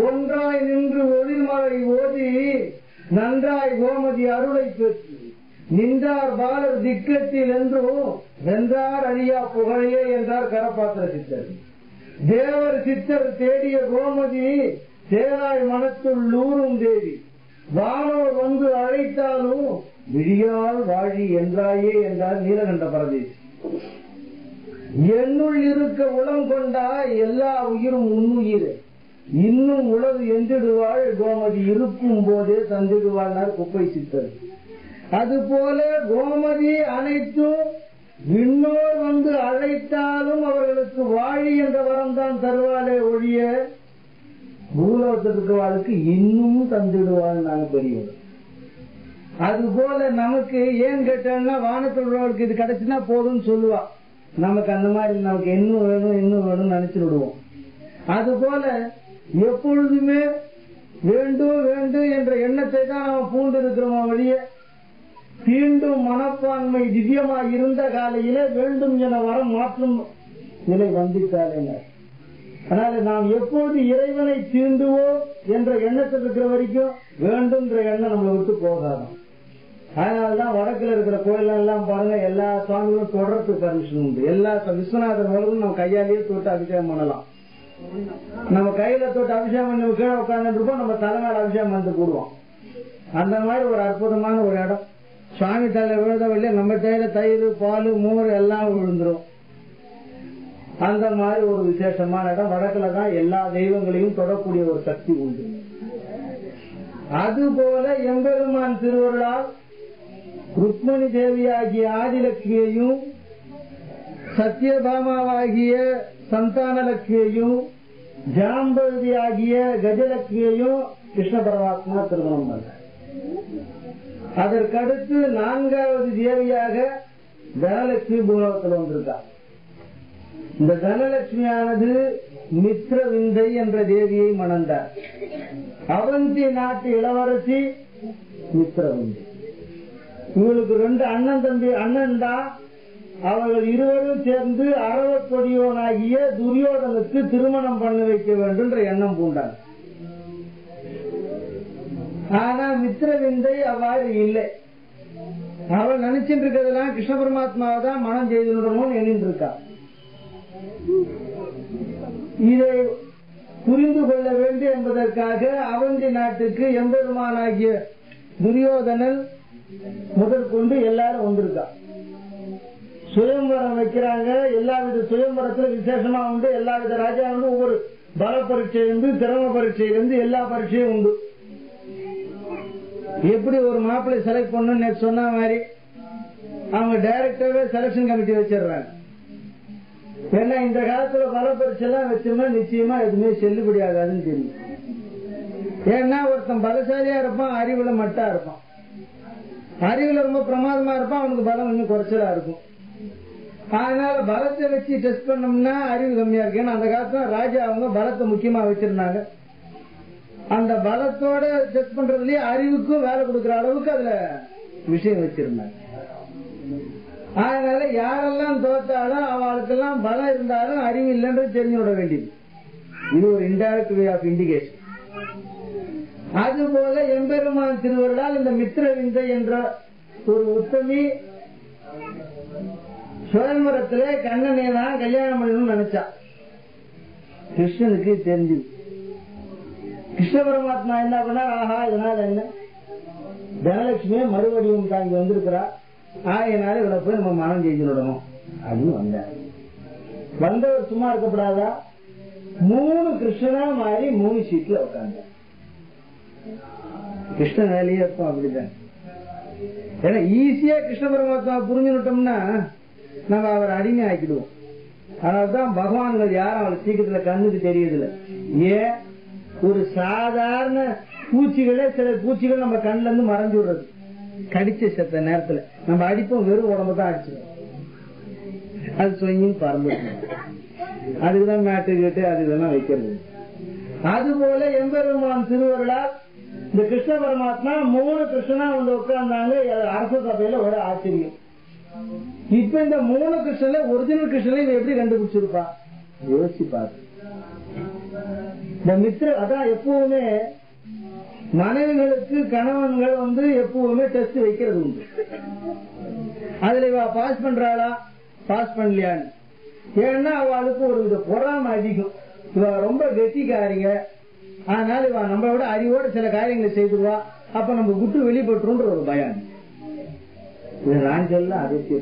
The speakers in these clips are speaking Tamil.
ஒன்றாய் நின்று ஒளிமலை ஓதி நன்றாய் கோமதி அருளை பெற்று நின்றார் பாலர் திக்கத்தில் என்றும் வென்றார் அழியா புகழையே என்றார் கரபாத்திர சித்தர். தேவர் சித்தர் தேடிய கோமதி தேராய் மனத்துள் ஊரும் தேவி வானோர் வந்து அழைத்தாலும் விழியால் வாழி என்றாயே என்றார் நீலகண்ட பரதேசி. என்னுள் இருக்க உளம் கொண்டா எல்லா உயிரும் உன்னுயிரே இன்னும் உளவு எந்திடுவாள் கோமதி இருக்கும் போதே தந்திடுவாள் குப்பை சித்தர். அதுபோல கோமதி அனைத்தும் விண்ணோர் வந்து அழைத்தாலும் அவர்களுக்கு வாழி என்ற வரம் தான் தருவாளே ஒழிய பூலோகத்திற்கு இன்னும் தந்துடுவாள் நாங்க பெரியவர். அதுபோல நமக்கு ஏன் கேட்டோம்னா வானத்தொழிலாளர்களுக்கு இது கிடைச்சுன்னா போதும்னு சொல்லுவா. நமக்கு அந்த மாதிரி நமக்கு இன்னும் வேணும் இன்னும் வேணும்னு நினைச்சு விடுவோம். அதுபோல எப்பொழுதுமே வேண்டும் வேண்டும் என்ற எண்ணத்தை தான் நம்ம பூண்டு இருக்கிறோமா வழிய தீண்டும் மனப்பான்மை திவ்யமாக இருந்த காலையில வேண்டும் என வரம் மாற்றும் நிலை வந்துட்டாலே. அதனால நாம் எப்போது இறைவனை தீண்டுவோம் என்ற எண்ணத்தில் இருக்கிற வரைக்கும் வேண்டும்ன்ற எண்ணம் நம்மளை விட்டு போகாதான். அதனாலதான் வடக்குல இருக்கிற கோயில் எல்லாம் பாருங்க எல்லா சுவாமிகளும் தொடர்ந்து பர்மிஷன் உண்டு. எல்லா விஸ்வநாதர் வரைக்கும் நம்ம கையாலேயே தொட்டு அபிஷேகம் பண்ணலாம். நம்ம கையில தொட்டு அபிஷேகம் பண்ணி கீழே உட்கார்ந்து இருப்போம், நம்ம தலைமையில அபிஷேகம் பண்ணி கூடுவோம். அந்த மாதிரி ஒரு அற்புதமான ஒரு இடம். சுவாமி தலை விழுதவில்லை, நம்ம கையில தயிர் பால் மோர் எல்லாம் விழுந்துரும். அந்த மாதிரி ஒரு விசேஷமான இடம். வடக்குல தான் எல்லா தெய்வங்களையும் தொடக்கூடிய ஒரு சக்தி உண்டு. அதுபோல எம்பெருமான் திருவருளால் ருக்மணி தேவியாகிய ஆதிலட்சுமியையும் சத்யபாமாவாகிய சந்தானலட்சுமியையும் ஜாம்பவதி ஆகிய கஜலட்சுமியையும் கிருஷ்ண பரமாத்மா திருமணம் பண்ண. அதற்கடுத்து 4வது தேவியாக தனலட்சுமி பூலோகத்தில் வந்திருக்கா. இந்த தனலட்சுமியானது மித்ரவிந்தை என்ற தேவியை மணந்தார். அவந்தி நாட்டு இளவரசி மித்ரவிந்தை. இவங்களுக்கு 2 அண்ணன் தம்பி அண்ணன் தான். அவர்கள் இருவரும் சேர்ந்து அரவக்கொடியோனாகிய துரியோதனுக்கு திருமணம் பண்ண வைக்க வேண்டும் என்ற எண்ணம் பூண்டார். ஆனா மித்ரவிந்தை அவ்வாறு இல்லை. அவள் நினைச்சிட்டு இருக்கிறதெல்லாம் கிருஷ்ண பரமாத்மாவை தான் மனம் செய்துடணும்னு எண்ணிட்டு இருக்கா. இதை புரிந்து கொள்ள வேண்டும் என்பதற்காக அவந்தி நாட்டுக்கு எம்பெருமானாகிய துரியோதனன் முதற்கொண்டு எல்லாரும் வந்திருக்கா. சுயம்பரம் வைக்கிறாங்க. எல்லாவித சுயம்பரத்துல விசேஷமா உண்டு. எல்லாவித ராஜாவும் ஒவ்வொரு பல பரீட்சையிலிருந்து திறம பரீட்சையிலிருந்து எல்லா பரீட்சையும் உண்டு. எப்படி ஒரு மாப்பிள்ளை செலக்ட் பண்ணு சொன்ன மாதிரி அவங்க டைரக்டாவே செலக்ஷன் கமிட்டி வச்சிடுறாங்க. ஏன்னா இந்த காலத்துல பல பரீட்சை எல்லாம் வச்சோம்னா நிச்சயமா எதுவுமே செல்லுபடி ஆகாதுன்னு தெரியும். ஏன்னா ஒருத்தன் பலசாலியா இருப்பான், அறிவுல மட்டா இருப்பான். அறிவுல ரொம்ப பிரமாதமா இருப்பான், அவனுக்கு பலம் கொஞ்சம் குறைச்சலா இருக்கும். அதனால பலத்தை வச்சு டெஸ்ட் பண்ணோம்னா அறிவு கம்மியா இருக்கு. ஏன்னா அந்த காலத்துல ராஜா அவங்க பலத்தை முக்கியமா வச்சிருந்தாங்க. அந்த பலத்தோட டெஸ்ட் பண்றதுலயே அறிவுக்கும் வேலை கொடுக்கிற அளவுக்கு அதுல விஷயம் வச்சிருந்தாங்க. அதனால யாரெல்லாம் தோத்தாலும் அவளுக்கெல்லாம் பலம் இருந்தாலும் அறிவு இல்லைன்றது தெரிஞ்சு விட வேண்டியது. இது ஒரு இன்டைரக்ட் வே ஆஃப் இண்டிகேஷன். அதுபோல எம்பெருமான் திருவருளால் இந்த மித்ரவிந்தை என்ற ஒரு உத்தமி சுயம்பரத்திலே கண்ணனை தான் கல்யாணம் பண்ணணும்னு நினைச்சா. கிருஷ்ணனுக்கு தெரிஞ்சது. கிருஷ்ண பரமாத்மா என்ன பண்ணா, ஆஹா இதனால என்ன தனலட்சுமியை மறுபடியும் தாங்கி வந்திருக்கிறா, ஆகையினால இவளை போய் நம்ம மனம் செஞ்சு விடணும் அப்படின்னு வந்தார். வந்தவர் சும்மா இருக்கப்படாதா, 3 கிருஷ்ணனா மாறி 3 சீட்ல உட்கார்ந்தார். கிருஷ்ண வேலையே இருக்கும் அப்படிதான். ஏன்னா ஈஸியா கிருஷ்ண பரமாத்மா புரிஞ்சுட்டோம்னா நம்ம அவரை அடிமை ஆக்கிடுவோம். அதனால்தான் பகவான்கள் யாரும் அவளுக்கு சீக்கிரத்துல கண்ணுக்கு தெரியுதுல. ஏன் ஒரு சாதாரண பூச்சிகளே, சில பூச்சிகள் நம்ம கண்ணுல இருந்து மறைஞ்சு விடுறது கடிச்ச செத்த நேரத்துல நம்ம அடிப்போம், வெறும் உடம்பு தான் அடிச்சிடும். அது சொங்கின்னு பறந்து அதுக்குதான் மேட்டு கேட்டு அது இதெல்லாம் வைக்கிறது. அதுபோல எம்பெருமான் திருவருளால் இந்த கிருஷ்ண பரமாத்மா 3 கிருஷ்ணனா வந்து உட்கார்ந்தாங்க அரச சபையில. ஒரு ஆச்சரியம், இப்ப இந்த 3 கிருஷ்ணல ஒரிஜினல் கிருஷ்ணனை எப்படி கண்டுபிடிச்சிருப்பா? யோசிச்சு பாரு. இந்த மித்திர அதான் எப்பவுமே மனைவிகளுக்கு கணவன்கள் எப்பவுமே டெஸ்ட் வைக்கிறது உண்டு. அதுல இவ பாஸ் பண்றாளா பாஸ் பண்ணலையான்னு. ஏன்னா அவளுக்கு ஒரு வித பொறாம அதிகம். இவ ரொம்ப கெட்டிக்காரிங்க, அதனால இவ நம்மளோட அறிவோட சில காரியங்களை செய்துருவா, அப்ப நம்ம விட்டு வெளிப்பட்டுன்ற ஒரு பயம். இது நான் சொல்ல அகத்திய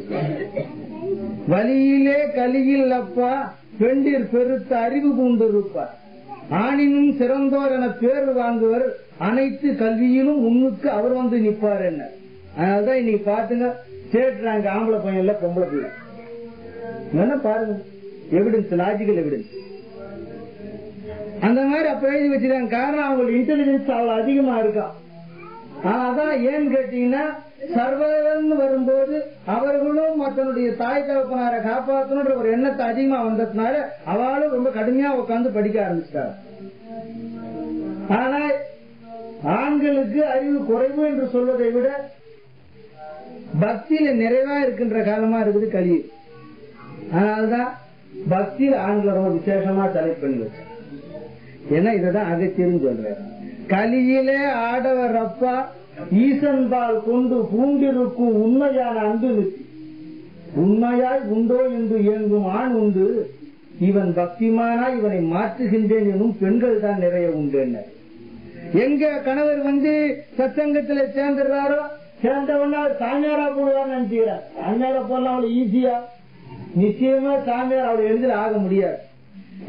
வழியிலே கலியில் அப்பா பெண்டிர் பெருத்த அறிவு கொண்டிருப்பார், ஆணினும் சிறந்தோர் என பேர் வாங்குவர், அனைத்து கல்வியிலும் முன்னுக்கு அவர் வந்து நிற்பார் என்ன. அதனாலதான் இன்னைக்கு பாத்துங்க ஸ்டேட் ரேங்க் ஆம்பளை பையன் இல்ல பொம்பளை பிள்ளை. என்ன பாருங்க எவிடன்ஸ், லாஜிக்கல் எவிடன்ஸ். அந்த மாதிரி அப்ப எழுதி வச்சிருக்காங்க. காரணம் அவங்களுக்கு இன்டெலிஜென்ஸ் அவ்வளவு அதிகமா இருக்கா. அதான் ஏன்னு கேட்டீங்கன்னா சர்வதன் வரும்போது அவர்களும் மற்றனுடைய தாய் தகப்பனாரை காப்பாற்றணுன்ற ஒரு எண்ணத்தை அதிகமா வந்ததுனால அவளும் ரொம்ப கடுமையா உட்கார்ந்து படிக்க ஆரம்பிச்சிட்டாங்க. ஆனா ஆண்களுக்கு அறிவு குறைவு என்று சொல்வதை விட பக்தியில நிறைவா இருக்கின்ற காலமா இருக்குது கலியுகம். அதனால்தான் பக்தியில் ஆண்களை ரொம்ப விசேஷமா செலக்ட் பண்ணி வச்சேன். ஏன்னா இததான் அகத்தியர்னு சொல்றேன். கலியிலே ஆடவர் அப்பா ஈசன்பால் கொண்டு பூண்டிருக்கும் உண்மையான அன்பு நிறுத்தி, உண்மையாய் உண்டோ என்று இயங்கும் ஆண் உண்டு, இவன் பக்திமானா இவனை மாற்றுகின்றேன் எனும் பெண்கள் தான் நிறைய உண்டு. எங்க கணவர் சத்சங்கத்துல சேர்ந்துடுறாரோ சேர்ந்தவனா சாமியாரா போடுவான்னு நினைச்சுக்கிறார். சாமியாரா போடலாம் அவ்வளவு ஈஸியா? நிச்சயமா சாமியார் அவ்வளவு எளிதில் ஆக முடியாது.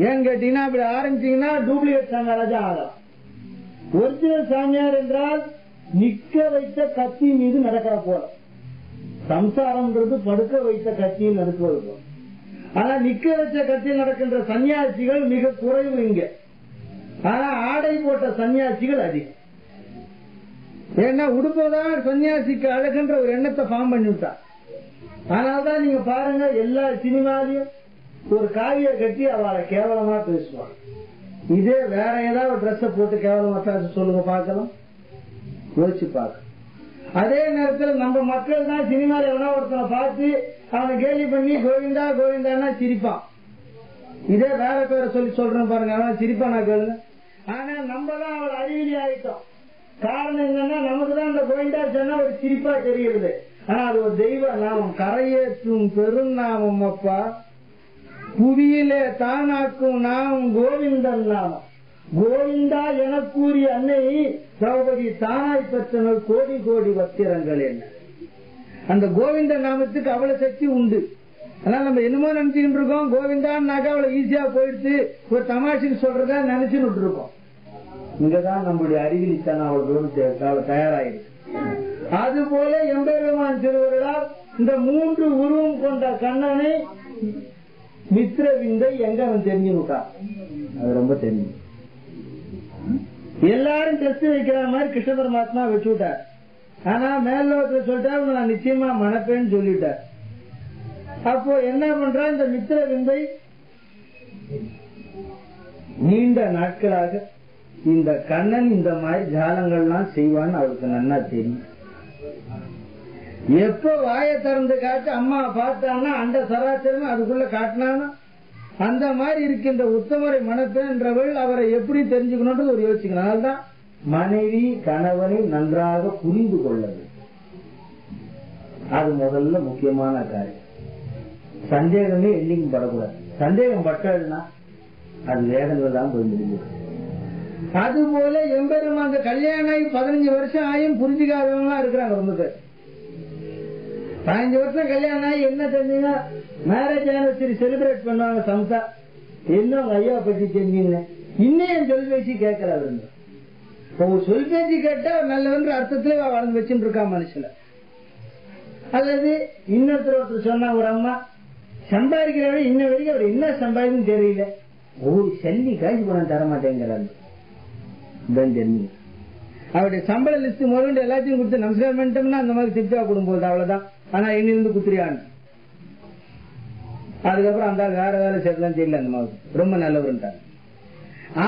ஏன்னு கேட்டீங்கன்னா அப்படி ஆரம்பிச்சீங்கன்னா டூப்ளிகேட் சாமியாரா தான் ஆகலாம். ஒரிஜினல் சாமியார் என்றால் நிக்க வைத்த கத்தி மீது நடக்கிற போல. சம்சாரம்ன்றது படுக்க வைத்த கத்தியில் நடக்குவது போல. ஆனா நிக்க வச்ச கத்தியில் நடக்கின்ற சன்னியாசிகள் மிக குறைவு இங்க. ஆனா ஆடை போட்ட சன்னியாசிகள் அதிகம். ஏன்னா உடுப்பதான் சன்னியாசிக்கு அழகுன்ற ஒரு எண்ணத்தை ஃபார்ம் பண்ணிவிட்டா. அதனால்தான் நீங்க பாருங்க எல்லா சினிமாலையும் ஒரு காவிய கட்டி அவளை கேவலமா பேசுவாங்க. இதே வேற ஏதாவது ட்ரெஸ் போட்டு கேவலமா சொல்லுங்க பார்க்கலாம், யோசிச்சு பார்க்க. அதே நேரத்தில் நம்ம மக்கள் தான் சினிமால எவனா ஒருத்தனை பார்த்து அவனை கேலி பண்ணி கோவிந்தா கோவிந்தான்னா சிரிப்பான். இதே வேற பேரை சொல்லி சொல்றேன் பாருங்க, அவன் சிரிப்பானா கேளுங்க. ஆனா நம்ம தான் அவளை அறிவிலி ஆயிட்டோம். காரணம் என்னன்னா நமக்கு தான் அந்த கோவிந்தா சொன்னா ஒரு சிரிப்பா தெரியுது. ஆனா அது ஒரு தெய்வ நாமம், கரையேற்றும் பெருநாமம் அப்பா, புவியிலே தானாக்கும் நாமம் கோவிந்தன் நாமம். கோவிந்தா என கூறிய அன்னை திரௌபதி தானாய் பெற்றனர் கோடி கோடி வத்திரங்கள். என்ன அந்த கோவிந்த நாமத்துக்கு அவ்வளவு சக்தி உண்டு. அதனால நம்ம என்னமோ நினைச்சுக்கிட்டு இருக்கோம், கோவிந்தான்னாக்கா அவ்வளவு ஈஸியா போயிடுச்சு ஒரு தமாஷுக்கு சொல்றதா நினைச்சுட்டு இருக்கோம். இங்கதான் நம்முடைய அறிவிலித்தனம் அவ்வளவு தயாராயிருக்கு. அது போல எம்பெருமான் திருவருளால் இந்த 3 உருவம் கொண்ட கண்ணனை மித்திர விந்தை எங்க அவன் தெரிஞ்சு விட்டான். அது ரொம்ப தெரிஞ்சு எல்லாரும் டெஸ்ட் வைக்கிற மாதிரி கிருஷ்ண பரமாத்மா வச்சு விட்டார். ஆனா மேலோகத்துல சொல்லிட்டா நான் நிச்சயமா மணப்பேன்னு சொல்லிட்டார். அப்போ என்ன பண்றா, இந்த மித்திர விந்தை நீண்ட நாட்களாக இந்த கண்ணன் இந்த மாதிரி ஜாலங்கள்லாம் செய்வான்னு அவருக்கு நன்னா தெரியும். எப்ப வாயை திறந்து காட்டு அம்மா பார்த்தான்னா அந்த சராசரம் அதுக்குள்ள காட்டினானா அந்த மாதிரி இருக்கின்ற உத்தமரை மணப்பேன்றவள் அவரை எப்படி தெரிஞ்சுக்கணும்ன்றது ஒரு யோசிக்கணும். அதனால்தான் மனைவி கணவனை நன்றாக புரிந்து கொள்ளது. அது முதல்ல முக்கியமான காரியம். சந்தேகமே எண்ணிக்கும் படக்கூடாது. சந்தேகம் பட்டதுன்னா அது வேதங்கள் தான் போய் முடிஞ்சது. அதுபோல எம்பெருமான் அந்த கல்யாணம் ஆகி 15 வருஷம் ஆயும் புரிஞ்சுக்காதவங்களா இருக்கிறாங்க. ரொம்ப பேர் 15 வருஷம் கல்யாணம் ஆகி என்ன தெரிஞ்சுன்னா மேரேஜ் ஆனிவர்சரி செலிப்ரேட் பண்ணுவாங்க சம்சா. என்ன உங்க ஐயா பற்றி தெரிஞ்சுங்க, இன்னும் என் சொல் பேச்சு கேட்கறாரு. ஒரு சொல் பேச்சு கேட்டா நல்லவன்ற அர்த்தத்துல வளர்ந்து வச்சுட்டு இருக்கா மனுஷல. அல்லது இன்னொருத்தர் சொன்னா ஒரு அம்மா சம்பாதிக்கிறவரை இன்ன வரைக்கும் அவர் என்ன சம்பாதிக்கும் தெரியல, ஒரு சல்லி காய்ச்சி பணம் தர மாட்டேங்கிறாரு. தெரிஞ்சு அவருடைய சம்பள லிஸ்ட் முதல்ல எல்லாத்தையும் கொடுத்து நமஸ்காரம் பண்ணிட்டோம்னா அந்த மாதிரி திருப்தியா கொடுக்கும்போது அவ்வளவுதான். ஆனா இன்னிலிருந்து குத்திரியான் அதுக்கப்புறம் அந்த வேற வேலை செய்யலாம் தெரியல. அந்த மாதிரி ரொம்ப நல்லவருன்றார்.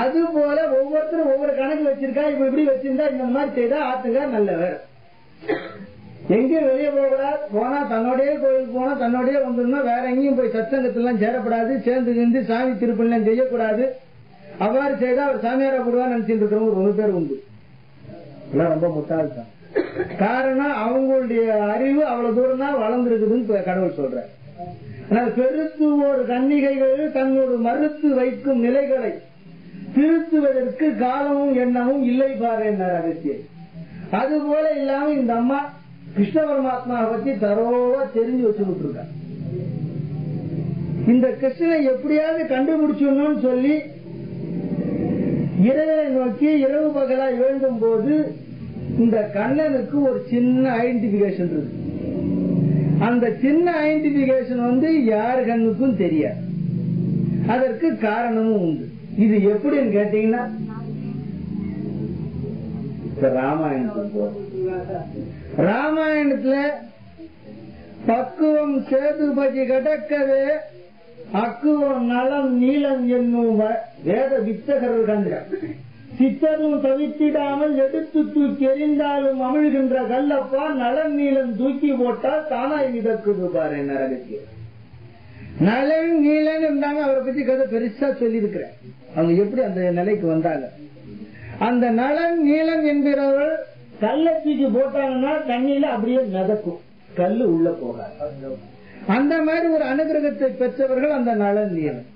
அது போல ஒவ்வொருத்தரும் ஒவ்வொரு கணக்கு வச்சிருக்கா. இப்ப இப்படி வச்சிருந்தா இந்த மாதிரி செய்தா ஆத்துங்க நல்லவர். எங்கேயும் வெளியே போகக்கூடாது, போனா தன்னோடய கோயிலுக்கு போனா தன்னோடய வந்துடணும், வேற எங்கேயும் போய் சத்சங்கத்திலாம் சேரப்படாது, சேர்ந்து சாமி திருப்பணிலாம் செய்யக்கூடாது. அவ்வாறு செய்தா அவர் சாமியாரா போடுவான்னு நினைச்சிட்டு இருக்கிறவங்க ஒரு பேர் உண்டு. ரொம்ப முட்டாள்தான். காரணம் அவங்களுடைய அறிவு அவ்வளவு தூரம் தான் வளர்ந்துருக்குதுன்னு கடவுள் சொல்றார். பெருத்து ஒரு கன்னிகைகள் தன்னோடு மறுத்து வைக்கும் நிலைகளை திருத்துவதற்கு காலமும் எண்ணமும் இல்லை பாரு என்ன அகத்தியர். அது போல இல்லாம இந்த அம்மா கிருஷ்ண பரமாத்மாவை பத்தி தரோவா தெரிஞ்சு வச்சுக்கிட்டு இருக்க. இந்த கிருஷ்ணனை எப்படியாவது கண்டுபிடிச்சணும்னு சொல்லி இறைவனை நோக்கி இரவு பகலா எழுந்தும் போது இந்த கண்ணனுக்கு ஒரு சின்ன ஐடென்டிபிகேஷன் இருக்கு. அந்த சின்ன ஐடென்டிபிகேஷன் யாரு கண்ணுக்கும் தெரியாது. அதற்கு காரணமும் உண்டு. இது எப்படின்னு கேட்டீங்கன்னா ராமாயணத்துல பக்குவம் சேதுபதி கடக்கவே அக்குவம் நலம் நீளம் என்னும் வேத வித்தகர்கள் கண்ட சித்தரும் தவித்திடாமல் எடுத்து தூக்கி எறிந்தாலும் அமிழ்கின்ற கல்லப்பா நலம் நீளம் தூக்கி போட்டால் தானாய் மிதக்குது பாரு நரகத்திய. நலன் நீலன் இருந்தாங்க. அவரை பத்தி கதை பெருசா சொல்லி இருக்கிறேன். அவங்க எப்படி அந்த நிலைக்கு வந்தாங்க. அந்த நலன் நீலன் என்கிறவர்கள் கல்லை தூக்கி போட்டாங்கன்னா தண்ணியில அப்படியே மிதக்கும், கல்லு உள்ள போகாது. அந்த மாதிரி ஒரு அனுகிரகத்தை பெற்றவர்கள் அந்த நலன் நீலன்.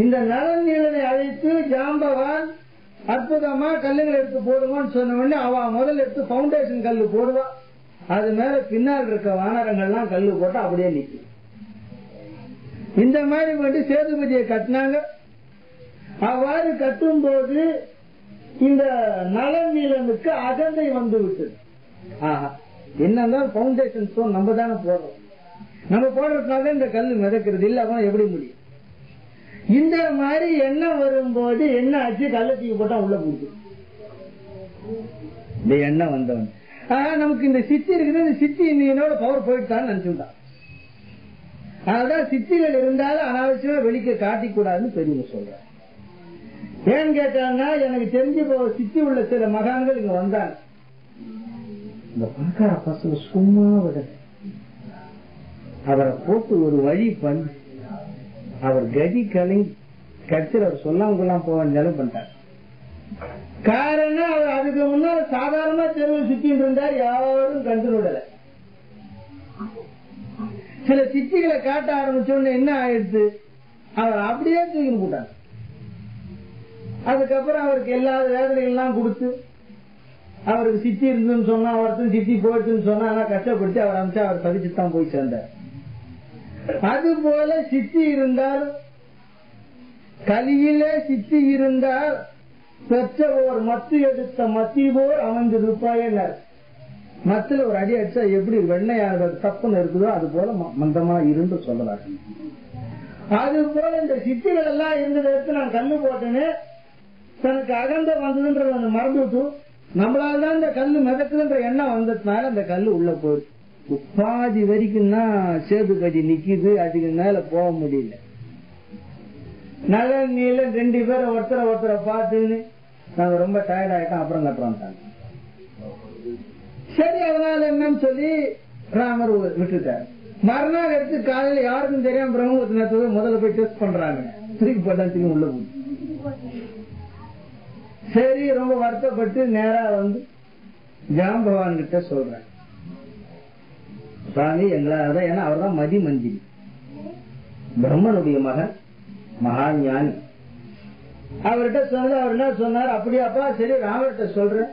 இந்த நலன் நீலனை அழைத்து ஜாம்பவான் அற்புதமா கல்லுங்களை எடுத்து போடுவான்னு சொன்ன உடனே அவன் முதல்ல எடுத்து பவுண்டேஷன் கல்லு போடுவான். அது மேல பின்னால் இருக்க வானரங்கள்லாம் கல்லு போட்டா அப்படியே நிற்கும். இந்த மாதிரி வந்து சேதுபதியை கட்டினாங்க. அவ்வாறு கட்டும் போது இந்த நலன் நீலனுக்கு அகந்தை வந்து விட்டது. என்னதான் பவுண்டேஷன் ஸ்டோன் நம்ம தானே போடுறோம், நம்ம போடுறதுனால இந்த கல்லு மிதக்கிறது இல்ல, அவன் எப்படி முடியும்? இந்த மாதிரி எண்ணம் வரும்போது என்ன ஆச்சு, கள்ளத்தீக்கு போட்டா உள்ள போகுது. இந்த எண்ணம் வந்தவன் நமக்கு இந்த சித்தி இருக்குது, இந்த சித்தி இன்னோட பவர் போயிட்டான்னு நினைச்சுட்டான். அதனாலதான் சித்திகள் இருந்தாலும் அனாவசியமா வெளிக்க காட்டிக்கூடாதுன்னு பெரியவங்க சொல்றாங்க. ஏன்னு கேட்டாங்கன்னா எனக்கு தெரிஞ்சு சித்தி உள்ள சில மகான்கள் இங்க வந்தாங்க. இந்த பணக்கார பசங்க சும்மா விட அவரை போட்டு ஒரு வழி பண்ணி அவர் கதி கலைஞ கட்சியில் அவர் சொல்லாமலாம் போக நிலம் பண்ணிட்டார். காரணம் அவர் அதுக்கு முன்னாடி சாதாரணமா தெருவில் சுத்திட்டு இருந்தார், யாரும் கண்டுவிடல. சில சித்திகளை காட்ட ஆரம்பிச்சோன்னு என்ன ஆயிடுச்சு, அவர் அப்படியே தூக்கி போட்டார். அதுக்கப்புறம் அவருக்கு எல்லா வேதனைகள்லாம் கொடுத்து அவருக்கு சித்தி இருந்துன்னு சொன்னா, ஒருத்தர் சித்தி போயிடுச்சுன்னு சொன்னா கஷ்டப்படுத்தி அவர் அமைச்சா அவர் பதிச்சுத்தான் போய் சேர்ந்தார். அது போல சித்தி இருந்தால் கலியிலே சித்தி இருந்தால் பெற்ற ஓர் மத்து எடுத்த மத்தி போர் அமைந்திருப்பாயினர். மத்தில ஒரு அடி அடிச்சா எப்படி வெண்ணையானது தப்புன்னு இருக்குதோ அது போல மந்தமா இருந்து சொல்லலாம். அது போல இந்த சித்திகள் எல்லாம் இருந்ததை எடுத்து நான் கல்லு போட்டேன்னு தனக்கு அகந்த வந்ததுன்றது மறந்துட்டு நம்மளால்தான் இந்த கல்லு மிதக்குதுன்ற எண்ணம் வந்ததுனால அந்த கல்லு உள்ள போகுது. பாதி வரைக்கும்னா சேதுபதி நிக்குது, அதுக்கு மேல போக முடியல. நலன் நீலன் ரெண்டு பேரும் ஒருத்தரை பார்த்துன்னு நாங்க ரொம்ப டயர்ட் ஆயிட்டோம், அப்புறம் கட்டுறோம். சரி அதனால என்னன்னு சொல்லி ராமர் விட்டுட்டார். மறுநாள் எடுத்து காலையில யாருக்கும் தெரியாம பிரம்மபுத்திர நேரத்துல முதல்ல போய் டெஸ்ட் பண்றாங்க, திருப்பி போட்டாச்சுன்னு உள்ள போகுது. சரி ரொம்ப வருத்தப்பட்டு நேரா வந்து ஜாம்பவான் கிட்ட சொல்றேன், சுவாமி எங்களால், ஏன்னா அவர் தான் மதி மந்திரி, பிரம்மனுடைய மகன், மகா ஞானி. அவர்கிட்ட சொன்னது அவர் என்ன சொன்னார், அப்படியாப்பா சரி ராமர்கிட்ட சொல்றேன்,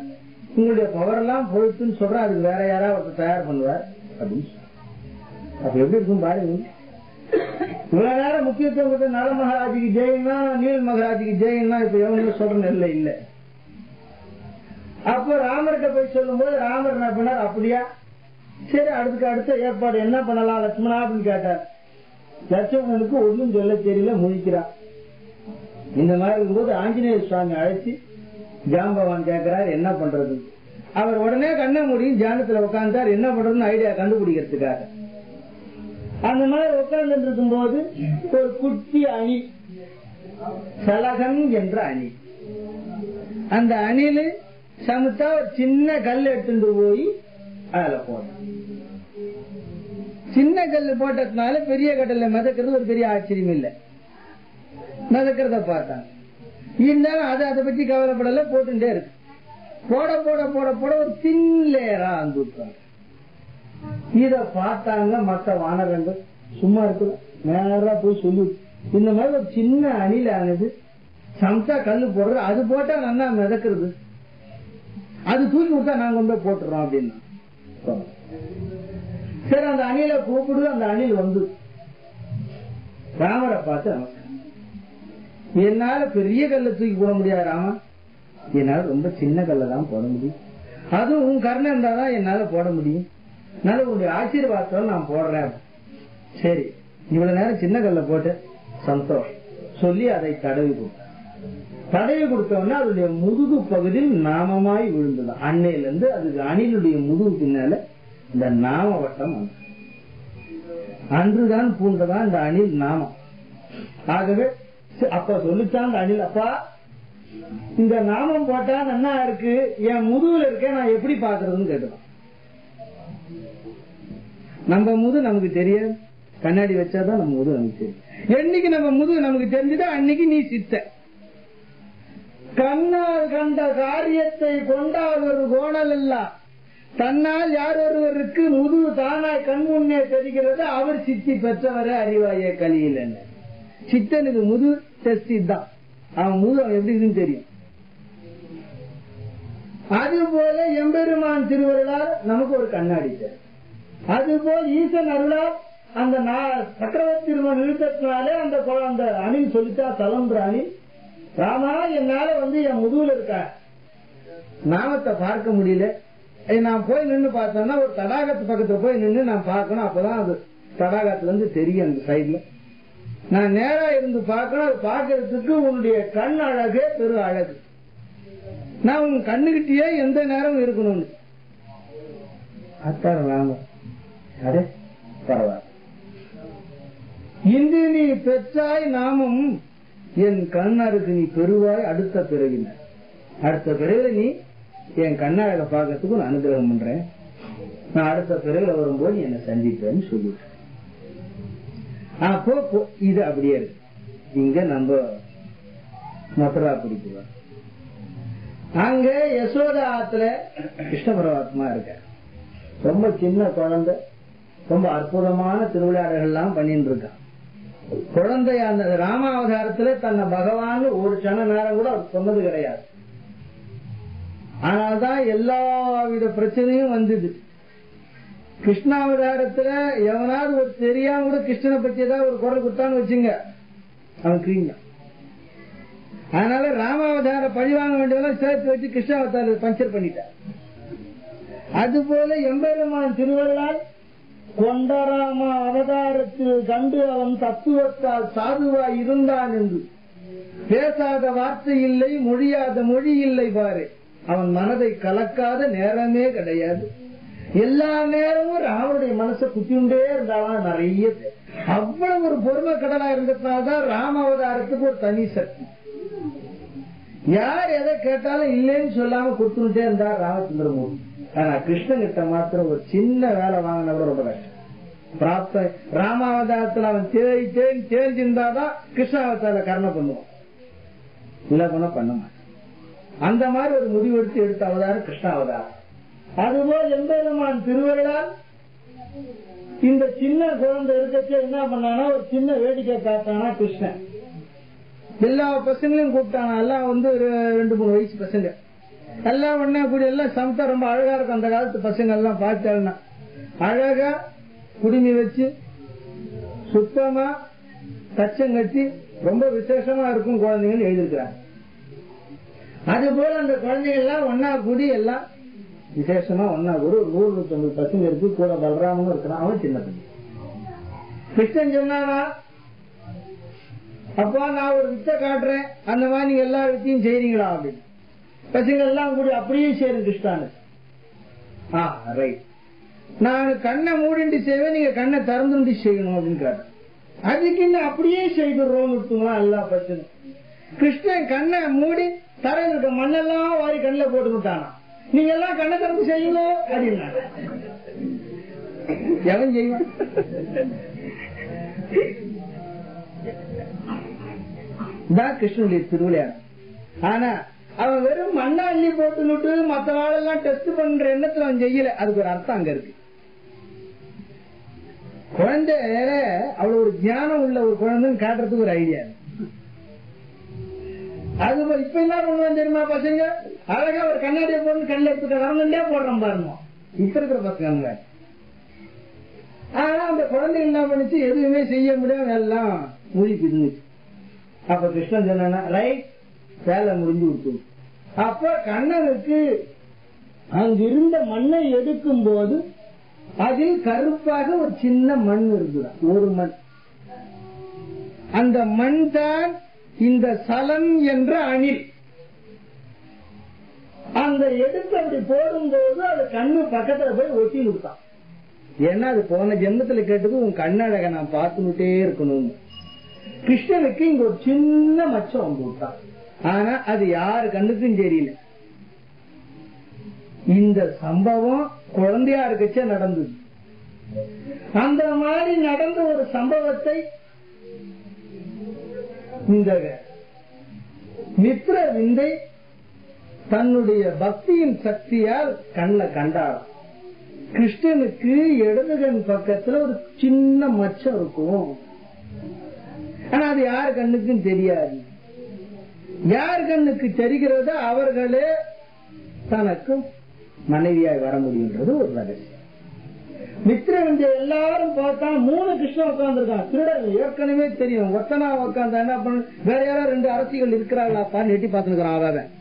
உங்களுடைய பவர் எல்லாம் போயிட்டுன்னு சொல்றேன், அதுக்கு வேற யாராவது தயார் பண்ணுவார் அப்படின்னு. அப்ப எப்படி இருக்கும் பாருங்க. இவ்வளவு நேரம் முக்கியத்துவம் கொடுத்த நல மகாராஜிக்கு ஜெயின்னா நீல் மகாராஜிக்கு ஜெயின்னா இப்ப எவனுமே சொல்ற இல்லை இல்ல. அப்போ ராமர்கிட்ட போய் சொல்லும் போது ராமர் என்ன பண்ணார், அப்படியா சரி அடுத்த ஏற்பாடு என்ன பண்ணலாம் லட்சுமணா அப்படின்னு கேட்டார். லட்சுமணனுக்கு ஒன்றும் சொல்ல தெரியல, முழிக்கிறார். இந்த மாதிரி இருக்கும்போது ஆஞ்சநேய சுவாமி அழைச்சி ஜாம்பவான் கேட்கிறார் என்ன பண்றது. அவர் உடனே கண்ண முடியும் தியானத்துல உட்கார்ந்தார், என்ன பண்றதுன்னு ஐடியா கண்டுபிடிக்கிறதுக்காக. அந்த மாதிரி உட்கார்ந்து இருக்கும் போது ஒரு குட்டி அணி, சலகன் என்ற அணி, அந்த அணிலு சமத்தா ஒரு சின்ன கல் எடுத்துட்டு போய் அதுல போட்டேன். சின்ன கல்லு போட்டதுனால பெரிய கடல்ல மிதக்கிறது ஒரு பெரிய ஆச்சரியம் இல்லை. மிதக்கிறத பார்த்தாங்க. இருந்தாலும் அதை பத்தி கவலைப்படல, போட்டுட்டே இருக்கு. போட போட போட போட ஒரு சின்ன லேயரா வந்து விட்டாங்க. இத பார்த்தாங்க மற்ற வானரங்கள். சும்மா இருக்கு, நேரா போய் சொல்லி இந்த மாதிரி ஒரு சின்ன அணில் ஆனது சம்சா கல்லு போடுறது, அது போட்டா நல்லா மிதக்கிறது, அது தூக்கி விட்டா நாங்க கொண்டு போட்டுறோம் அப்படின்னா. சரி, அந்த அணில கூப்பிடுது. அந்த அணில் வந்து ராமரை பார்த்து, என்னால பெரிய கல்ல தூக்கி போட முடியாது ராமா, என்னால ரொம்ப சின்ன கல்ல தான் போட முடியும், அதுவும் உன் கருணை இருந்தாதான் என்னால போட முடியும், அதனால உங்களுடைய ஆசீர்வாதத்தோட நான் போடுறேன். சரி, இவ்வளவு நேரம் சின்ன கல்ல போட்டு சந்தோஷம் சொல்லி அதை தடவி கொடுத்த. தடவி கொடுத்தோம்னா அதனுடைய முதுகு பகுதியில் நாமமாய் விழுந்தது. அன்னையில இருந்து அதுக்கு அணிலுடைய முதுகு பின்னால இந்த நாம வட்டம் வந்து அன்றுதான் பூண்டதான் இந்த அணில் நாமம். ஆகவே அப்ப சொல்லிச்சான் அந்த அணில், அப்பா இந்த நாமம் போட்டா நல்லா இருக்கு, என் முதுகுல இருக்க நான் எப்படி பாக்குறதுன்னு கேட்டுதான். நம்ம முது நமக்கு தெரியாது, கண்ணாடி வச்சாதான் நம்ம முது நமக்கு தெரியும். என்னைக்கு நம்ம முதுகு நமக்கு தெரிஞ்சுதா அன்னைக்கு நீ சித்த. கண்ணால் கண்ட காரியத்தை கொண்டால் ஒரு கோணல் இல்ல, தன்னால் யார் ஒருவருக்கு முதுகு தானாய் கண் முன்னே தெரிகிறது, அவர் சித்தி பெற்றவரை அறிவாய கலியில். என்ன சித்தனுக்கு முது டெஸ்ட் தான், அவன் முது அவன் எப்படி இருக்குன்னு தெரியும். அதுபோல எம்பெருமான் திருவருளால் நமக்கு ஒரு கண்ணாடி தெரியும். அதுபோல் ஈசன் அருளால் அந்த சக்கரவர்த்தி திருமணம் நிறுத்தத்தினாலே அந்த அணில் சொல்லிட்டா, தலம்புற அணில், ராமா என்னால என் முதுகுல இருக்க நாமத்தை பார்க்க முடியல, நான் போய் நின்று பார்த்தேன்னா ஒரு தடாகத்து பக்கத்துல போய் நின்று நான் பார்க்கணும், அப்பதான் அது தடாகத்துல இருந்து தெரியும். அந்த சைட்ல நான் நேரா இருந்து பார்க்கணும், அது பார்க்கறதுக்கு உன்னுடைய கண் அழகே பெரு அழகு, நான் உன் கண்ணுகிட்டயே எந்த நேரமும் இருக்கணும்னு. அத்தார ராம, அதே பரவாயில்ல, இன்று நீ பெற்றாய் நாமும் என் கண்ணருக்கு நீ பெறுவாய் அடுத்த பிறவினர். அடுத்த பிறகு நீ என் கண்ணழக பார்க்கறதுக்கு நான் அனுகிரகம் பண்றேன், நான் அடுத்த பிறகுல வரும்போது என்னை சந்திப்பேன்னு சொல்லிட்டேன். அப்போ இது அப்படியே இருக்கு. இங்க நம்ம மதுரா பிடிக்குவோம். அங்க யசோதா ஆத்துல கிருஷ்ண பரமாத்மா இருக்க, ரொம்ப சின்ன குழந்தை, ரொம்ப அற்புதமான திருவிளையாடல்கள் எல்லாம் பண்ணிட்டு இருக்கான். குழந்தை அந்த ராமாவதாரத்துல தன்னை பகவான் ஒரு சன நேரம் கூட சொன்னது கிடையாது. ஆனால்தான் எல்லா வித பிரச்சனையும் வந்தது. கிருஷ்ணாவதாரத்துல எவனாவது ஒரு தெரியாம கூட கிருஷ்ணனை பத்தி ஏதாவது ஒரு குரல் கொடுத்தான்னு வச்சுங்க, அவன் கிரீங்க. அதனால ராமாவதார பழிவாங்க வேண்டியதெல்லாம் சேர்த்து வச்சு கிருஷ்ணாவதார பஞ்சர் பண்ணிட்டார். அதுபோல எம்பெருமான் திருவள்ளால் கொண்டராம அவதாரத்தில் கண்டு அவன் தத்துவத்தால் சாதுவாய் இருந்தான் என்று பேசாத வார்த்தை இல்லை, மொழியாத மொழி இல்லை பாரு, அவன் மனதை கலக்காத நேரமே கிடையாது. எல்லா நேரமும் ராமனுடைய மனசை குத்தியுண்டே இருந்தாலும் நிறைய அவ்வளவு ஒரு பொறுமை கடலா இருந்ததுனால்தான் ராம அவதாரத்துக்கு ஒரு தனி சக்தி. யார் எதை கேட்டாலும் இல்லைன்னு சொல்லாம கொடுத்துட்டே இருந்தார் ராமச்சந்திரமூர்த்தி. ஆனா கிருஷ்ணன் கிட்ட மாத்திரம் ஒரு சின்ன வேலை வாங்கின கூட ரொம்ப கஷ்டம். பிராப்த ராமாவதாரத்தில் அவன் தேர்ந்திருந்தாதான் கிருஷ்ணாவதார கர்ண பண்ணுவான், இல்ல பண்ண மாட்டான். அந்த மாதிரி ஒரு முடிவெடுத்து எடுத்த அவதாரம் கிருஷ்ணாவதாரம். அதுபோல் எம்பெருமான் திருவருளால் இந்த சின்ன குழந்தை இருக்கச்சு என்ன பண்ணானா, ஒரு சின்ன வேடிக்கை காட்டானா கிருஷ்ணன். எல்லா பசங்களையும் கூப்பிட்டானா, எல்லாம் 2-3 வயசு பசங்க எல்லாம் ஒண்ணா கூடிய எல்லாம் சமத்தா ரொம்ப அழகா இருக்கும். அந்த காலத்து பசங்க எல்லாம் பார்த்தாங்கன்னா அழகா குடுமி வச்சு சுத்தமா தச்சம் கட்டி ரொம்ப விசேஷமா இருக்கும் குழந்தைங்கன்னு எழுதிருக்கிறாங்க. அது போல அந்த குழந்தைங்க எல்லாம் ஒன்னா கூடி எல்லாம் விசேஷமா ஒன்னா கூடி ஒரு 100-150 பசங்க இருக்கு. கூட பலராமனும் இருக்கிறான், அவன் சின்ன பசங்க. கிருஷ்ணன் சொன்னானா, அப்பா நான் ஒரு வித்தை காட்டுறேன், அந்த மாதிரி நீங்க எல்லா வித்தையும் செய்றீங்களா அப்படின்னு. பசங்க எல்லாம் கூடி அப்படியே செய்யணும் கிருஷ்ணானு. ரைட், நான் கண்ணை மூடிட்டு செய்வேன், நீங்க கண்ணை திறந்துட்டு செய்யணும் அப்படின்னு கேட்டேன். அதுக்கு என்ன அப்படியே செய்துறோம் எல்லா பசங்க. கிருஷ்ணன் கண்ணை மூடி தரையில் இருக்க மண்ணெல்லாம் வாரி கண்ணில் போட்டு விட்டானா. நீங்க எல்லாம் கண்ணை திறந்து செய்யுங்க அப்படின்னா எவன் செய்வான்? கிருஷ்ணனுடைய திருவிளையாடு. ஆனா அவன் வெறும் மண்ணா அள்ளி போட்டு மத்த வாழெல்லாம் டெஸ்ட் பண்ற எண்ணத்துல அவன் செய்யல. அதுக்கு ஒரு அர்த்தம் அங்க இருக்கு. குழந்தை அவ்வளவு ஒரு ஞானம் உள்ள ஒரு குழந்தைன்னு காட்டுறதுக்கு ஒரு ஐடியா. அது இப்ப என்ன பண்ணுவான் தெரியுமா? பசங்க அழகா ஒரு கண்ணாடியை போட்டு கண்ணில் எடுத்துக்க வரணுண்டே போடுறோம் பாருங்க இப்ப இருக்கிற பசங்க. ஆனா அந்த குழந்தை என்ன பண்ணிச்சு, எதுவுமே செய்ய முடியாம எல்லாம் முடிக்குது. அப்ப கிருஷ்ணன் சொன்னா ரைட், வேலை முடிஞ்சு கொடுத்து. அப்ப கண்ணனுக்கு அங்கிருந்த மண்ணை எடுக்கும் போது அதில் கருப்பாக ஒரு சின்ன மண் இருக்குதான், ஒரு மண். அந்த மண் தான் இந்த சலம் என்ற அணில். அந்த எடுத்து அப்படி போடும்போது அது கண்ணு பக்கத்துல போய் ஒட்டி கொடுத்தான். ஏன்னா அது போன ஜென்மத்துல கேட்டது உன் கண்ணழக நான் பார்த்துட்டே இருக்கணும். கிருஷ்ணனுக்கு இங்க ஒரு சின்ன மச்சம் வந்து விட்டான். ஆனா அது யாரு கண்ணுக்கும் தெரியல. இந்த சம்பவம் குழந்தையா இருக்கச்சே நடந்தது. அந்த மாதிரி நடந்த ஒரு சம்பவத்தை இந்த மித்ர விந்தை தன்னுடைய பக்தியின் சக்தியால் கண்ணில் கண்டார். கிருஷ்ணனுக்கு இடதுகண் பக்கத்துல ஒரு சின்ன மச்சம் இருக்கும். ஆனா அது யார் கண்ணுக்கும் தெரியாது. யார் கண்ணுக்கு தெரிகிறதோ அவர்களே தனக்கு மனைவியாய் வர முடியுன்றது ஒரு ரகசியம். மித்ரவிந்தை எல்லாரும் பார்த்தா 3 கிருஷ்ணன் உட்கார்ந்து இருக்கான். திருடன் ஏற்கனவே தெரியும். ஒத்தனா உட்கார்ந்து என்ன பண்ண, வேற யாராவது 2 அரசிகள் இருக்கிறாங்களா எட்டி பார்த்துக்கிறான். அவன்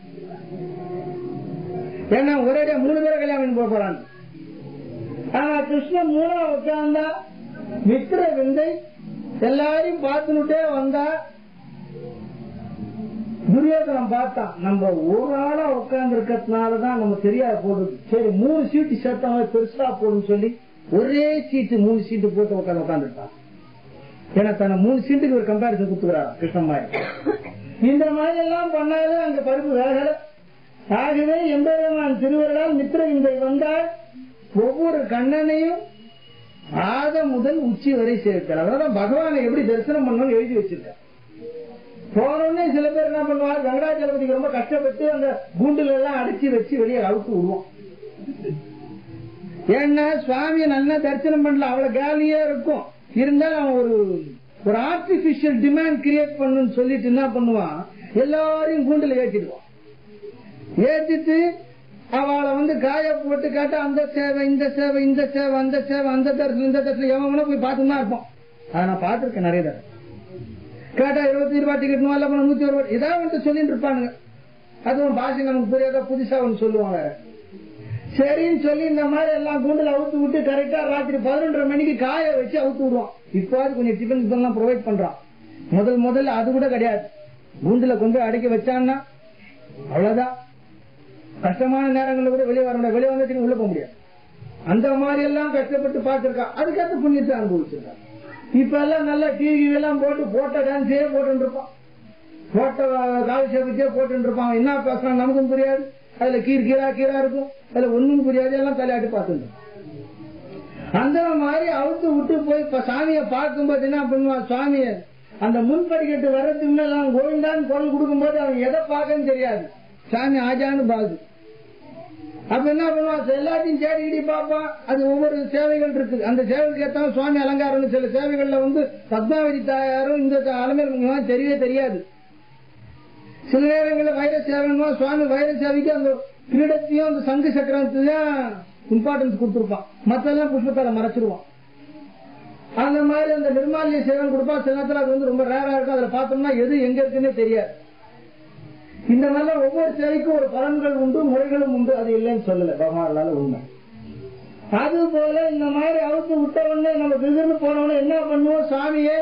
ஏன்னா ஒரே 3 பேரை கல்யாணம் போக போறான். ஆனா கிருஷ்ணன் 3 உட்கார்ந்தா மித்ரவிந்தை எல்லாரையும் பார்த்துட்டே வந்தா. துரியோதனம் பார்த்தான், நம்ம ஒரு ஆளா உட்கார்ந்து இருக்கிறதுனாலதான் நம்ம தெரியாது போடுது. சரி 3 சீட்டு சேர்த்தவங்க பெருசா போடுன்னு சொல்லி ஒரே சீட்டு 3 சீட்டு போட்டு உட்காந்துருக்கான். ஏன்னா தன்னை 3 சீட்டுக்கு ஒரு கம்பாரிசன் கொடுத்துக்கிறார் கிருஷ்ணமாய். இந்த மாதிரி எல்லாம் பண்ணாலும் அங்க பருப்பு வேகல. ஆகவே எம்பெருமான் திருவருளால் மித்ரவிந்தை வந்தால் ஒவ்வொரு கண்ணனையும் ஆதம் முதல் உச்சி வரை சேர்க்கிறார். அதனாலதான் பகவானை எப்படி தரிசனம் பண்ணணும்னு எழுதி வச்சிருக்கார். போனோடனே சில பேர் என்ன பண்ணுவாங்க, வெங்கடாச்சலபதிக்கு ரொம்ப கஷ்டப்பட்டு அந்த கூண்டுல எல்லாம் அடிச்சு வச்சு வெளியே அவுத்து விடுவோம். ஏன்னா சுவாமியை நல்லா தரிசனம் பண்ணல, அவ்வளவு காலியா இருக்கும். இருந்தாலும் அவன் ஒரு ஆர்டிபிஷியல் டிமாண்ட் கிரியேட் பண்ணணும்னு சொல்லிட்டு என்ன பண்ணுவான், எல்லாரையும் கூண்டுல ஏற்றிடுவான். ஏற்றிட்டு அவளை காய போட்டு காட்ட அந்த சேவை இந்த சேவை இந்த சேவை அந்த சேவை அந்த தரிசனம் இந்த தரிசனம் எவனா போய் பார்த்துட்டு தான் இருப்போம். அதை நான் பார்த்திருக்கேன் நிறைய தடவை. கேட்டா 22 ரூபாய் டிக்கெட் 101 ரூபாய் ஏதாவது சொல்லிட்டு இருப்பானுங்க. அதுவும் பாஷை நமக்கு புரியாத புதுசா ஒன்று சொல்லுவாங்க. சரின்னு சொல்லி இந்த மாதிரி எல்லாம் கூண்டுல அவுத்து விட்டு கரெக்டா ராத்திரி 11:30 மணிக்கு காய வச்சு அவுத்து விடுவோம். இப்போது கொஞ்சம் டிஃபன் இதெல்லாம் ப்ரொவைட் பண்றான். முதல்ல அது கூட கிடையாது. கூண்டுல கொண்டு அடைக்க வச்சான்னா அவ்வளவுதான். கஷ்டமான நேரங்களில் கூட வெளியே வர முடியாது. வெளியே வந்து உள்ள போக முடியாது. அந்த மாதிரி எல்லாம் கஷ்டப்பட்டு பார்த்திருக்கான். அதுக்கேற்ற புண்ணியத்தை அனுபவிச்சிருக்கான். இப்ப எல்லாம் நல்லா டிவி எல்லாம் போட்ட டான்ஸே போட்டு இருப்பான். போட்ட காலட்சேபத்தே போட்டு இருப்பான். என்ன பேசுறான் நமக்கும் புரியாது. அதுல கீரா இருக்கும். அதுல ஒண்ணும் புரியாது. எல்லாம் தலையாட்டு பார்த்துட்டு அந்த மாதிரி அவுத்து விட்டு போய் இப்ப சாமியை பார்க்கும்போது என்ன பண்ணுவான், சுவாமிய அந்த முன்படிக்கட்டு வர்றதுக்கு முன்னெல்லாம் கோவிந்தான்னு குரல் கொடுக்கும்போது அவன் எதை பார்க்கன்னு தெரியாது. சாமி ஆஜான்னு பாது. அப்ப என்ன பண்ணுவான், எல்லாத்தையும் தேடி பார்ப்பான். அது ஒவ்வொரு சேவைகள் இருக்கு. அந்த சேவைக்கு ஏற்ற சுவாமி அலங்காரம். சில சேவைகள்ல பத்மாவதி தாயாரும் இந்த அலமேல் தெரியவே தெரியாது. சில நேரங்களில் வைர சேவை சுவாமி வைர சேவைக்கு அந்த கிரீடத்தையும் அந்த சங்கு சக்கரத்தையும் இம்பார்ட்டன்ஸ் கொடுத்துருப்பான். மத்தெல்லாம் புஷ்பத்தால மறைச்சிருவான். அந்த மாதிரி அந்த நிர்மாலிய சேவை கொடுப்பான். சில நேரத்தில் அது ரொம்ப ரேரா இருக்கும். அதுல பார்த்தோம்னா எது எங்க இருக்குன்னே தெரியாது. இந்த மாதிரி ஒவ்வொரு சேவைக்கும் ஒரு பலன்கள் உண்டு, முறைகளும் உண்டு. அது இல்லைன்னு சொல்லல பகவானால உண்மை. அது போல இந்த மாதிரி அவுத்து விட்ட உடனே நம்ம திடீர்னு போன உடனே என்ன பண்ணுவோம், சாமியே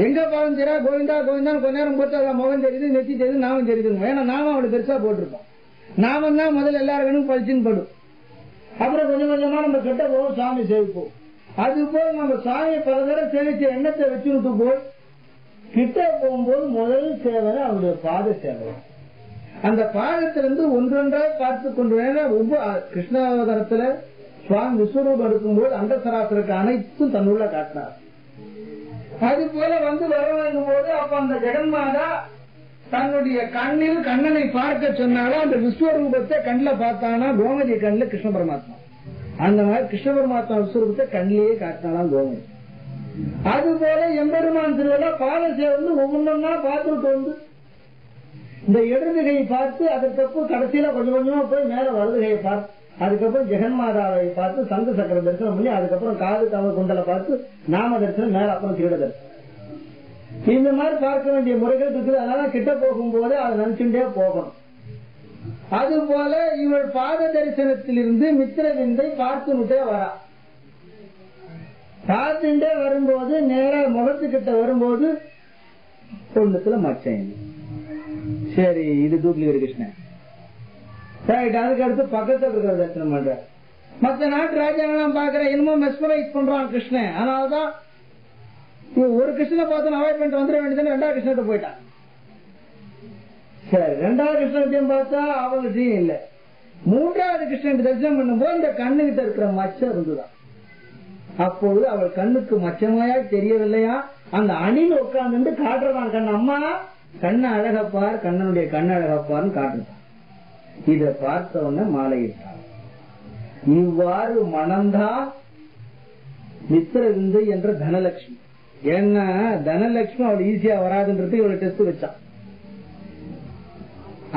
எங்க பாவம் தெரியா கோவிந்தா கோவிந்தான் கொஞ்ச நேரம் போட்டு அதான் முகம் தெரியுது நெத்தி தெரியுது நாமம் தெரியுது. ஏன்னா நாம அவளை பெருசா போட்டிருப்போம். நாமம் தான் முதல்ல எல்லாருக்கும் பழிச்சுன்னு படும். அப்புறம் கொஞ்சம் கொஞ்சமா நம்ம கிட்ட போவோம், சாமி சேவிப்போம். அது போல் நம்ம சாமியை பல தடவை சேவிச்ச எண்ணத்தை வச்சுக்கிட்டு போய் கிட்ட போகும்போது முதல் சேவை அவருடைய பாத சேவை. அந்த பாதத்திலிருந்து ஒன்றொன்றாய் பார்த்து கொண்டு ஒவ்வொரு கிருஷ்ணாவதாரத்துல சுவாமி விஸ்வரூபம் எடுக்கும்போது அந்த சராசருக்கு அனைத்தும் தன்னுள்ள காட்டினார். அது போல வரும் போது அப்ப அந்த ஜெகன்மாதா தன்னுடைய கண்ணில் கண்ணனை பார்க்க சொன்னாலும் அந்த விஸ்வரூபத்தை கண்ணில் பார்த்தானா கோமதி கண்ணில் கிருஷ்ண பரமாத்மா. அந்த மாதிரி கிருஷ்ண பரமாத்மா விஸ்வரூபத்தை கண்ணிலேயே காட்டினாலாம் கோமதி. அது போல எம்பெருமான் திருவிழா பாதம் சேர்ந்து ஒவ்வொன்றா பார்த்துட்டு வந்து இந்த இடது கையை பார்த்து அதற்கப்புறம் கடைசியில கொஞ்சம் கொஞ்சமா போய் மேல வலது கையை பார்த்து அதுக்கப்புறம் ஜெகன்மாதாவை பார்த்து சங்கு சக்கர தரிசனம் பண்ணி அதுக்கப்புறம் காது கவ குண்டலை பார்த்து நாம தரிசனம் மேல அப்புறம் கிரீட தரிசனம். இந்த மாதிரி பார்க்க வேண்டிய முறைகள் இருக்குது. அதனால கிட்ட போகும்போது அதை நினைச்சுட்டே போகணும். அது போல இவள் பாத தரிசனத்திலிருந்து மித்திரவிந்தை பார்த்துட்டே வரா. பார்த்துட்டே வரும்போது நேர முகத்துக்கிட்ட வரும்போது பொண்ணுத்துல மச்சம். சரி, இது டூப்ளிகேட் கிருஷ்ணன். அதுக்கு அடுத்து பக்கத்துல இருக்கிற தரிசனம் பண்ற மற்ற நாட்டு ராஜாங்கெல்லாம் பாக்குறேன் இன்னமும் மெஸ்மரைஸ் பண்றான் கிருஷ்ணன். அதனாலதான் ஒரு கிருஷ்ணனை பார்த்து அவாய்ட் பண்ணிட்டு வந்துட வேண்டியது. ரெண்டாவது கிருஷ்ணகிட்ட போயிட்டான். சரி, ரெண்டாவது கிருஷ்ணகிட்டையும் பார்த்தா அவங்ககிட்டையும் இல்லை. மூன்றாவது கிருஷ்ணன் தரிசனம் பண்ணும்போது இந்த கண்ணுகிட்ட இருக்கிற மச்சம் இருந்துதான். அப்பொழுது அவள் கண்ணுக்கு மச்சமாயா தெரியவில்லையா, அந்த அணில் உட்கார்ந்து காட்டுறதான் கண். அம்மா கண்ணை அழகப்பார், கண்ணனுடைய கண்ண அழகப்பார்னு காட்டுறான். இதை பார்த்தவன மாலையிட்டார். இவ்வாறு மணந்தான் மித்திரவிந்தை என்ற தனலட்சுமி. ஏன்னா தனலட்சுமி அவள் ஈஸியா வராதுன்றது இவளை டெஸ்ட் வச்சான்.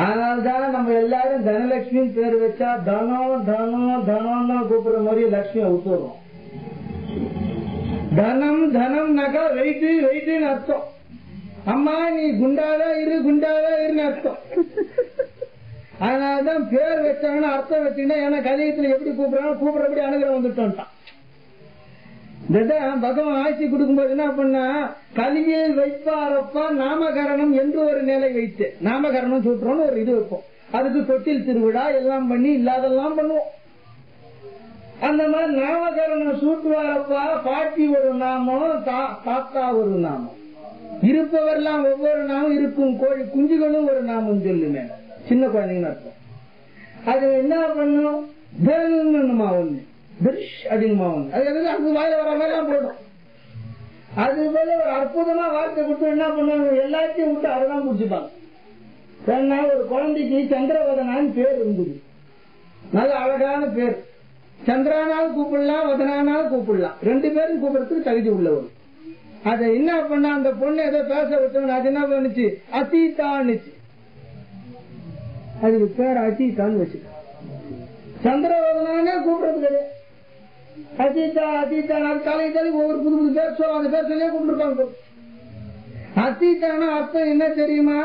அதனால்தான் நம்ம எல்லாரும் தனலட்சுமி பேர் வச்சா தனம் தனம் தனம் தான் கூப்பிடுற மாதிரி லட்சுமி அவுத்துறோம். தனம் தனம்னாக்கா வெயிட் வெயிட்னு அர்த்தம். அம்மா நீ குண்டாதான் இருன்னு அர்த்தம். அதனாலதான் பேர் வச்சாங்கன்னு அர்த்தம் வச்சுக்கிட்டா ஏன்னா கலியத்துல எப்படி கூப்பிடுறாங்க கூப்பிடுறபடி அனுகிரகம் வந்துட்டோம்ட்டான். பகவான் ஆட்சி கொடுக்கும்போது என்ன பண்ணா கலியில் வைப்பாரப்பா நாமகரணம் என்று ஒரு நிலை வைத்து நாமகரணம் சூட்டுறோம்னு ஒரு இது வைப்போம். அதுக்கு தொட்டில் திருவிழா எல்லாம் பண்ணி இல்லாதெல்லாம் பண்ணுவோம். அந்த மாதிரி நாமகரணம் சூட்டுவாரப்பா. பாட்டி ஒரு நாமம், தாத்தா ஒரு நாமம், இருப்பவரெல்லாம் ஒவ்வொரு நாமம், இருக்கும் கோழி குஞ்சுகளும் ஒரு நாமம் சொல்லுமே சின்ன குழந்தைங்கன்னு அர்த்தம். அது என்ன பண்ணும் வேணுமா ஒண்ணு அதிகமா ஒண்ணு அது வாயில வர மாதிரிலாம் போடும். அது போல ஒரு அற்புதமா வார்த்தை கொடுத்து என்ன பண்ணுவாங்க எல்லாத்தையும் விட்டு அதெல்லாம் குடிச்சுப்பாங்க. ஒரு குழந்தைக்கு சந்திரவதனான்னு பேர் இருந்தது. நல்ல அழகான பேர். சந்திரானாலும் கூப்பிடலாம், வதனானாலும் கூப்பிடலாம். ரெண்டு பேரும் கூப்பிடறதுக்கு தகுதி உள்ளவர். அதை என்ன பண்ண அந்த பொண்ணு ஏதோ பேச விட்டவன் அது என்ன பண்ணுச்சு அசீதான்னுச்சு. அதுக்கு பேர் அசீதான்னு வச்சு சந்திரவதனானே கூப்பிடுறது கிடையாது. அசீதா அசீதா காலையில் ஒவ்வொரு புது புது பேர் சொல்ல அந்த பேர் சொல்லியே கூப்பிட்டுருப்பாங்க. அசீதான அர்த்தம் என்ன தெரியுமா?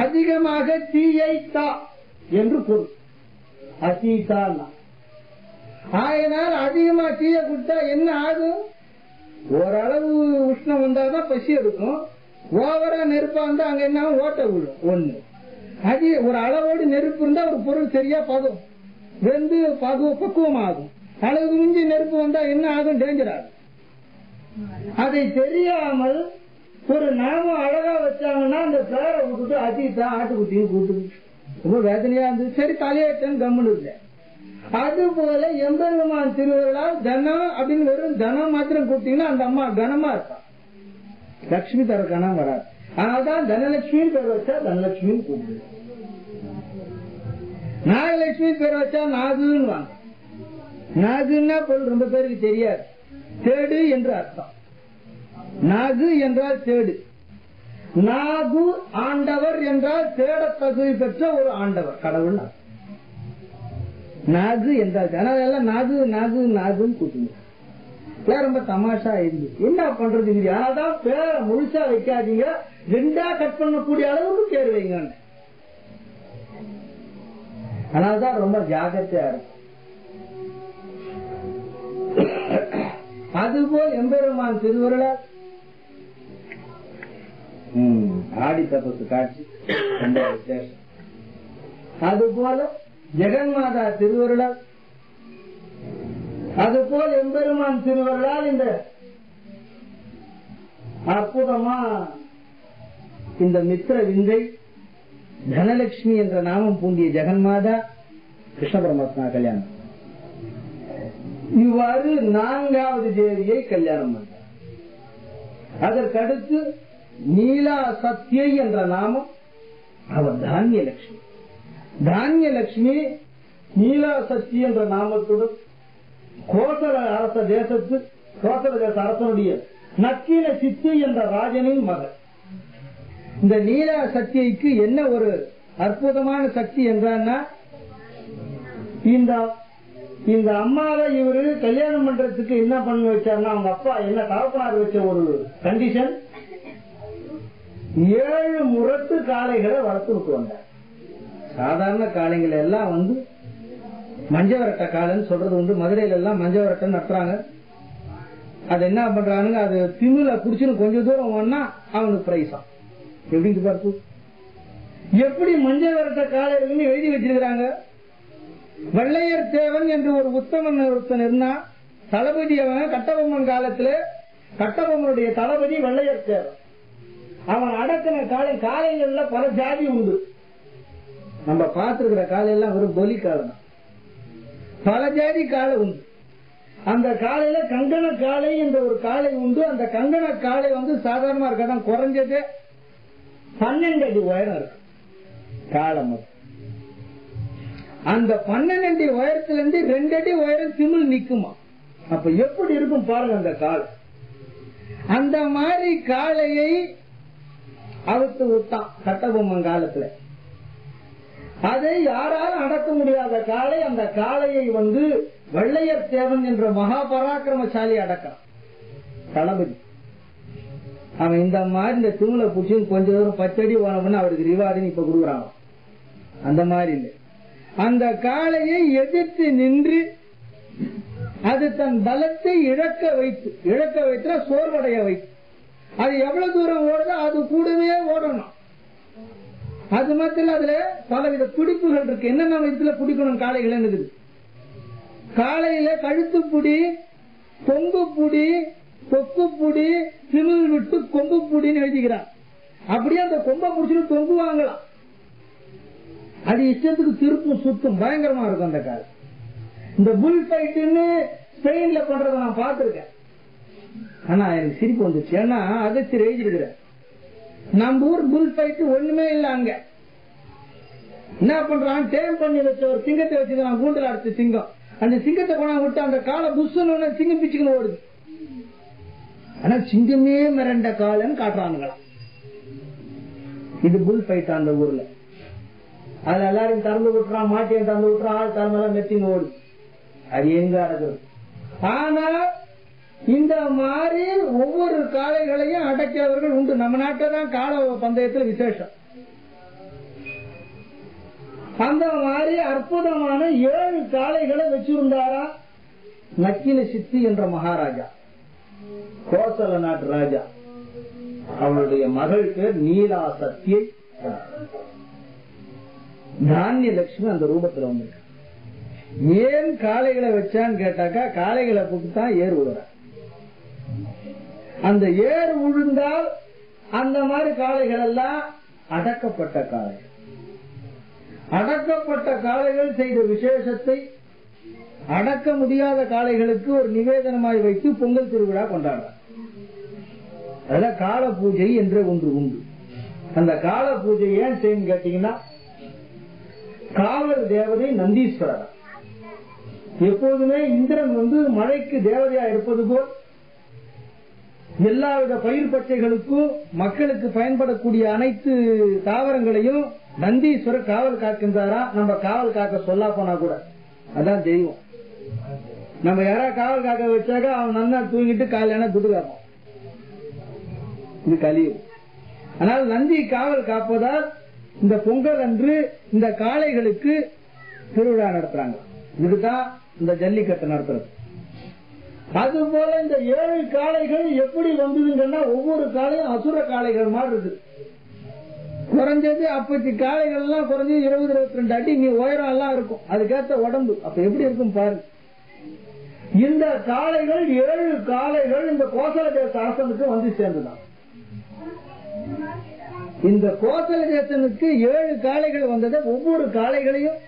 அதிகமாக தீயைத்தா என்று பொருள். அசீதா ஆயினால் அதிகமா தீய கொடுத்தா என்ன ஆகும்? ஓரளவு உஷ்ணம் வந்தாதான் பசி எடுக்கும். ஓவரா நெருப்பா இருந்தா அங்க என்ன ஓட்ட விடும். ஒண்ணு அது ஒரு அளவோடு நெருப்பு இருந்தா ஒரு பொருள் சரியா பதம் வெந்து பக்குவம் ஆகும். அளவு மிஞ்சி நெருப்பு வந்தா என்ன ஆகும்? டேஞ்சர் ஆகும். அதை தெரியாமல் ஒரு நாமம் அழகா வச்சாங்கன்னா அந்த பேரை விட்டுட்டு அஜித்தா ஆட்டுக்குட்டியும் கூட்டு ரொம்ப வேதனையா இருந்தது. சரி தலையாட்டன் கம்முன்னு இல்லை. அது போல எம்பெருமான் திருவிழா தனம் அப்படின்னு வெறும் தனம் மாத்திரம் கூப்பிட்டீங்கன்னா அந்த அம்மா கனமா இருப்பான். லட்சுமி தர கனம் வராது. அதனால்தான் தனலட்சுமி பேர் வச்சா தனலட்சுமி கூப்பிடு. நாகலட்சுமி பேர் வச்சா நாகுன்னு வாங்க. நாகுன்னா பொருள் ரொம்ப பேருக்கு தெரியாது. தேடு என்று அர்த்தம். நாகு என்றால் தேடு. நாகு ஆண்டவர் என்றால் தேட தகுதி பெற்ற ஒரு ஆண்டவர் கடவுள். நாகு என்றால் அதனால நாகு நாகு நாகுன்னு கூப்பிடுங்க. ரொம்ப தமாஷா இருந்து என்ன பண்றது? அதனால்தான் பேரை முழுசா வைக்காதீங்க. ரெண்டா கட் பண்ணக்கூடிய அளவுக்கு பேர் வைங்க. அதனால்தான் ரொம்ப ஜாகிரதையா இருக்கும். அதுபோல் எம்பெருமான் திருவருளா ஆடி தபசு காட்சி ரொம்ப விசேஷம். அதுபோல ஜெகன்மாதா திருவருளால் அதுபோல் எம்பெருமான் திருவருளால் இந்த அற்புதமா இந்த மித்திர விந்தை தனலட்சுமி என்ற நாமம் பூண்டிய ஜெகன்மாதா கிருஷ்ண பரமாத்மா கல்யாணம். இவ்வாறு 4வது தேவியை கல்யாணம் பண்ணார். அதற்கடுத்து நீலா சத்யை என்ற நாமம் அவர் தானியலட்சுமி. தானியலட்சுமி நீலா சத்யை என்ற நாமத்துடன் கோசல அரச தேசத்து கோசல தேச அரசனுடைய நக்கீல சித்தி என்ற ராஜனின் மகள். இந்த நீலா சக்திக்கு என்ன ஒரு அற்புதமான சக்தி என்றான்னா, இந்த அம்மாவை இவரு கல்யாணம் பண்றதுக்கு என்ன பண்ணி வச்சாருன்னா, அவங்க அப்பா என்ன தகப்பனார் வச்ச ஒரு கண்டிஷன், 7 முரட்டு காளைகளை வளர்த்து விட்டு வந்தார். சாதாரண காளைகள் எல்லாம் மஞ்சவரட்ட காளைன்னு சொல்றது உண்டு. மதுரையில எல்லாம் மஞ்சவரட்டை நட்டுறாங்க. அது என்ன பண்றானுங்க, அது திமில குடிச்சுன்னு கொஞ்சம் தூரம் ஒன்னா அவனுக்கு பிரைஸா. எப்படி பார்த்து எப்படி மஞ்சள் வரட்ட காளைன்னு எழுதி வச்சிருக்கிறாங்க. வெள்ளையர் தேவன் என்று ஒரு உத்தமன் ஒருத்தன் இருந்தா, தளபதி அவன். கட்டபொம்மன் காலத்துல கட்டபொம்மனுடைய தளபதி வெள்ளையர் தேவன். அவன் அடக்கின காளைகள்ல பல ஜாதி உண்டு. நம்ம பார்த்திருக்கிற காலையெல்லாம் வெறும் பொலி காலை தான். பல ஜாதி காளை உண்டு. அந்த காலையில கங்கண காளை என்ற ஒரு காளை உண்டு. அந்த கங்கண காளை சாதாரணமா இருக்காதான், குறைஞ்சது 12 அடி உயரம் இருக்கு காலம். அந்த 12 அடி உயரத்திலிருந்து 2 அடி உயரம் திமிழ் நிக்குமா. அப்ப எப்படி இருக்கும் பாருங்க அந்த காளை. அந்த மாதிரி காளையை அவுத்து விட்டான் கட்டபொம்மன் காலத்துல. அதை யாராலும் அடக்க முடியாத காளை. அந்த காளையை வெள்ளையர் தேவன் என்ற மகா பராக்கிரமசாலி அடக்கிறான் தளபதி. அவன் இந்த மாதிரி இந்த திமிழ பூச்சி கொஞ்ச தூரம் 10 அடி போனவன அவருக்கு ரிவார்டுன்னு இப்ப கொடுக்குறாங்க. அந்த மாதிரி இல்லை. அந்த காளையை எதிர்த்து நின்று அது தன் பலத்தை இழக்க வைத்து சோர்வடைய வைத்து, அது எவ்வளவு தூரம் ஓடுதோ அது கூடவே ஓடணும். அது மட்டும் அதுல பலவித பிடிப்புகள் இருக்கு. என்னென்ன விதத்துல பிடிக்கணும் காளைகள் இருக்குது. காளையில கழுத்து புடி, கொம்பு புடி, கொக்கு புடி, திமிழ் விட்டு கொம்பு புடின்னு எழுதிக்கிறான். அப்படியே அந்த கொம்பை புடிச்சுட்டு தொங்கு வாங்கலாம். அது இஷ்டத்துக்கு திருப்பும் சுத்தும், பயங்கரமா இருக்கும் அந்த காலை. இந்த புல் ஃபைட்டுன்னு ஸ்பெயின்ல பண்றத நான் பார்த்திருக்கேன். ஆனா எனக்கு சிரிப்பு வந்துச்சு. ஏன்னா அதிர்ச்சி எழுதிருக்கிறேன். நம்ம ஊர் புல் ஃபைட் ஒண்ணுமே இல்லை. அங்க என்ன பண்றான், டேம் பண்ணி வச்ச ஒரு சிங்கத்தை வச்சுக்கிறான், கூண்டல் அடிச்ச சிங்கம். அந்த சிங்கத்தை கொண்டா விட்டு அந்த காலை புஷ்ஷன்னு சிங்கம் பிச்சுக்கணும் ஓடுது. ஆனா சிங்கமே மிரண்ட காலன்னு காட்டுறானுங்களாம். இது புல் ஃபைட் அந்த ஊர்ல. அதுல எல்லாரையும் திறந்து விட்டுறான், மாட்டியம் திறந்து விட்டுறான், ஆள் தலைமையெல்லாம் மெத்தின்னு ஓடுது. அது எங்க அடக்குறது. ஆனா இந்த மாதிரி ஒவ்வொரு காளைகளையும் அடக்கியவர்கள் உண்டு. நம்ம நாட்டில் தான் காளை பந்தயத்தில் விசேஷம். அந்த மாதிரி அற்புதமான 7 காளைகளை வச்சிருந்தாரா நக்கீல சித்தி என்ற மகாராஜா, கோசல நாட்டு ராஜா. அவளுடைய மகள் பேர் நீலா சத்யை. தானியலட்சுமி அந்த ரூபத்தில் வந்திருக்க. ஏன் காளைகளை வச்சான்னு கேட்டாக்கா, காளைகளை போட்டுதான் ஏர் விடுற. அந்த ஏர் விழுந்தால் அந்த மாதிரி காளைகள் எல்லாம் அடக்கப்பட்ட காளைகள். அடக்கப்பட்ட காளைகள் செய்த விசேஷத்தை அடக்க முடியாத காளைகளுக்கு ஒரு நிவேதனமாய் வைத்து பொங்கல் திருவிழா கொண்டாடுறார். அதுல கால பூஜை என்ற ஒன்று உண்டு. அந்த கால பூஜை ஏன் செய்யணும் கேட்டீங்கன்னா, காவல் தேவதை நந்தீஸ்வரர். எப்போதுமே இந்திரன் மழைக்கு தேவதையா இருப்பது போல் எல்லாவித பயிர் பச்சைகளுக்கும் மக்களுக்கு பயன்படக்கூடிய அனைத்து தாவரங்களையும் நந்தீஸ்வரர் காவல் காக்கின்றாரா. நம்ம காவல் காக்க சொல்ல போனா கூட அதான் தெய்வம். நம்ம யாரா காவல் காக்க வச்சாக்க அவன் நல்லா தூங்கிட்டு காலையான துட்டு காப்பான். இது கலியும். ஆனால் நந்தி காவல் காப்பதால் இந்த பொங்கல் அன்று இந்த காளைகளுக்கு திருவிழா நடத்துறாங்க. இதுதான் இந்த ஜல்லிக்கட்டு நடத்துறது. அதுபோல இந்த 7 காளைகள் எப்படி வந்ததுங்கன்னா, ஒவ்வொரு காளையும் அசுர காளைகள் மாதிரி இருக்கு. குறைஞ்சது அப்பத்தி காளைகள் எல்லாம் குறைஞ்சது 20-22 அடி நீ உயரம் எல்லாம் இருக்கும். அதுக்கேற்ற உடம்பு அப்ப எப்படி இருக்கும் பாரு. இந்த காளைகள் 7 காளைகள் இந்த கோசல தேச அரசனுக்கு வந்து சேர்ந்துதான். இந்த கோசல தேசனுக்கு 7 காளைகள் வந்தது. ஒவ்வொரு காளைகளையும்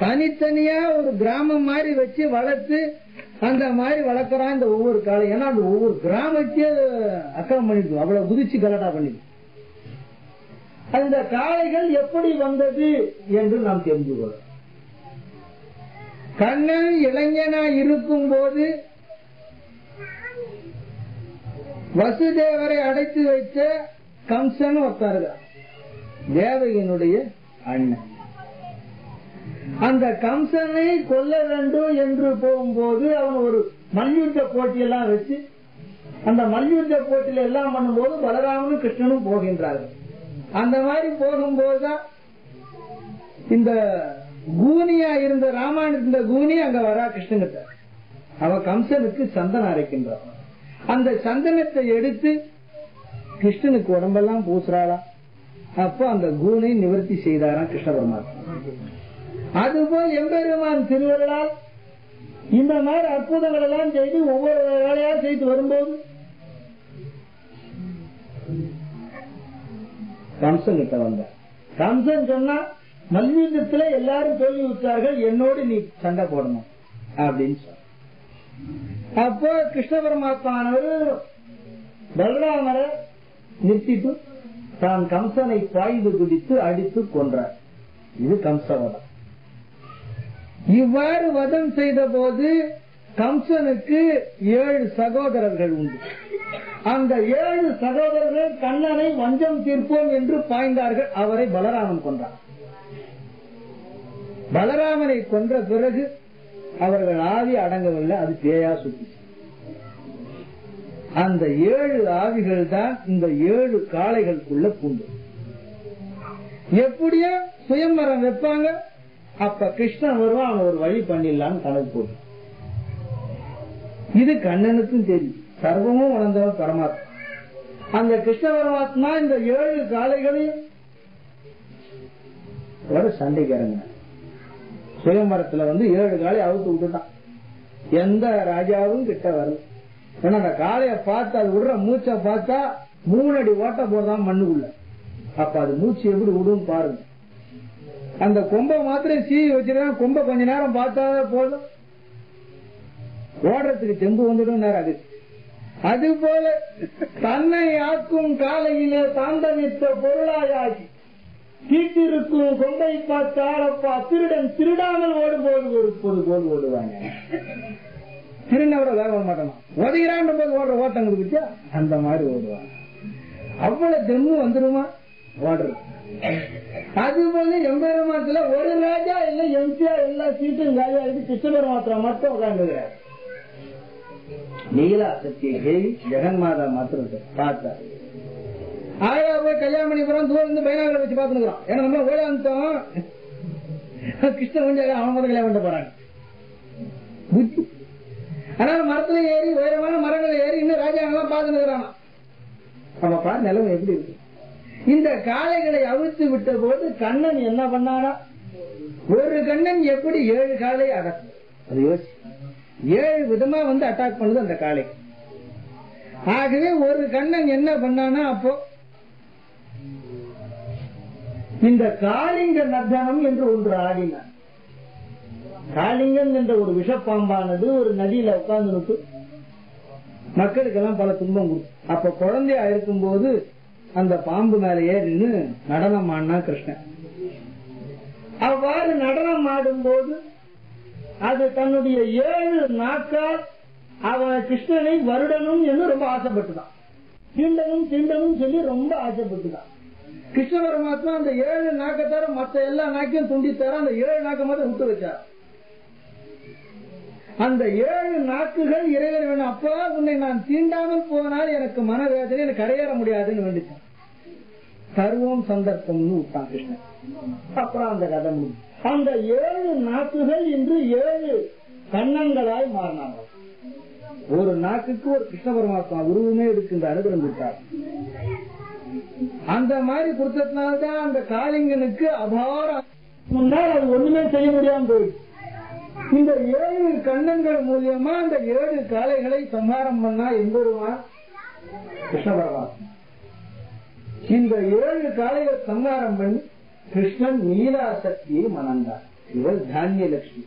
தனித்தனியா ஒரு கிராமம் மாதிரி வச்சு வளர்த்து அந்த மாதிரி வளர்க்கறான் இந்த ஒவ்வொரு காளை. ஏன்னா அந்த ஒவ்வொரு கிராமத்தையே அக்கிரமம் பண்ணிட்டு அவ்வளவு குதிச்சு கலடா பண்ணிட்டு. அந்த காளைகள் எப்படி வந்தது என்று நாம் தெரிந்து கொள்ளலாம். கண்ணன் இளைஞனா இருக்கும் போது வசுதேவரை அடைத்து வைத்த கம்சன் ஒருத்தர், தேவகியினுடைய அண்ணன். அந்த கம்சனை கொல்ல வேண்டும் என்று போகும்போது அவன் ஒரு மல்யுத்த போட்டியெல்லாம் வச்சு அந்த மல்யுத்த போட்டியில எல்லாம் பண்ணும்போது பலராமனும் கிருஷ்ணனும் போகின்றார்கள். அந்த மாதிரி போகும்போதுதான் இந்த கூனியா இருந்த ராமாயணத்தின் இந்த கூனி அங்க வரா கிருஷ்ணகிட்ட. அவ கம்சனுக்கு சந்தனம் அரைக்கின்றான். அந்த சந்தனத்தை எடுத்து கிருஷ்ணனுக்கு உடம்பெல்லாம் பூசுறாளா. அப்போ அந்த கூனை நிவர்த்தி செய்தாராம் கிருஷ்ண பரமாத்மா. அதுபோல் எம்பெருமான் திருவருளால் இந்த மாதிரி அற்புதங்கள் எல்லாம் செய்து ஒவ்வொரு வேலையா செய்து வரும்போது கம்சன் கிட்ட வந்தார். கம்சன் சொன்னா மல்யுத்தத்துல எல்லாரும் சொல்லி விட்டார்கள், என்னோடு நீ சண்டை போடணும் அப்படின்னு சொன்ன. அப்போ கிருஷ்ண பரமாத்மானவர் பலராமரை நிறுத்திட்டு தான் கம்சனை பாய்ந்து குதித்து அடித்து கொன்றார். இது கம்சவதம். இவ்வாறு வதம் செய்த போது கம்சனுக்கு 7 சகோதரர்கள் உண்டு. அந்த 7 சகோதரர்கள் கண்ணனை வஞ்சம் தீர்ப்போம் என்று பாய்ந்தார்கள். அவரை பலராமன் கொன்றார். பலராமனை கொன்ற பிறகு அவர்கள் ஆவி அடங்கவில்லை, அது பேயா சுத்தி. அந்த 7 ஆவிகள் தான் இந்த 7 காளைகளுக்குள்ள பூண்டு. எப்படியோ சுயம்பரம் வைப்பாங்க. அப்ப கிருஷ்ணன் வருவான், அவன் ஒரு வழி பண்ணிடலான்னு கணக்கு போடு. இது கண்ணனுக்கும் தெரியும், சர்வமும் உணர்ந்தவன் பரமாத்மா. அந்த கிருஷ்ண பரமாத்மா இந்த 7 காளைகளையும் ஒரு சண்டைக்காரங்க சுயம்பரத்துல 7 காளை அவுத்து விட்டுட்டான். எந்த ராஜாவும் கிட்ட வரல. ஏன்னா அந்த காளைய பார்த்து அது விடுற மூச்சை பார்த்தா 3 அடி ஓட்ட போடுறான் மண்ணுக்குள்ள. அப்ப அது மூச்சு எப்படி விடும் பாருங்க. அந்த கொம்பை மாத்திரம் சீவி வச்சிருக்கான். கொம்பை கொஞ்ச நேரம் பார்த்தா போதும், ஓடுறதுக்கு தெம்பு வந்துடும் நேரம். அது அது போல தன்னை ஆக்கும் காலையிலே தாண்டவித்த பொருளாயாகி தீட்டிருக்கும் கொம்பை பார்த்தாலப்பா திருடன் திருடாமல் ஓடும்போது ஒரு பொது போல் ஓடுவாங்க. திருநவரை வேக மாட்டான், உதகிறான் போது ஓடுற ஓட்டங்களுக்கு வச்சா அந்த மாதிரி ஓடுவாங்க. அவ்வளவு தெம்பு வந்துருமா ஓடுறது. அது போல எம்பெருமாத்துல ஒரு ராஜா இல்ல எம்ஜிஆர் எல்லா சீட்டும் காலியா இருக்கு. கிருஷ்ண பரமாத்மா மட்டும் உட்காந்துக்கிறார். நீலா சத்திய தேவி ஜெகன்மாதா மாத்திரம் பார்த்தார். ஆயா போய் கல்யாணம் பண்ணி போறோம், தூரம் இருந்து பைனாங்களை வச்சு பாத்துக்கிறோம். ஏன்னா நம்ம ஓடாந்தோம் கிருஷ்ண கொஞ்சம் அவன் மட்டும் கல்யாணம் பண்ண போறாங்க புத்தி. அதனால மரத்துல ஏறி உயரமான மரங்களை ஏறி இன்னும் ராஜாங்கெல்லாம் பாத்துக்கிறான். நம்ம பாரு நிலைமை எப்படி இருக்கு. இந்த காளைகளை அவிழ்த்து விட்ட போது கண்ணன் என்ன பண்ணாரா, ஒரு கண்ணன் எப்படி 7 காளை அடக்கும். அது யோசி, 7 விதமா அட்டாக் பண்ணுது அந்த காளை. ஆகவே ஒரு கண்ணன் என்ன பண்ணானா, அப்போ இந்த காளிங்க நர்தனம் என்று ஒன்று ஆடினான். காளிங்கன் என்ற ஒரு விஷப்பாம்பானது ஒரு நதியில உட்கார்ந்து மக்களுக்கெல்லாம் பல துன்பம் கொடுக்கும். அப்ப குழந்தையா இருக்கும் போது அந்த பாம்பு மேல ஏறின்னு நடனம் ஆடினா கிருஷ்ணன். அவ்வாறு நடனம் ஆடும் போது அது தன்னுடைய 7 நாட்கால் அவன் கிருஷ்ணனை வருடனும் என்று ரொம்ப ஆசைப்பட்டுதான், தீண்டனும் தீண்டனும் சொல்லி ரொம்ப ஆசைப்பட்டுதான். கிருஷ்ண பரமாத்மா அந்த 7 நாக்கத்தார மற்ற எல்லா நாக்கையும் துண்டித்தார, அந்த 7 நாக்க மட்டும் விட்டு வச்சார். அந்த 7 நாக்குகள் இறைவன் வேணும். அப்ப உன்னை நான் தீண்டாமல் போனால் எனக்கு மனவேதனை, எனக்கு கரையேற முடியாதுன்னு வேண்டிச்சான். சர்வம் சந்தர்ப்பம்னு விட்டான் கிருஷ்ணன். அப்புறம் அந்த கதை முடியும். அந்த 7 நாக்குகள் இன்று 7 கண்ணங்களாய் மாறினாங்க. ஒரு நாக்குக்கு ஒரு கிருஷ்ண பரமாத்மா உருவமே எடுக்கின்ற அனுகிரகம் விட்டார். அந்த மாதிரி கொடுத்ததுனால்தான் அந்த காளிங்கனுக்கு அபாரம் முன்னால் அது ஒண்ணுமே செய்ய முடியாம போயிடுச்சு. இந்த 7 கண்ணங்கள் மூலியமா அந்த 7 காளைகளை சம்ஹாரம் பண்ணா எம்பெருமான் கிருஷ்ண பரமாத்மா. இந்த 7 காளைகள் சம்ஹாரம் பண்ணி கிருஷ்ணன் நீலாசக்தியை மணந்தார். இவர் தானியலட்சுமி.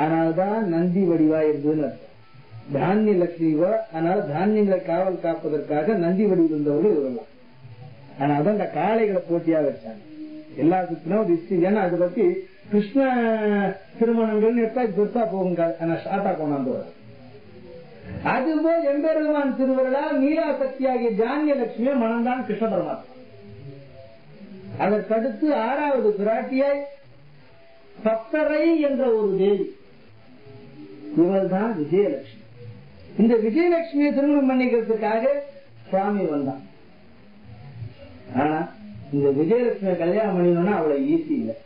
ஆனால்தான் நந்தி வடிவா இருந்ததுன்னு அர்த்தம். தானியலட்சுமி, ஆனால் தானியங்களை காவல் காப்பதற்காக நந்தி வடிவில் இருந்தவர்கள் இவர்கள். அதனால்தான் இந்த காளைகளை போட்டியா வச்சாங்க. எல்லாத்துக்கும் ஏன்னா அதை பத்தி கிருஷ்ண திருமணங்கள் எடுத்தா பெருசா போகுங்க. ஷார்ட்டா கொண்டாந்து வர. அதுபோல் எம்பெருமான் திருவருளால் நீலாசக்தி ஆகிய தானியலட்சுமியை மணந்தான் கிருஷ்ண பரமாத்மா. அதற்கடுத்து 6வது பிராட்டியாய் பக்தரை என்ற ஒரு தேவி, இவள் தான் விஜயலட்சுமி. இந்த விஜயலட்சுமியை திருமணம் பண்ணிக்கிறதுக்காக சுவாமி வந்தான். ஆனா இந்த விஜயலட்சுமியை கல்யாணம் பண்ணினோம்னா அவளை ஈஸி இல்லை.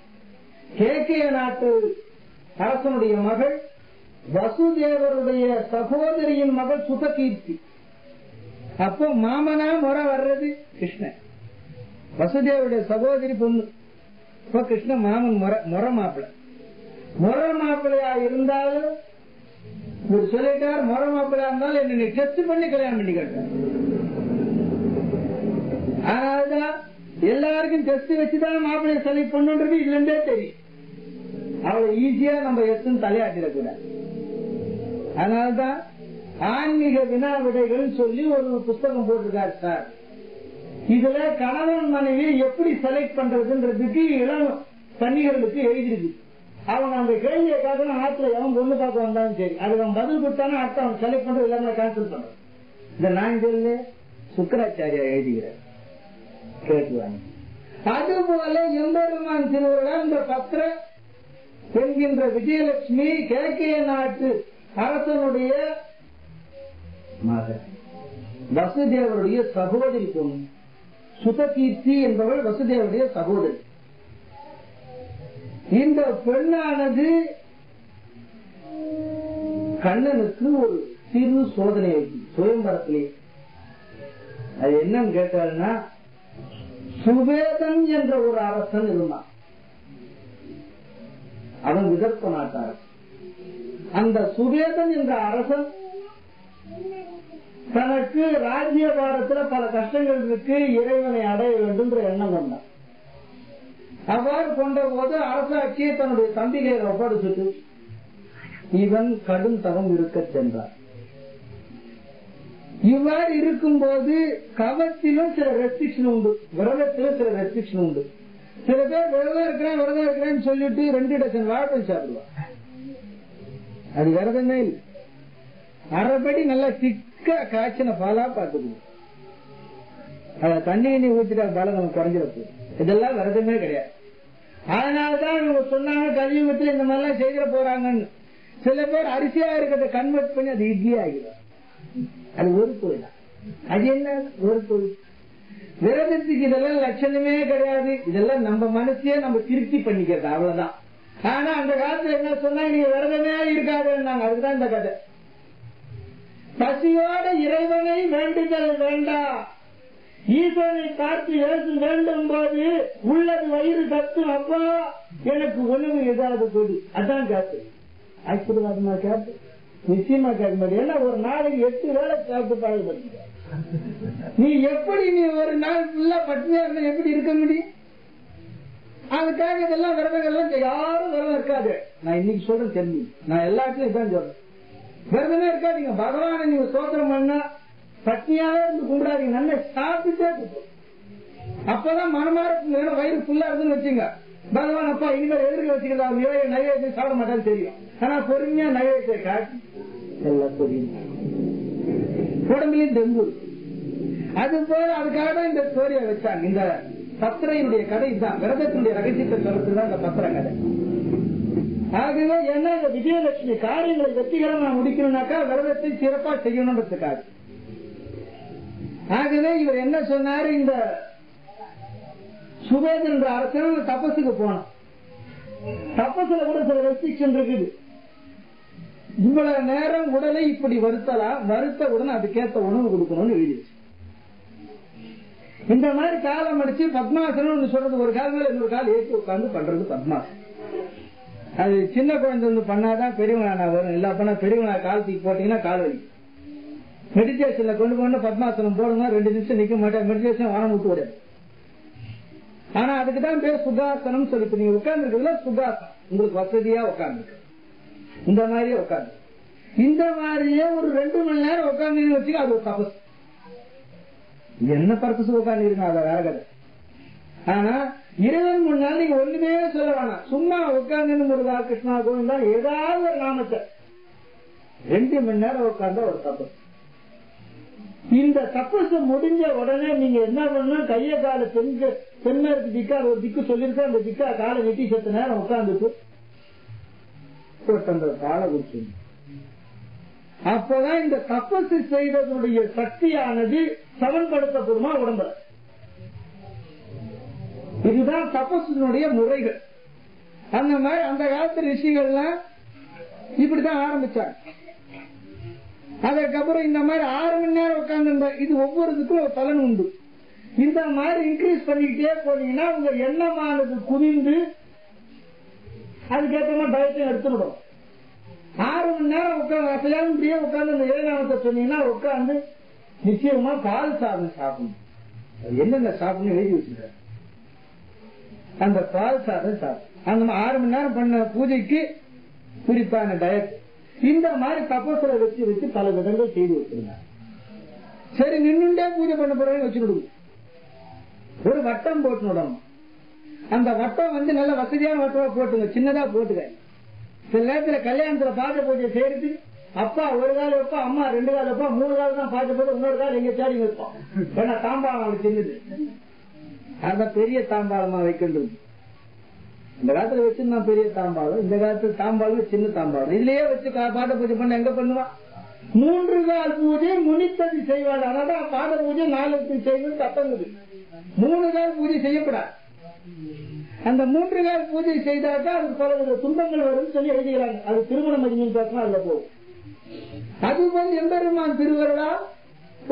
கேகய நாட்டு அரசனுடைய மகள், வசுதேவருடைய சகோதரியின் மகள் சுதகீர்த்தி. அப்போ மாமனா முறை வர்றது கிருஷ்ணன், வசுதேவருடைய சகோதரி பொண்ணு. இப்ப கிருஷ்ண மாமன் முறை மாப்பிள்ள. முறை மாப்பிள்ளையா இருந்தாலும் இவர் சொல்லிட்டார், முறை மாப்பிள்ளையா இருந்தாலும் என்ன நீ டெஸ்ட் பண்ணி கல்யாணம் பண்ணி கேட்டார். அதனால்தான் எல்லாருக்கும் டெஸ்ட் வச்சுதான் மாப்பிள்ளைய செலக்ட் பண்ணுன்றது இதுல இருந்தே தெரியும். அவளை ஈஸியா நம்ம எத்துன்னு தலையாட்டிடக்கூடாது. அதனால்தான் ஆன்மீக வினா விடைகள் சொல்லி ஒரு புத்தகம் போட்டிருக்காரு சார். இதுல கணவன் மனைவி எப்படி செலக்ட் பண்றதுன்றதுக்கு இளம் கன்னிகளுக்கு எழுதிருக்கு. அவங்க அந்த கேள்வியை காரணம் ஆத்துல அவன் பொண்ணு பார்க்க வந்தாலும் சரி, அதுக்கு அவன் பதில் கொடுத்தாலும் அடுத்த அவன் செலக்ட் பண்றது எல்லாமே கேன்சல் பண்றான். இந்த நான் சொல்லு சுக்கராச்சாரியா எழுதுகிறார், கேட்டுவாங்க. அதுபோல எம்பெருமான் திருவிழா இந்த பத்திர என்கின்ற விஜயலட்சுமி கேகய நாட்டு அரசனுடைய மகன், வசுதேவருடைய சகோதரி பொண்ணு. சுதகீர்த்தி என்பவள் வசுதேவருடைய சகோதரி. இந்த பெண்ணானது கண்ணனுக்கு ஒரு சிறு சோதனை வைக்கும் சுயம்பரத்திலேயே. அது என்னன்னு கேட்டாருன்னா, சுவேதன் என்ற ஒரு அரசன் இருந்தான். அவன் விதர்ப்ப நாட்டு அரசன். அந்த சுவேதன் என்ற அரசன் தனக்கு ராஜ்யபாரத்துல பல கஷ்டங்கள் இருக்கு, இறைவனை அடைய வேண்டும் என்ற எண்ணம் கொண்டான். அவ்வாறு கொண்ட போது அரசாட்சியை தன்னுடைய தம்பிகையை ஒப்படைச்சிட்டு இவன் கடும் தவம் இருக்க சென்றார். இவ்வாறு இருக்கும் போது கவத்திலும் சில ரெஸ்ட்ரிக்ஷன் உண்டு, விரதத்திலும் சில ரெஸ்ட்ரிக்ஷன் உண்டு. சில பேர் விரதம் இருக்கிறேன்னு சொல்லிட்டு 2 டஜன் வாழைப்பழம் சாப்பிடுவான். அது விரதமே இல்லை. அரைப்படி நல்லா திக்க காய்ச்சின பாலா பார்த்துக்கணும். அத தண்ணி ஊற்றிட்டா பலம் குறைஞ்சிடப்பு. இதெல்லாம் விரதமே கிடையாது. அதனாலதான் இவங்க சொன்னாங்க கலியுகத்தில் இந்த மாதிரிலாம் செய்திட போறாங்கன்னு. சில பேர் அரிசியா இருக்கிறத கன்வெர்ட் பண்ணி அது இட்லி ஆகிடும். அது ஒரு தொழில் தான். அது என்ன ஒரு தொழில்? விரதத்துக்கு இதெல்லாம் லட்சணமே கிடையாது. இதெல்லாம் நம்ம மனசையே நம்ம திருப்தி பண்ணிக்கிறது, அவ்வளவுதான். ஆனா அந்த காலத்துல என்ன சொன்னா, நீங்க விரதமே இருக்காதுன்னாங்க. அதுதான் இந்த கதை. பசியோட இறைவனை வேண்டுதல் வேண்டாம், ஈஸ்வரனை பார்த்து இறந்து வேண்டும் போது உள்ளது வயிறு கத்தும், அப்பா எனக்கு உணவு ஏதாவது கொடு. அதான் கேட்டு ஆசீர்வாதமா கேட்டு நிச்சயமா கேட்க மாட்டேன். ஏன்னா ஒரு நாளைக்கு 8 வேளை சாப்பிட்டு பழகப்படுத்த. நீ எப்படி நீ ஒரு நாள் ஃபுல்லா பட்டினியா இருந்தா எப்படி இருக்க முடியும்? அதுக்காக இதெல்லாம் விரதங்கள்லாம் யாரும் விரதம் இருக்காது. நான் இன்னைக்கு சொல்றேன் தெரிஞ்சு, நான் எல்லாத்துலயும் இதான் சொல்றேன். விரதமே இருக்காதீங்க. பகவானை நீங்க ஸ்தோத்திரம் பண்ணா பட்னியாவே இருந்து கும்பிடாதீங்க, நல்லா சாப்பிட்டுட்டே இருக்கும். அப்பதான் மனமார வயிறு ஃபுல்லா இருக்குன்னு வச்சுங்க. பகவான் அப்பா இனிமேல் எதிர்க்க வச்சுக்கிறதா நைவேத்தியம் சாப்பிட மாட்டான்னு தெரியும். ஆனா பொறுமையா நைவேத்திய காட்டி எல்லாம் தெரியும், உடம்புலையும் தெம்பு. அது போல அதுக்காக தான் இந்த ஸ்டோரியை வச்சாங்க. இந்த பத்திரையினுடைய கதை தான், விரதத்தினுடைய ரகசியத்தை சொல்றதுதான் இந்த பத்திர கதை. ஆகவே என்ன, இந்த விஜயலட்சுமி காரியங்களை வெற்றிகரமா முடிக்கணும்னாக்கா விரதத்தை சிறப்பா செய்யணும்ன்றதுக்காக. ஆகவே இவர் என்ன சொன்னாரு, இந்த சுவேதன் என்ற அரசன் தபசுக்கு போனான். தபசுல கூட சில ரெஸ்ட்ரிக்ஷன் இருக்குது. இவ்வளவு நேரம் உடலை இப்படி வருத்தலாம், வருத்த உடனே அதுக்கேற்ற உணவு கொடுக்கணும்னு எழுதிடுச்சு. இந்த மாதிரி காலம் அடிச்சு பத்மாசனம் சொல்றது, ஒரு கால் மேல இன்னொரு கால் ஏற்றி உட்கார்ந்து பண்றது பத்மாசனம். அது சின்ன குழந்தை வந்து பண்ணாதான் பெரியவங்களா வரும். இல்ல பண்ணா பெரியவங்களா கால் தூக்கி போட்டீங்கன்னா கால் வலி. மெடிடேஷன்ல கொண்டு போன பத்மாசனம் போடுங்க, 2 நிமிஷம் நிக்க மாட்டேன், மெடிடேஷன் வானம் விட்டு வர. ஆனா அதுக்குதான் பேர் சுகாசனம் சொல்லி. நீங்க உட்கார்ந்து இருக்கிறதுல சுகாசனம், உங்களுக்கு வசதியா உட்கார்ந்து இந்த மாதிரியே உட்கார்ந்து இந்த மாதிரியே ஒரு 2 மணி நேரம் உட்கார்ந்து வச்சுக்க, அது ஒரு தபஸ். என்ன பர்பஸ் உட்கார்ந்து இருங்க, அதை வேற கதை. ஆனா 20 மணி நேரம் நீங்க ஒண்ணுமே சொல்ல வேணாம், சும்மா உட்கார்ந்து முருகா கிருஷ்ணா கோவிந்தா ஏதாவது ஒரு நாமத்தை 2 மணி நேரம் உட்கார்ந்தா ஒரு தபஸ். இந்த தபஸ் முடிஞ்ச உடனே நீங்க என்ன பண்ணணும், கைய கால தென்மேற்கு திக்கா ஒரு திக்கு சொல்லிருக்க, அந்த திக்கா காலை வெட்டி சத்து நேரம் உட்கார்ந்துட்டு அந்த காலை குடிச்சு. அப்பதான் இந்த தபஸ் செய்ததனுடைய சக்தியானது சமன்படுத்தப்படுமா உடம்புல. இதுதான் தபஸினுடைய முறைகள். அந்த மாதிரி அந்த காலத்து ரிஷிகள்லாம் இப்படிதான் ஆரம்பிச்சாங்க. அதுக்கப்புறம் இந்த மாதிரி 6 மணி நேரம் உட்கார்ந்து, இது ஒவ்வொருத்துக்கும் ஒரு பலன் உண்டு. இந்த மாதிரி இன்க்ரீஸ் பண்ணிக்கிட்டே போனீங்கன்னா உங்க எண்ணமானது குவிந்து அதுக்கேற்ற மாதிரி டயத்தையும் எடுத்துவிடும். 6 மணி நேரம் உட்காந்து அப்பயாவது இப்படியே உட்காந்து இந்த இறைநாமத்தை சொன்னீங்கன்னா உட்காந்து நிச்சயமா பால் சாதம் சாப்பிடணும். என்னென்ன சாப்பிடணும் எழுதி வச்சுக்க, அந்த பால் சாதம் சாப்பிடும். அந்த 6 மணி நேரம் பண்ண பூஜைக்கு குறிப்பான டயட். இந்த மாதிரி தபஸ்ல வச்சு பல விதங்கள் செய்து வச்சிருந்தாங்க. சரி, நின்னுண்டே பூஜை பண்ண போறேன்னு வச்சுக்கிடுங்க. ஒரு வட்டம் போட்டு விடணும். அந்த வட்டம் நல்ல வசதியான வட்டமா போட்டுங்க, சின்னதா போட்டுக்க. சில நேரத்துல கல்யாணத்துல பாத பூஜை செய்யறது, அப்பா ஒரு கால வைப்பா, அம்மா 2 கால வைப்பா, 3 காலம் தான் பாத போட்டு, இன்னொரு காலம் எங்க தேடி வைப்போம். ஏன்னா தாம்பாளம் அவனுக்கு சின்னது, அந்த பெரிய தாம்பாளமா வைக்கின்றது. இந்த காலத்துல வச்சிருந்தா பெரிய தாம்பாளம், இந்த காலத்துல தாம்பாளம் சின்ன தாம்பாளம். இதுலயே வச்சு பாத பூஜை பண்ண எங்க பண்ணுவான்? 3 கால் பூஜை முனித்ததி செய்வாள். அதான் பாத பூஜை 4 செய்வது தப்பங்குது. 3 கால் பூஜை செய்யப்படாது. அந்த 3 கால் பூஜை செய்தாக்கா அதுக்கு பல துன்பங்கள் வரும் சொல்லி எழுதுகிறாங்க. அது திருமண மதியம் பேசினா அதுல போகும். அதுபோல் எம்பெருமான் திருவருளா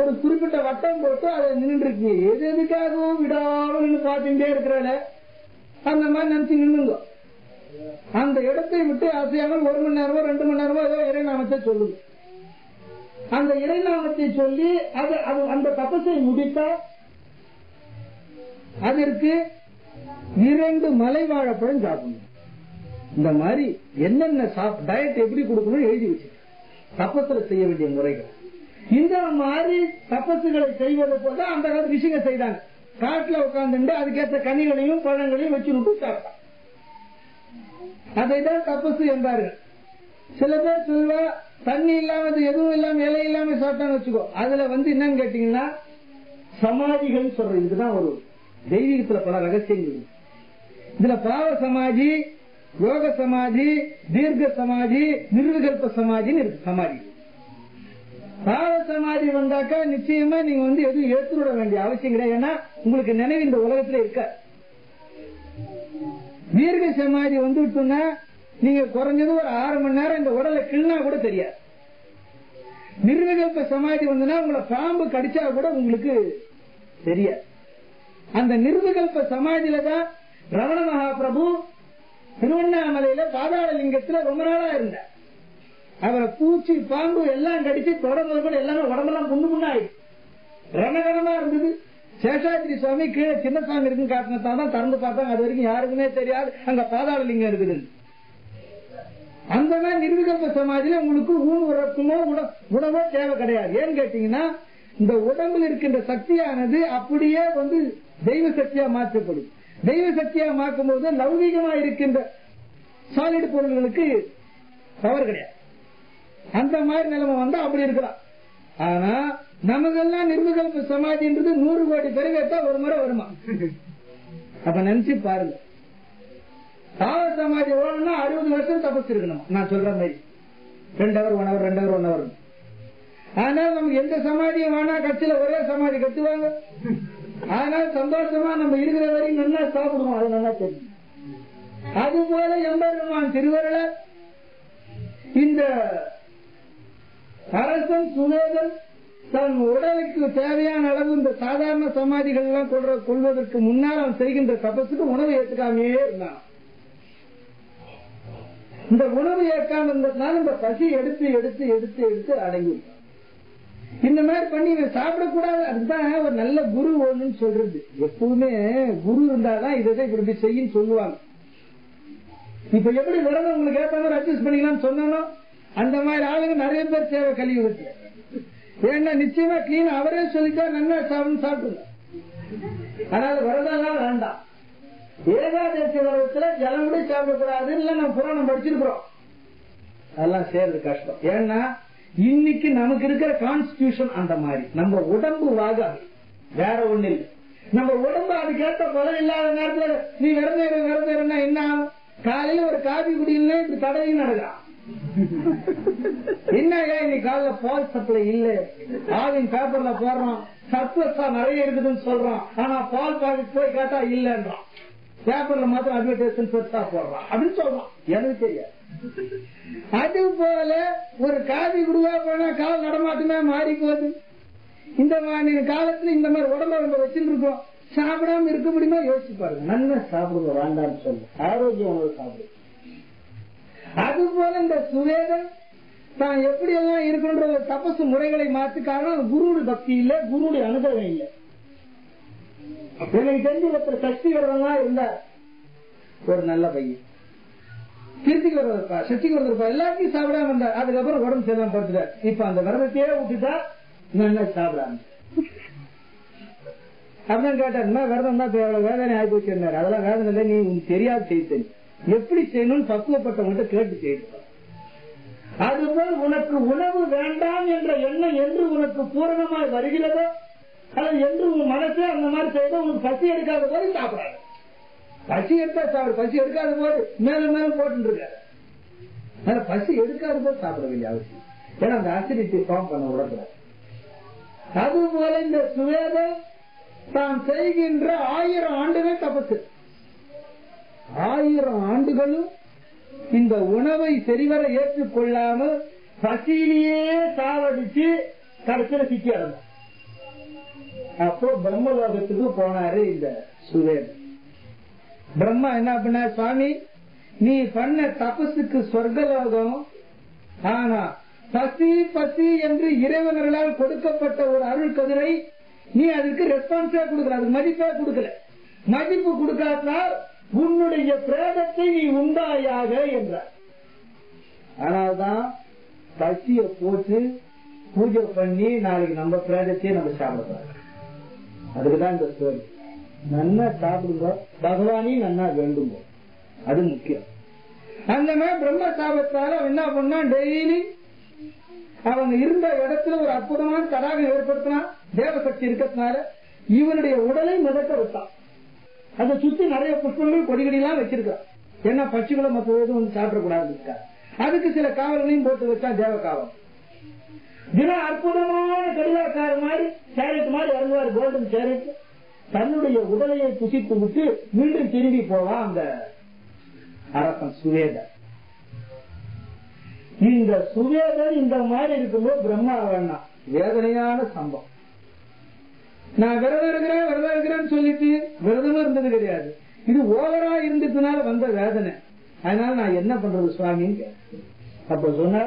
ஒரு குறிப்பிட்ட வட்டம் போட்டு அதை நின்று இருக்கீங்க. எது எதுக்காகவும் விடாமல் பார்த்துட்டே இருக்கிறால அந்த மாதிரி நினைச்சு நின்னுங்க. அந்த இடத்தை விட்டு அசையாமல் 1 மணி நேரமோ 2 மணி நேரமோ ஏதோ இறைநாமத்தை சொல்லுங்க. அந்த இறைநாமத்தை சொல்லி அந்த தபஸை முடித்தா அதற்கு 2 மலை வாழைப்பழம் சாப்பிடணும். இந்த மாதிரி என்னென்ன டயட் எப்படி கொடுக்கணும் எழுதி வச்சு தபஸ்ல செய்ய வேண்டிய முறைகள். இந்த மாதிரி தபசுகளை செய்வது போல அந்த காலத்து ரிஷிங்க செய்தாங்க. காட்டுல உட்கார்ந்து அதுக்கேற்ற கனிகளையும் பழங்களையும் வச்சு விட்டு சாப்பிட்டாங்க. அதைதான் தபசு என்பார்கள். சில பேர் சொல்வா தண்ணி இல்லாம எதுவும் இல்லாம இலை இல்லாம சாப்பிட்டான்னு வச்சுக்கோ. அதுல என்னன்னு கேட்டீங்கன்னா சமாதிகள் சொல்றது. இதுதான் ஒரு தெய்வீகத்துல பல ரகசியங்கள். இதுல பாவ சமாதி, யோக சமாதி, தீர்க்க சமாதி, நிர்விகல்ப சமாதின்னு இருக்கு. சமாதி பாவ சமாதி வந்தாக்கா நிச்சயமா நீங்க எதுவும் ஏற்றுவிட வேண்டிய அவசியம் கிடையாது. ஏன்னா உங்களுக்கு நினைவு இந்த உலகத்துல இருக்க. தீர்க்க சமாதி வந்துட்டுன்னா நீங்க குறைஞ்சது ஒரு 6 மணி நேரம் இந்த உடலை கிள்னா கூட தெரியாது. நிர்விகல்ப சமாதி வந்துன்னா உங்களை பாம்பு கடிச்சா கூட உங்களுக்கு தெரியாது. அந்த நிர்விகல்ப சமாதியில தான் ரமண மகாபிரபு திருவண்ணாமலையில பாதாள லிங்கத்துல ரொம்ப நாளா இருந்தார். அவரை பூச்சி பாம்பு எல்லாம் கடிச்சு தொடர்ந்து கூட எல்லாமே உடம்பெல்லாம் புண்ணு புண்ணு ஆயிடுச்சு. ரணகரமா இருந்தது. சேஷாத்ரி சுவாமி கீழே சின்னசாமி இருக்குன்னு காட்டினதான் திறந்து பார்த்தாங்க. அது வரைக்கும் யாருக்குமே தெரியாது அங்க பாதாள லிங்கம் இருக்குது. அந்த மாதிரி நிர்விகல்ப சமாதியில உங்களுக்கு ஊன் உறக்குமோ உணவோ தேவை கிடையாது. ஏன்னு கேட்டீங்கன்னா இந்த உடம்பில் இருக்கின்ற சக்தியானது அப்படியே தெய்வ சக்தியா மாற்றப்படும். தெய்வ சக்தியா மாற்றும் போது லௌகீகமா இருக்கின்ற சாலிட் பொருள்களுக்கு பவர் கிடையாது. அந்த மாதிரி நிலைமை வந்தா அப்படி இருக்கலாம். ஆனா நமக்கெல்லாம் நிர்விகல்ப சமாதின்றது 100 கோடி பெருவேத்தா ஒரு முறை வருமா? அப்ப நினைச்சு பாருங்க. பாவ சமாதி ஓடணும்னா 60 வருஷம் தபஸ் இருக்கணும். நான் சொல்ற மாதிரி 2 ஹவர் 1 ஹவர் 2 ஹவர் 1 ஹவர். ஆனால் நமக்கு எந்த சமாதியும் வேணா, கட்சியில ஒரே சமாதி கட்டுவாங்க. ஆனால் சந்தோஷமா நம்ம இருக்கிற வரைக்கும் நல்லா சாப்பிடுவோம். அது நல்லா தெரியும். அதுபோல எம்பெருமான் திருவருள இந்த அரசன் சுவேதன் தன் உடலுக்கு தேவையான அளவு இந்த சாதாரண சமாதிகள் எல்லாம் கொள்வதற்கு முன்னால் அவன் செய்கின்ற தபசுக்கு உணவு ஏற்றுக்காமே இருந்தான். இந்த உணவு ஏற்காம இருந்ததுனால இந்த பசி எடுத்து எடுத்து எடுத்து எடுத்து அடங்கி. இந்த மாதிரி பண்ணி சாப்பிடக்கூடாது. அதுதான் ஒரு நல்ல குரு ஒண்ணுன்னு சொல்றது. எப்பவுமே குரு இருந்தாதான் இதை இப்படி செய்யும் சொல்லுவாங்க. இப்ப எப்படி விரதம் உங்களுக்கு ஏற்ற மாதிரி அட்ஜஸ்ட் பண்ணிக்கலாம்னு சொன்னாலும் அந்த மாதிரி ஆளுங்க நிறைய பேர் தேவை கலியுகத்துல. ஏன்னா நிச்சயமா கிளீன் அவரே சொல்லிட்டா நல்லா சாப்பிடுங்க. அதனால விரதம் வேண்டாம். ஏகாதசி விரதத்துல ஜலம் கூட சாப்பிடக்கூடாதுன்னு இல்ல நம்ம புராணம் படிச்சிருக்கிறோம். அதெல்லாம் சேர்றது கஷ்டம். ஏன்னா இன்னைக்கு நமக்கு இருக்கிற கான்ஸ்டிடியூஷன் அந்த மாதிரி. நம்ம உடம்பு வாகாது, வேற ஒண்ணு இல்லை. நம்ம உடம்பு அதுக்கேற்ற பலம் இல்லாத நேரத்துல நீ விரதம் என்ன ஆகும்? காலையில ஒரு காபி குடியில இப்படி தடவையும் நடக்கிறான். என்னையா இன்னைக்கு காலைல பால் சப்ளை இல்ல, ஆவின் பேப்பர்ல போடுறோம் சர்ப்ளஸா நிறைய இருக்குதுன்னு சொல்றோம். ஆனா பால் பாக்கெட் போய் கேட்டா இல்லன்றான். பேப்பர்ல மாத்திரம் அட்வர்டைஸ்மெண்ட் பெருசா போடுறான் அப்படின்னு சொல்றான். எனக்கு தெரியாது. அது போல ஒரு காபி குடுவா போனா கால் நடமாட்டமே மாறி போகுது. இந்த மாதிரி காலத்துல இந்த மாதிரி உடம்ப நம்ம வச்சுட்டு இருக்கோம். சாப்பிடாம இருக்க முடியுமா யோசிச்சு பாருங்க. நல்லா சாப்பிடுங்க, வேண்டாம்னு சொல்லுங்க. ஆரோக்கிய உணவு சாப்பிடுங்க. அது போல இந்த சுவேதம் தான் எப்படி எல்லாம் இருக்குன்ற தபசு முறைகளை மாற்றி. காரணம் குருவுடைய பக்தி இல்ல, குருவுடைய அனுகிரகம் இல்லை. எனக்கு தெரிஞ்சு ஒருத்தர் சக்தி விரதம் இருந்தார். ஒரு நல்ல பையன் திருத்திக்கு விரதம் இருப்பா, சக்திக்கு விரதம் இருப்பா, எல்லாத்தையும் சாப்பிடாம இருந்தார். அதுக்கப்புறம் உடம்பு சேதம் படுத்துட்டார். இப்ப அந்த விரதத்தையே விட்டுட்டா நல்லா சாப்பிடாம. அப்படின்னு கேட்டார், விரதம் தான் எவ்வளவு வேதனை ஆகி போச்சு. அதெல்லாம் வேதனை இல்லை, நீ உனக்கு தெரியாது செய்ய எப்படி செய்யணும்னு பக்குவப்பட்டவங்கிட்ட கேட்டு செய்யணும். அதுபோல் உனக்கு உணவு வேண்டாம் என்ற எண்ணம் என்று உனக்கு பூரணமாய் வருகிறதோ அல்லது என்று உன் மனசே அந்த மாதிரி செய்தோ உனக்கு பசி எடுக்காத போது சாப்பிடாது. பசி எடுத்தா சாப்பிடு, பசி எடுக்காத போது மேலும் மேலும் போட்டு இருக்காரு. அதனால பசி எடுக்காத போது சாப்பிட வேண்டிய அவசியம். ஏன்னா அந்த அசிடிட்டி ஃபார்ம் பண்ண விடக்கூடாது. அதுபோல இந்த சுவேதம் தான் செய்கின்ற 1000 ஆண்டுகள் தபசு. 1000 ஆண்டுகளும் இந்த உணவை சரிவர ஏற்றுக்கொள்ளாமல் பசியிலேயே சாவடிச்சு கடைசியில சிக்கி அடைந்தார். அப்போ பிரம்மலோகத்துக்கு போனாரு இந்த சுவேதம். பிரம்மா என்ன பண்ண, சுவாமி நீ பண்ண தபசுக்கு சொர்க்கலோகம், ஆனா பசி பசி என்று இறைவனர்களால் கொடுக்கப்பட்ட ஒரு அருள் கதிரை நீ அதுக்கு ரெஸ்பான்ஸே கொடுக்கல, அதுக்கு மதிப்பே கொடுக்கல. மதிப்பு கொடுக்காததால் உன்னுடைய பிரேதத்தை நீ உண்டாயாக என்றார். ஆனால்தான் பசிய போட்டு பூஜை பண்ணி நாளைக்கு நம்ம பிரேதத்தையே நம்ம சாப்பிடுறோம். அதுக்குதான் இந்த ஸ்டோரி. நன்னா சாப்பிடுங்க, பகவானையும் நன்னா வேண்டுங்க, அது முக்கியம். அந்த மாதிரி பிரம்ம சாபத்தால என்ன பண்ணா, டெய்லி அவங்க இருந்த இடத்துல ஒரு அற்புதமான தடாகம் ஏற்படுத்தினா, தேவசக்தி இருக்கிறதுனால இவனுடைய உடலை மிதக்க வைத்தான். அதை சுத்தி நிறைய புஷ்பங்கள் கொடிகடிலாம் வச்சிருக்கான். ஏன்னா பட்சிகளை மற்ற எதுவும் வந்து சாப்பிடக்கூடாது. அதுக்கு சில காவல்களையும் போட்டு வச்சா தேவ காவல். தினம் அற்புதமான கடிகாரக்கார மாதிரி சேரட் மாதிரி இறங்குவார், கோல்டன் சேரட். தன்னுடைய உடலையை புசித்து விட்டு மீண்டும் திரும்பி போவான் அந்த அரசன் சுவேதன். இந்த சுவேதன் இந்த மாதிரி இருக்கும்போது பிரம்மா வேண்டாம், வேதனையான சம்பவம். நான் விரதம் இருக்கிறேன்னு சொல்லிட்டு விரதமும் இருந்தது கிடையாது. இது ஓவரா இருந்ததுனால வந்த வேதனை. அதனால நான் என்ன பண்றது சுவாமின்னு அப்ப சொன்ன,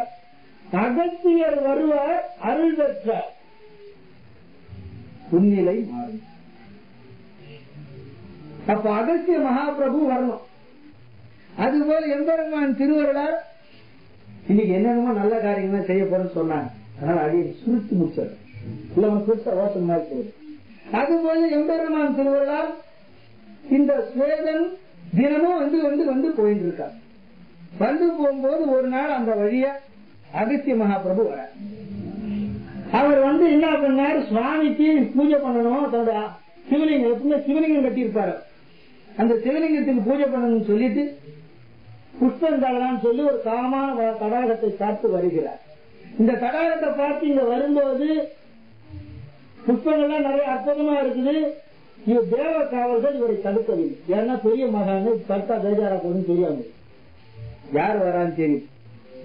அகத்தியர் வருவார் அருள் பெற்ற உன்னிலை மாறும். அப்ப அகத்திய மகாபிரபு வரணும். அதுபோல எம்பெருமான் திருவருளார் இன்னைக்கு என்னென்னமோ நல்ல காரியங்கள் செய்ய போறேன்னு சொன்னாங்க. அதனால அடியை சுருட்டு முடிச்சார், இல்ல சுருத்த ரோசன் மாதிரி போகுது. அதுபோல எம்பெருமான் திருவருளால் இந்த சுவேதன் தினமும் வந்து வந்து வந்து போயிட்டு இருக்கார். வந்து போகும்போது ஒரு நாள் அந்த வழிய அகத்திய மகாபிரபு வர, அவர் வந்து என்ன பண்ணாரு, சுவாமிக்கு பூஜை பண்ணணும். தன்னோட சிவலிங்கம் எப்பவுமே சிவலிங்கம் கட்டியிருப்பாரு, அந்த சிவலிங்கத்துக்கு பூஜை பண்ணணும்னு சொல்லிட்டு புஷ்பந்தாளான்னு சொல்லி ஒரு காமான தடாகத்தை பார்த்து வருகிறார். இந்த தடாகத்தை பார்த்து இங்க வரும்போது புஷ்பங்கள்லாம் நிறைய அற்புதமா இருக்குது. இவர் தேவ காவல்கள் இவரை தடுக்கவில்லை. ஏன்னா பெரிய மகான் தடுத்தா பேஜாரா போகுதுன்னு தெரியாம, யார் வரான்னு தெரியும்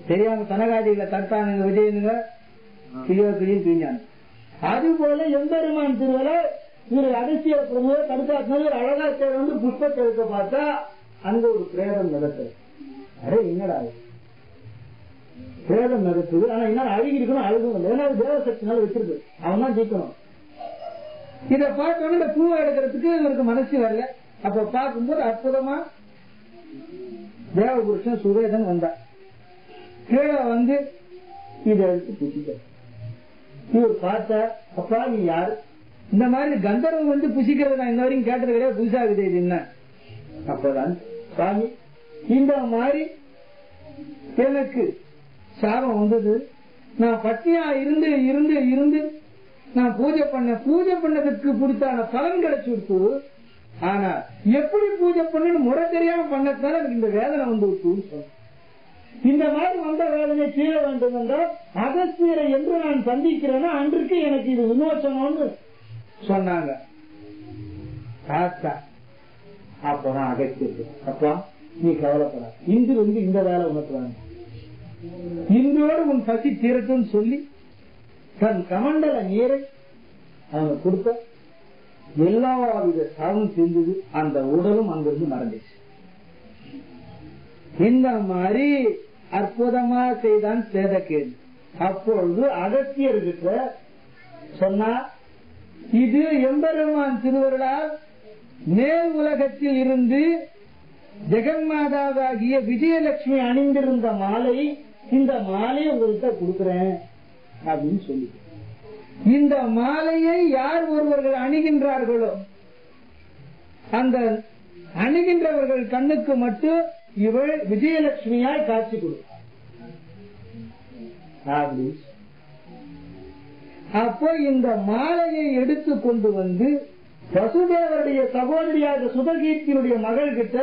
தெரியாம கனகாதிகளை தடுத்தானுங்க, விஜயனுங்க கிளியும் தூஞ்சாங்க. அது போல எம்பெருமான் திருவிழா இவர் அகசிய பிரமுக தடுக்காட்டினால ஒரு அழகா தேவை வந்து புஷ்பத்தை எடுக்க பார்த்தா அங்க ஒரு பிரேதம் நடக்குது. அரே என்னடா பேதம் நடக்குது. ஆனா என்ன அழுகி இருக்கணும், அழுகும் ஏன்னா தேவசக்தினால வச்சிருக்கு, அவன் தான் ஜெயிக்கணும். இதை பார்த்தோன்னு இந்த பூவை எடுக்கிறதுக்கு இவருக்கு மனசு வரல. அப்ப பார்க்கும்போது அற்புதமா தேவபுருஷன் சுவேதன் வந்தார். கீழே வந்து இதை எடுத்து புசிக்க இவர் பார்த்தா, அப்பா நீ யாரு? இந்த மாதிரி கந்தர்வம் வந்து புசிக்கிறது நான் இந்த வரைக்கும் கேட்டது கிடையாது, புதுசாகுது இது என்ன? அப்பதான் சாமி இந்த மாதிரி எனக்கு சாபம் வந்தது, நான் பட்டியா இருந்து இருந்து இருந்து நான் பூஜை பண்ணதுக்கு பிடித்தான பலன் கிடைச்சு. ஆனா எப்படி பூஜை பண்ணு முறை தெரியாம பண்ணதுனால எனக்கு இந்த வேதனை வந்து சொன்ன. இந்த மாதிரி வந்த வேதனை தீர வேண்டும் என்றால் அகஸ்தியரை என்று நான் சந்திக்கிறேன்னா அன்றைக்கு எனக்கு இது விமோசனம்னு சொன்னாங்க. அப்பதான் அகஸ்தியருக்கு, அப்பா நீ கவலைப்பட, இன்று வந்து இந்த வேலை உனக்கு வேணும், இன்றோடு உன் பசி தீரட்டும் சொல்லி தன் கமண்டல நீரை அவங்க கொடுத்த எல்லா வித சாவும் செஞ்சது. அந்த உடலும் அங்கிருந்து மறந்துச்சு. இந்த மாதிரி அற்புதமா செய்தான் சேதகேது. அப்பொழுது அகஸ்தியர்கிட்ட சொன்னா, இது எம்பெருமான் திருவருளால் மேல் உலகத்தில் இருந்து ஜெகன்மாதாவாகிய விஜயலட்சுமி அணிந்திருந்த மாலை, இந்த மாலையை உங்கள்கிட்ட கொடுக்கிறேன் அப்படின்னு சொல்லி, இந்த மாலையை யார் ஒருவர்கள் அணுகின்றார்களோ அந்த அணுகின்றவர்கள் கண்ணுக்கு மட்டும் இவள் விஜயலட்சுமியாய் காட்சி கொடுத்தார். அப்போ இந்த மாலையை எடுத்து கொண்டு வந்து வசுதேவருடைய சகோதரியாக சுதகீர்த்தியுடைய மகள் கிட்ட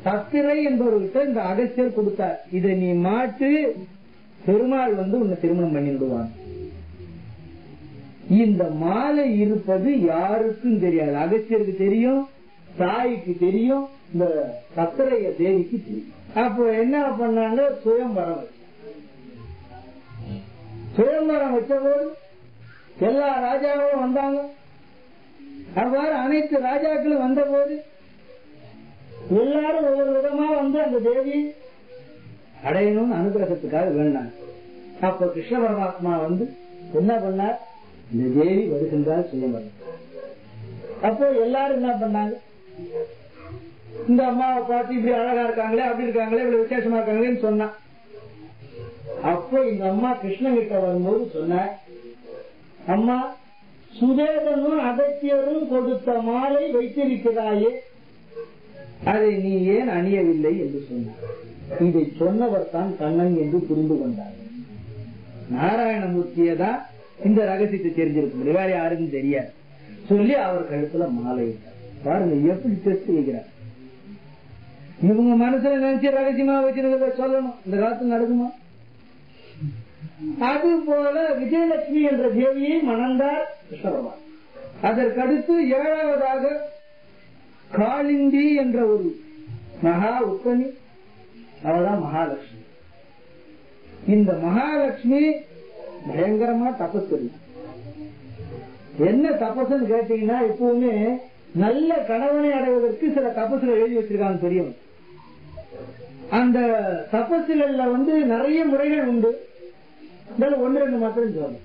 சத்திரை என்பவர்கிட்ட இந்த அகஸ்தியர் கொடுத்தார். இதை நீ மாட்டு, பெருமாள் வந்து உன்னை திருமணம் பண்ணிடுவான். இந்த மாலை இருப்பது யாருக்கும் தெரியாது. அகஸ்தியருக்கு தெரியும், தாய்க்கு தெரியும், இந்த சத்திரைய தேவிக்கு தெரியும். அப்போ என்ன பண்ணாங்க, சுயம்பரம் வச்ச போது எல்லா ராஜாவும் வந்தாங்க. அவ்வாறு அனைத்து ராஜாக்களும் வந்த போது எல்லாரும் ஒவ்வொரு விதமா வந்து அந்த தேவியை அடையணும்னு அனுகிரகத்துக்காக வேண்டாங்க. அப்ப கிருஷ்ண பரமாத்மா வந்து என்ன பண்ணார், இந்த தேவி வருகின்றால் சுயம்பரம். அப்போ எல்லாரும் என்ன பண்ணாங்க, இந்த அம்மாவை பார்த்து இப்படி அழகா இருக்காங்களே, அப்படி இருக்காங்களே, இவ்வளவு விசேஷமா இருக்காங்களேன்னு சொன்னா. அப்போ இந்த அம்மா கிருஷ்ணன் கிட்ட வரும்போது சொன்ன, அம்மா சுதேதனும் அகஸ்தியரும் கொடுத்த மாலை வைத்திருக்கிறாயே, அதை நீ ஏன் அணியவில்லை என்று சொன்னார். இதை சொன்னவர் தான் கண்ணன் என்று புரிந்து கொண்டார். நாராயணமூர்த்தியை தான் இந்த ரகசியத்தை தெரிஞ்சிருக்க முடியும், வேற யாருக்கும் தெரியாது சொல்லி அவர் கழுத்துல மாலை விட்டார். பாருங்க எப்படி டெஸ்ட் வைக்கிறார். இவங்க மனசுல நினைச்சு ரகசியமா வச்சிருக்கிறத சொல்லணும், இந்த காலத்துல நடக்குமா? அது போல விஜயலட்சுமி என்ற தேவியை மணந்தார் கிருஷ்ணபெருமான். அதற்கடுத்து ஏழாவதாக காளிந்தி என்ற ஒரு மகா உத்தமி, அவதான் மகாலட்சுமி. இந்த மகாலட்சுமி பயங்கரமா தபஸ். என்ன தபஸ்ன்னு கேட்டீங்கன்னா, எப்பவுமே நல்ல கணவனை அடைவதற்கு சில தபசுகள் எழுதி வச்சிருக்காங்க தெரியும். அந்த தபசுகள்ல வந்து நிறைய முறைகள் உண்டு. ஒன்று ரெண்டு மாத்திரம் சொல்லணும்.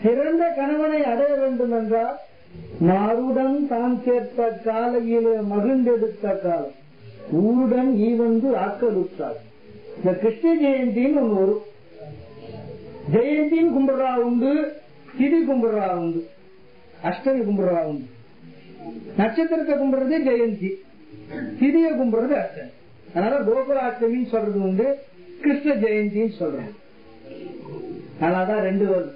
சிறந்த கணவனை அடைய வேண்டும் என்றால் மாருடன் தான் சேர்த்த காலையிலே மகிழ்ந்தெடுத்த காலம் ஊருடன் ஈ வந்து ஆக்கலுற்றாள். இந்த கிருஷ்ண ஜெயந்தின்னு ஒண்ணு வரும். ஜெயந்தின்னு கும்பிடுறா உண்டு, திதி கும்பிடுறா உண்டு, அஷ்டமி கும்பிடுறா உண்டு. நட்சத்திரத்தை கும்பிடுறது ஜெயந்தி, திதிய கும்பிடுறது அஷ்டமி. அதனால கோகுலாஷ்டமின்னு சொல்றது வந்து கிருஷ்ண ஜெயந்தின்னு சொல்றது. அதனாலதான் ரெண்டு வருது.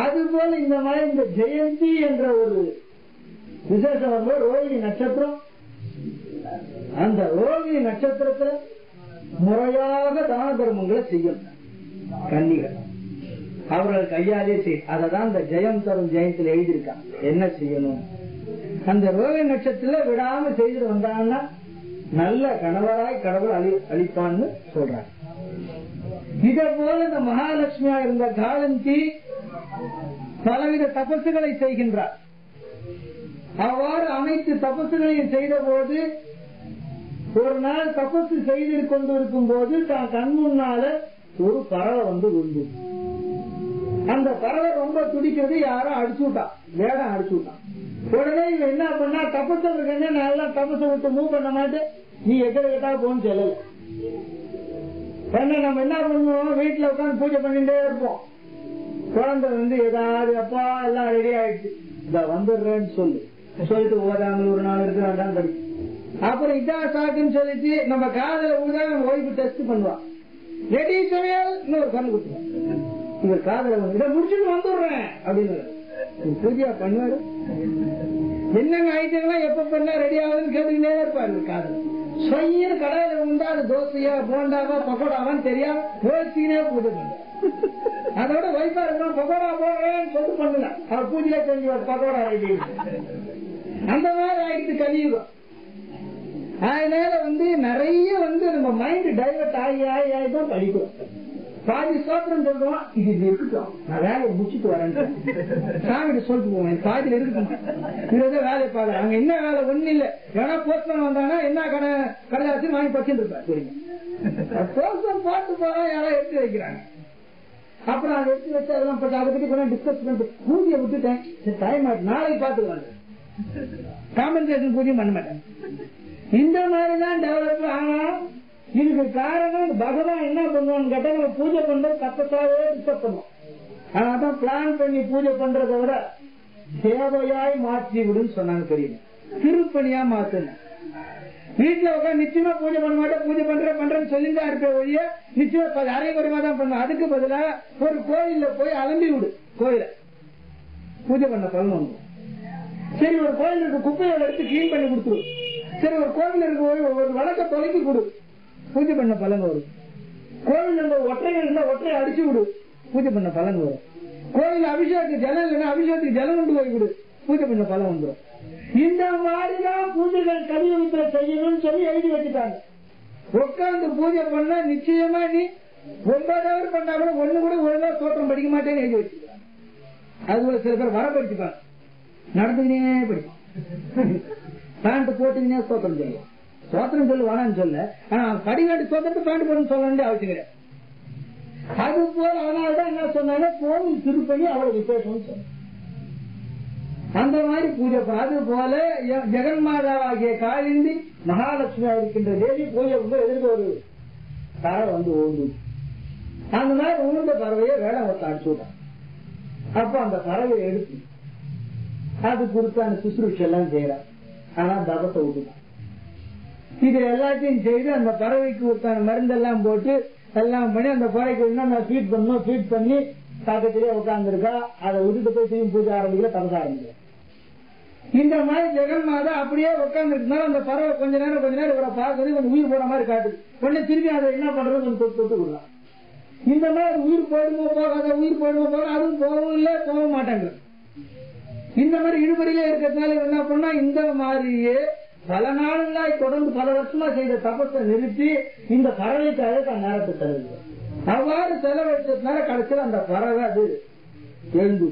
அதுபோல இந்த மாதிரி இந்த ஜெயந்தி என்ற ஒரு விசேஷம் வந்து ரோகிணி நட்சத்திரம். அந்த ரோகிணி நட்சத்திரத்துல முறையாக தான தர்மங்களை செய்யும் கன்னிகள். அவர்கள் கையாலே செய்யும். அததான் இந்த ஜெயம் தரும் ஜெயத்தில் எழுதியிருக்காங்க என்ன செய்யணும். அந்த ரோகிணி நட்சத்திரத்துல விடாம செய்து வந்தாங்கன்னா நல்ல கணவராய் கடவுள் அளிப்பான்னு சொல்றாங்க. இதை போல இந்த மகாலட்சுமியா இருந்த காலந்தி பலவித தபசுகளை செய்கின்றார். அவ்வாறு அனைத்து தபசுகளையும் செய்த போது ஒரு நாள் தபசு செய்து கொண்டிருக்கும் போது தான் கண் முன்னால ஒரு பறவை வந்து விழுந்து. அந்த பறவை ரொம்ப துடிக்கிறது, யாரும் அடிச்சு விட்டான், வேடம் அடிச்சு விட்டான். உடனே இவன் என்ன பண்ணா, தபசு என்ன நல்லா தபசை விட்டு மூவ் பண்ண மாட்டேன், நீ எக்கட கேட்டா போன்னு சொல்லல. நம்ம என்ன பண்ணுவோம், வீட்டுல உட்காந்து பூஜை பண்ணிட்டே இருப்போம். குழந்தை வந்து ஏதாவது அப்பா எல்லாம் ரெடி ஆயிடுச்சு, இத வந்துடுறேன்னு சொல்லிட்டு ஓதாமல் ஒரு நாள் இருக்கிறான் படி. அப்புறம் இதான் சாக்குன்னு சொல்லிட்டு நம்ம காதல ஊதா நம்ம ஒய்ஃபு டெஸ்ட் பண்ணுவான். ரெடி சமையல் இன்னொரு கண்ணு கொடுத்துருவான். இங்க காதல இதை முடிச்சுட்டு வந்துடுறேன் அப்படின்னு பூஜையா பண்ணுவாரு. என்னங்க ஐட்டங்களா எப்ப பண்ணா ரெடி ஆகுதுன்னு கேட்டுக்கிட்டே இருப்பாரு. காதல் சொய்யின்னு கடையில உண்டா, அது தோசையா போண்டாவா பக்கோடாவான்னு தெரியாம யோசிச்சுனே பூஜை பண்ண. அதோட வைஃபா இருக்கும், பக்கோடா போடுறேன்னு சொல்லிட்டு பண்ணல, அவர் பூஜையில தெரிஞ்சு பக்கோடா ரெடி. அந்த மாதிரி ஆயிடுச்சு கலியுகம். அதனால வந்து நிறைய வந்து நம்ம மைண்ட் டைவர்ட் ஆகி ஆகி ஆகிதான் படிக்கிறோம். பாதி சோத்திரம் சொல்றோம், இது இருக்கட்டும் நான் வேலையை முடிச்சுட்டு வரேன் சாமிகிட்ட சொல்லிட்டு போவேன், பாதியில இருக்கட்டும் இதுதான் வேலையை பாரு. அங்க என்ன வேலை ஒண்ணு இல்ல, ஏன்னா போஸ்டன் வந்தாங்கன்னா என்ன கடையாச்சு வாங்கி பச்சுட்டு இருப்பேன். போஸ்டன் பார்த்து போறோம், யாராவது எடுத்து வைக்கிறாங்க. அப்புறம் அதை எடுத்து வச்சு அதெல்லாம் போட்டு அதை பத்தி கொஞ்சம் டிஸ்கஸ் பண்ணிட்டு பூஜையை விட்டுட்டேன். சரி டைம் ஆயிட்டு நாளைக்கு பார்த்துக்குவாங்க, காம்பன்சேஷன் பூஜையும் பண்ண மாட்டேன். இந்த மாதிரிதான் டெவலப். ஆனா இதுக்கு காரணம் பகவான் என்ன பண்ணுவான்னு கேட்டா, நம்ம பூஜை பண்றது தப்பத்தாவே டிஸ்டர்ப் பண்ணுவோம். ஆனாதான் பிளான் பண்ணி பூஜை பண்றதை விட சேவையாய் மாற்றி விடுன்னு சொன்னாங்க. தெரியும், திருப்பணியா மாத்தணும். வீட்டுல உட்காந்து நிச்சயமா பூஜை பண்ண மாட்டேன், பூஜை பண்றேன்னு சொல்லிதான் இருப்பேன் ஒழிய நிச்சயமா அரை குறைமா தான் பண்ணும். அதுக்கு பதிலா ஒரு கோயில்ல போய் அலம்பி விடு, கோயில பூஜை பண்ண பலன் வந்து. சரி ஒரு கோயில் இருக்க குப்பையோட எடுத்து கிளீன் பண்ணி கொடுத்துரு. சரி ஒரு கோவில் இருக்க ஒரு வழக்க தொலைக்கி கொடு, பூஜை பண்ண பலன் வரும். கோவில் இருந்த ஒற்றைகள் இருந்தா ஒற்றையை அடிச்சு விடு, பூஜை பண்ண பலன் வரும். கோவில் அபிஷேகத்துக்கு ஜலம் இல்லைன்னா அபிஷேகத்துக்கு ஜலம் கொண்டு போய் விடு, பூஜை பண்ண பலன் வந்துடும். இந்த மாதிரிதான் பூஜைகள் கலியுகத்துல செய்யணும்னு சொல்லி எழுதி வச்சுட்டாங்க. உட்கார்ந்து பூஜை பண்ணா நிச்சயமா நீ 9 hours பண்ணா கூட ஒண்ணு கூட ஒழுங்கா தோற்றம் படிக்க மாட்டேன்னு எழுதி வச்சுக்கிறாங்க. அதுபோல சில பேர் வர படிச்சுப்பாங்க, நடந்துக்கினே படிப்பான், பேண்ட் போட்டுக்கினே தோற்றம் செய்யும். தோத்திரம் சொல்லு வேணான்னு சொல்ல, ஆனா படிக்காட்டி தோற்றத்தை பேண்ட் போடணும்னு சொல்ல வேண்டிய அவசியம் கிடையாது. அது போல அதனாலதான் என்ன சொன்னாங்க, கோவில் திருப்பணி அவ்வளவு விசேஷம் சொன்ன. அந்த மாதிரி பூஜை. அது போல ஜெகன்மாதாவாகிய காளிந்தி மகாலட்சுமியா இருக்கின்ற தேவி பூஜை எதிர்க்க ஒரு பறவை வந்து ஊந்து. அந்த மாதிரி ஊர்ந்த பறவையை வேடம் ஒருத்த அடிச்சு விட்டான். அப்ப அந்த பறவையை எடுத்து அது குறித்தான சுசுரூஷ் எல்லாம் செய்யறான். ஆனா தபத்தை விட்டுட்டான். இது எல்லாத்தையும் செய்து அந்த பறவைக்கு ஒருத்தான மருந்தெல்லாம் போட்டு எல்லாம் பண்ணி அந்த பறவைக்கு என்ன ஃபீட் பண்ணணும், ஃபீட் பண்ணி பக்கத்திலே உட்கார்ந்துருக்கா. அதை விட்டுட்டு போய் திரும்பி பூஜை ஆரம்பிக்கல, தபச ஆரம்பிக்கல. இந்த மாதிரி ஜெகன்மாதா அப்படியே உட்கார்ந்துருந்தாலும் அந்த பறவை கொஞ்ச நேரம் இவரை பார்க்கறது கொஞ்சம் உயிர் போற மாதிரி காட்டுது. உடனே திரும்பி அதை என்ன பண்றது கொஞ்சம் தொட்டு விடலாம். இந்த மாதிரி உயிர் போயிடுமோ போகாத, உயிர் போயிடுமோ போக, அதுவும் போகவும் இல்லை போக மாட்டேங்குது. இந்த மாதிரி இழுபறியிலே இருக்கிறதுனால என்ன பண்ணா, இந்த மாதிரியே பல நாளுங்களாய் தொடர்ந்து பல வருஷமா செய்த தபத்தை நிறுத்தி இந்த பறவைக்காக தான் நேரத்தை செலவு. அவ்வாறு செலவழிச்சதுனால கடைசியில் அந்த பறவை அது எழுந்து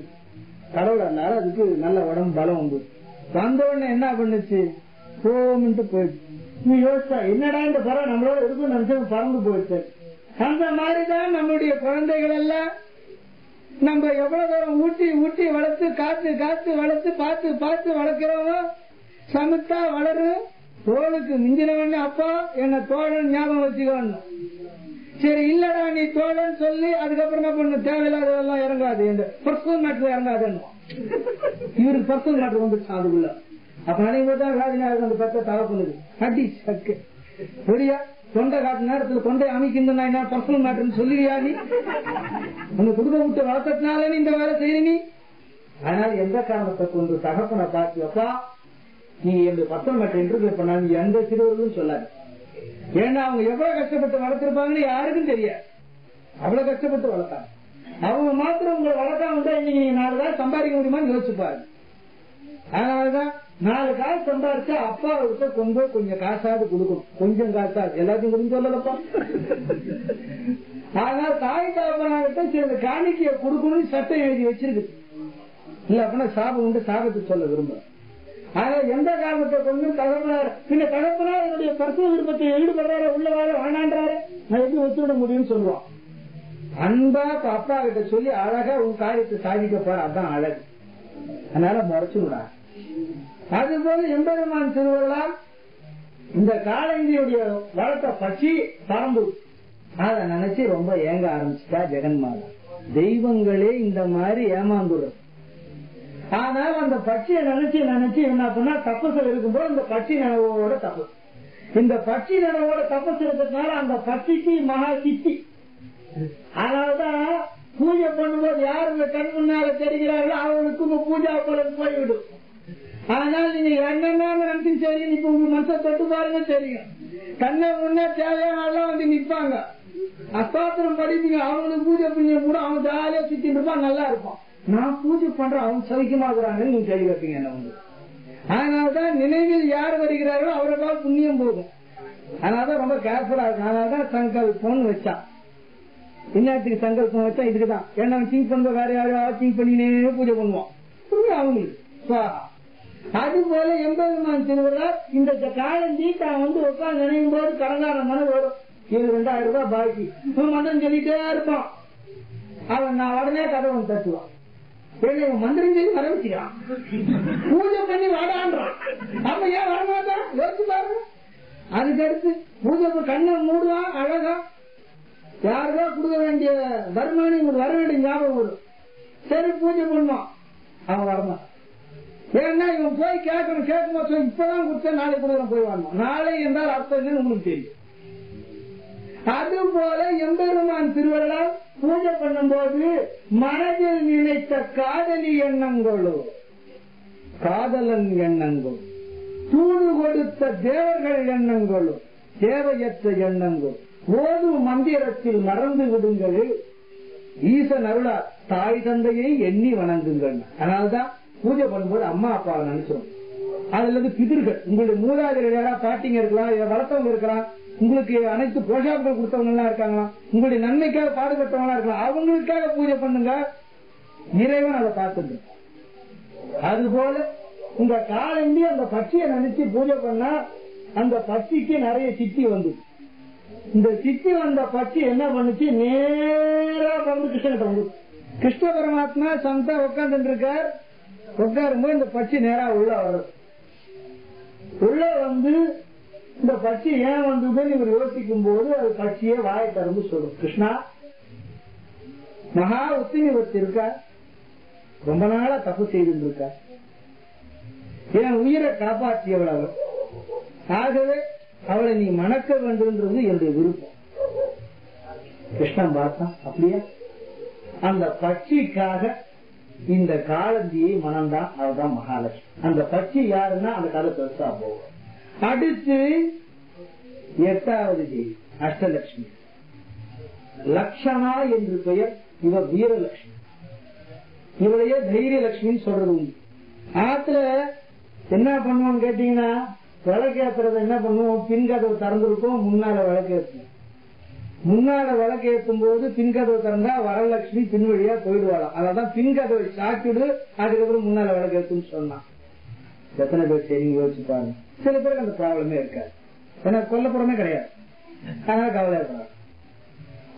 கடவுளால அதுக்கு நல்ல உடம்பு பலம் வந்து வந்த உடனே என்ன பண்ணுச்சு, போமின்ட்டு போயிடுச்சு. நீ யோசிச்சா என்னடா இந்த பறவை நம்மளோட இருக்கும் நினைச்சு பறந்து போயிடுச்சு. அந்த மாதிரிதான் நம்முடைய குழந்தைகள் எல்லாம் நம்ம எவ்வளவு தூரம் ஊட்டி ஊட்டி வளர்த்து காத்து காத்து வளர்த்து பார்த்து பார்த்து வளர்க்கிறோமோ சமத்தா வளரு. தோளுக்கு மிஞ்சினவன்னு அப்பா என்ன தோழன் ஞாபகம் வச்சுக்கணும். சரி இல்லடா நீ தோழன்னு சொல்லி அதுக்கப்புறம் என்ன பண்ணு, தேவையில்லாதெல்லாம் இறங்காது, இந்த பர்சனல் மேட்டர் இறங்காதுன்னு இவருக்கு பர்சனல் மேட்டர் வந்துச்சு அதுக்குள்ள. அப்ப நினைவுதான் ராஜநாயகர் அந்த பத்த தவ பண்ணுது அடி சக்கு புரியா. தொண்டை காட்டு நேரத்துல தொண்டை அமைக்கின்ற என்ன பர்சனல் மேட்டர்ன்னு சொல்லுவியா நீ? உங்க குடும்ப விட்டு வளர்த்ததுனால நீ இந்த வேலை செய்ய நீ. அதனால எந்த காரணத்தை கொண்டு தகப்பனை பார்த்து அப்பா நீ எங்க பர்சனல் மேட்டர் இன்டர்வியூ பண்ணா நீ எந்த சிறுவர்களும் சொல்லாது. ஏன்னா அவங்க எவ்வளவு கஷ்டப்பட்டு வளர்த்திருப்பாங்கன்னு யாருக்கும் தெரியாது. அவ்வளவு கஷ்டப்பட்டு வளர்த்தாங்க. அவங்க மாத்திரம் உங்களை வளர்க்காம இருந்தா இன்னைக்கு நீங்க 4 காசு சம்பாதிக்க முடியுமான்னு யோசிச்சுப்பாரு. அதனாலதான் 4 காசு சம்பாதிச்சா அப்பாவுக்கு கொஞ்சம் காசாவது கொடுக்கணும். கொஞ்சம் காசாது எல்லாத்தையும் கொடுக்க சொல்லலப்பா. அதனால தாய் தகப்பனாகிட்ட சில காணிக்கையை கொடுக்கணும்னு சட்டம் எழுதி வச்சிருக்கு. இல்ல அப்படின்னா சாபம் உண்டு, சாபத்துக்கு சொல்ல விரும்புறேன். ஆனா எந்த காரணத்தை கொண்டும் தகப்பனார் பின்ன தகப்பனார் என்னுடைய பர்சனல் விருப்பத்தை ஈடுபடுறாரு உள்ளவாறு வேணான்றாரு நான் எப்படி ஒத்துவிட முடியும்னு சொல்லுவான். அன்பா அப்பா கிட்ட சொல்லி அழகா உன் காரியத்தை சாதிக்க போற, அதான் அழகு. அதனால முறைச்சு விடா. அது போல எம்பெருமான் திருவள்ளால் இந்த காலங்கியுடைய வளர்த்த பட்சி பரம்பு அதை நினைச்சு ரொம்ப ஏங்க ஆரம்பிச்சுட்டா ஜெகன்மாதா. தெய்வங்களே இந்த மாதிரி ஏமாந்துடும். ஆனால் அந்த பட்சியை நினைச்சு என்ன பண்ணா தப்பசில் இருக்கும்போது இந்த பட்சி நினைவோட தப்பு, இந்த பட்சி நினைவோட தப்பசு இருக்கிறதுனால அந்த பட்சிக்கு மகா சித்தி. அதனாலதான் பூஜை பண்ணும்போது யாரு கண் முன்னால தெரிகிறார்களோ அவங்களுக்கு பூஜா பலன் போய்விடும். அதனால நீங்க என்னென்ன நினைச்சு சரி, இப்ப உங்க மனசை தொட்டு பாருங்க தெரியும். கண்ணை முன்னே தேவையான வந்து நிற்பாங்க, அஸ்தாத்திரம் படிப்பீங்க, அவங்களுக்கு பூஜை பண்ணி கூட அவன் ஜாலியா சுத்திட்டு இருப்பான், நல்லா இருப்பான். நான் பூஜை பண்றேன் அவங்க சவிக்கமாக்குறாங்கன்னு நீங்க கேள்வி வைப்பீங்க என்ன வந்து. அதனாலதான் நினைவில் யார் வருகிறார்களோ அவருக்காக புண்ணியம் போகும். அதனாலதான் ரொம்ப கேர்ஃபுல்லா இருக்கும். அதனாலதான் சங்கல்பம்னு வச்சான். என்னத்துக்கு சங்கல்பம் வச்சா இதுக்குதான். ஏன்னா திங்க் பண்ற வேற யாரையாவது திங்க் பண்ணினே பூஜை பண்ணுவான் அவங்களுக்கு. அது போல எம்பெருமான் திருவிழா இந்த காலந்தி தான் வந்து உட்காந்து நினைக்கும் போது கடங்கார மன வரும். இது 2000 ரூபாய் பாக்கி மந்திரம் சொல்லிட்டே இருப்பான். அவன் நான் உடனே கதவன் தட்டுவான். மந்திரம் சொல்லி வர வச்சுக்கிறான், பூஜை பண்ணி வாடான்றான். அப்ப ஏன் வரமாட்டான் யோசிச்சு பாருங்க. அதுக்கடுத்து பூஜை கண்ணை மூடுவான் அழகா. யாருக்கா கொடுக்க வேண்டிய வருமானம் உங்களுக்கு வர வேண்டிய ஞாபகம் வரும். சரி பூஜை பண்ணுவான், அவன் வரமாட்டான். ஏன்னா இவன் போய் கேட்கணும், கேட்கும்போது இப்பதான் கொடுத்த நாளைக்கு கூட போய் வரணும். நாளை என்றால் அர்த்தம் என்னன்னு உங்களுக்கு தெரியும். அது போல எம்பெருமான் திருவள்ளால் பூஜை பண்ணும்போது மனதில் நினைத்த காதலி எண்ணங்களோ காதலன் எண்ணங்கள், தூது கொடுத்த தேவர்கள் எண்ணங்களோ தேவையற்ற எண்ணங்கள், ஓது மந்திரத்தில் மறந்து விடுங்கள், ஈசன் அருளார் தாய் தந்தையை எண்ணி வணங்குங்கள். அதனால்தான் பூஜை பண்ணும்போது அம்மா அப்பாவை நினைச்சிடும். அதுல இருந்து பிதிர்கள், உங்களுடைய மூதாதையர் யாராவது பாட்டிங்க இருக்கலாம், வளர்த்தவங்க இருக்கலாம், உங்களுக்கு அனைத்து போஷாக்கள் கொடுத்தவங்க எல்லாம் இருக்காங்களா, உங்களுடைய நன்மைக்காக பாடுபட்டவங்களா இருக்கலாம், அவங்களுக்காக பூஜை பண்ணுங்க, இறைவன் அதை பார்த்துட்டு. அதுபோல உங்க காலண்டி அந்த பட்சியை நினைச்சு பூஜை பண்ணா அந்த பட்சிக்கு நிறைய சித்தி வந்து, இந்த சித்தி வந்த பட்சி என்ன பண்ணுச்சு, நேரா வந்து கிருஷ்ணகிட்ட வந்து கிருஷ்ண பரமாத்மா சந்தா உட்கார்ந்து இருக்கார். உட்காரும்போது இந்த பட்சி நேரா உள்ள வரும். உள்ள வந்து இந்த பட்சி ஏன் வந்ததுன்னு இவர் யோசிக்கும் போது அது பட்சியே வாயை திறந்து சொல்லும், கிருஷ்ணா மகா உத்தினிவர்த்தி இருக்கா, ரொம்ப நாளா தப்பு செய்து இருக்கா, என் உயிரை காப்பாற்றியவள் அவள், ஆகவே அவளை நீ மணக்க வேண்டும்ன்றது என்னுடைய விருப்பம். கிருஷ்ணன் பார்த்தான், அப்படியே அந்த பட்சிக்காக இந்த காலந்தியை மனம்தான், அவதான் மகாலட்சுமி. அந்த பட்சி யாருன்னா அந்த கதை பெருசா போகும். அடுத்து 8வது தேவி அஷ்டலட்சுமி, லக்ஷணா என்று பெயர். இவ வீரலட்சுமி, இவளையே தைரியலட்சுமின்னு சொல்றது உண்டு. ஆத்துல என்ன பண்ணுவோம் கேட்டீங்கன்னா, விளக்கேற்றுறது என்ன பண்ணுவோம், பின்கதவு திறந்திருக்கும், முன்னால விளக்கேற்றும். முன்னால விளக்கேற்றும் போது பின்கதவு திறந்தா வரலட்சுமி பின் வழியா போயிடுவாளாம். அதான் பின்கதவை சாப்பிடு, அதுக்கப்புறம் முன்னால விளக்கேற்றுன்னு சொன்னான். எத்தனை பேர் சரி யோசிச்சு பாருங்க. சில பேருக்கு அந்த ப்ராப்ளமே இருக்காது, ஏன்னா கொல்லப்புறமே கிடையாது, அதனால கவலைப்படாது.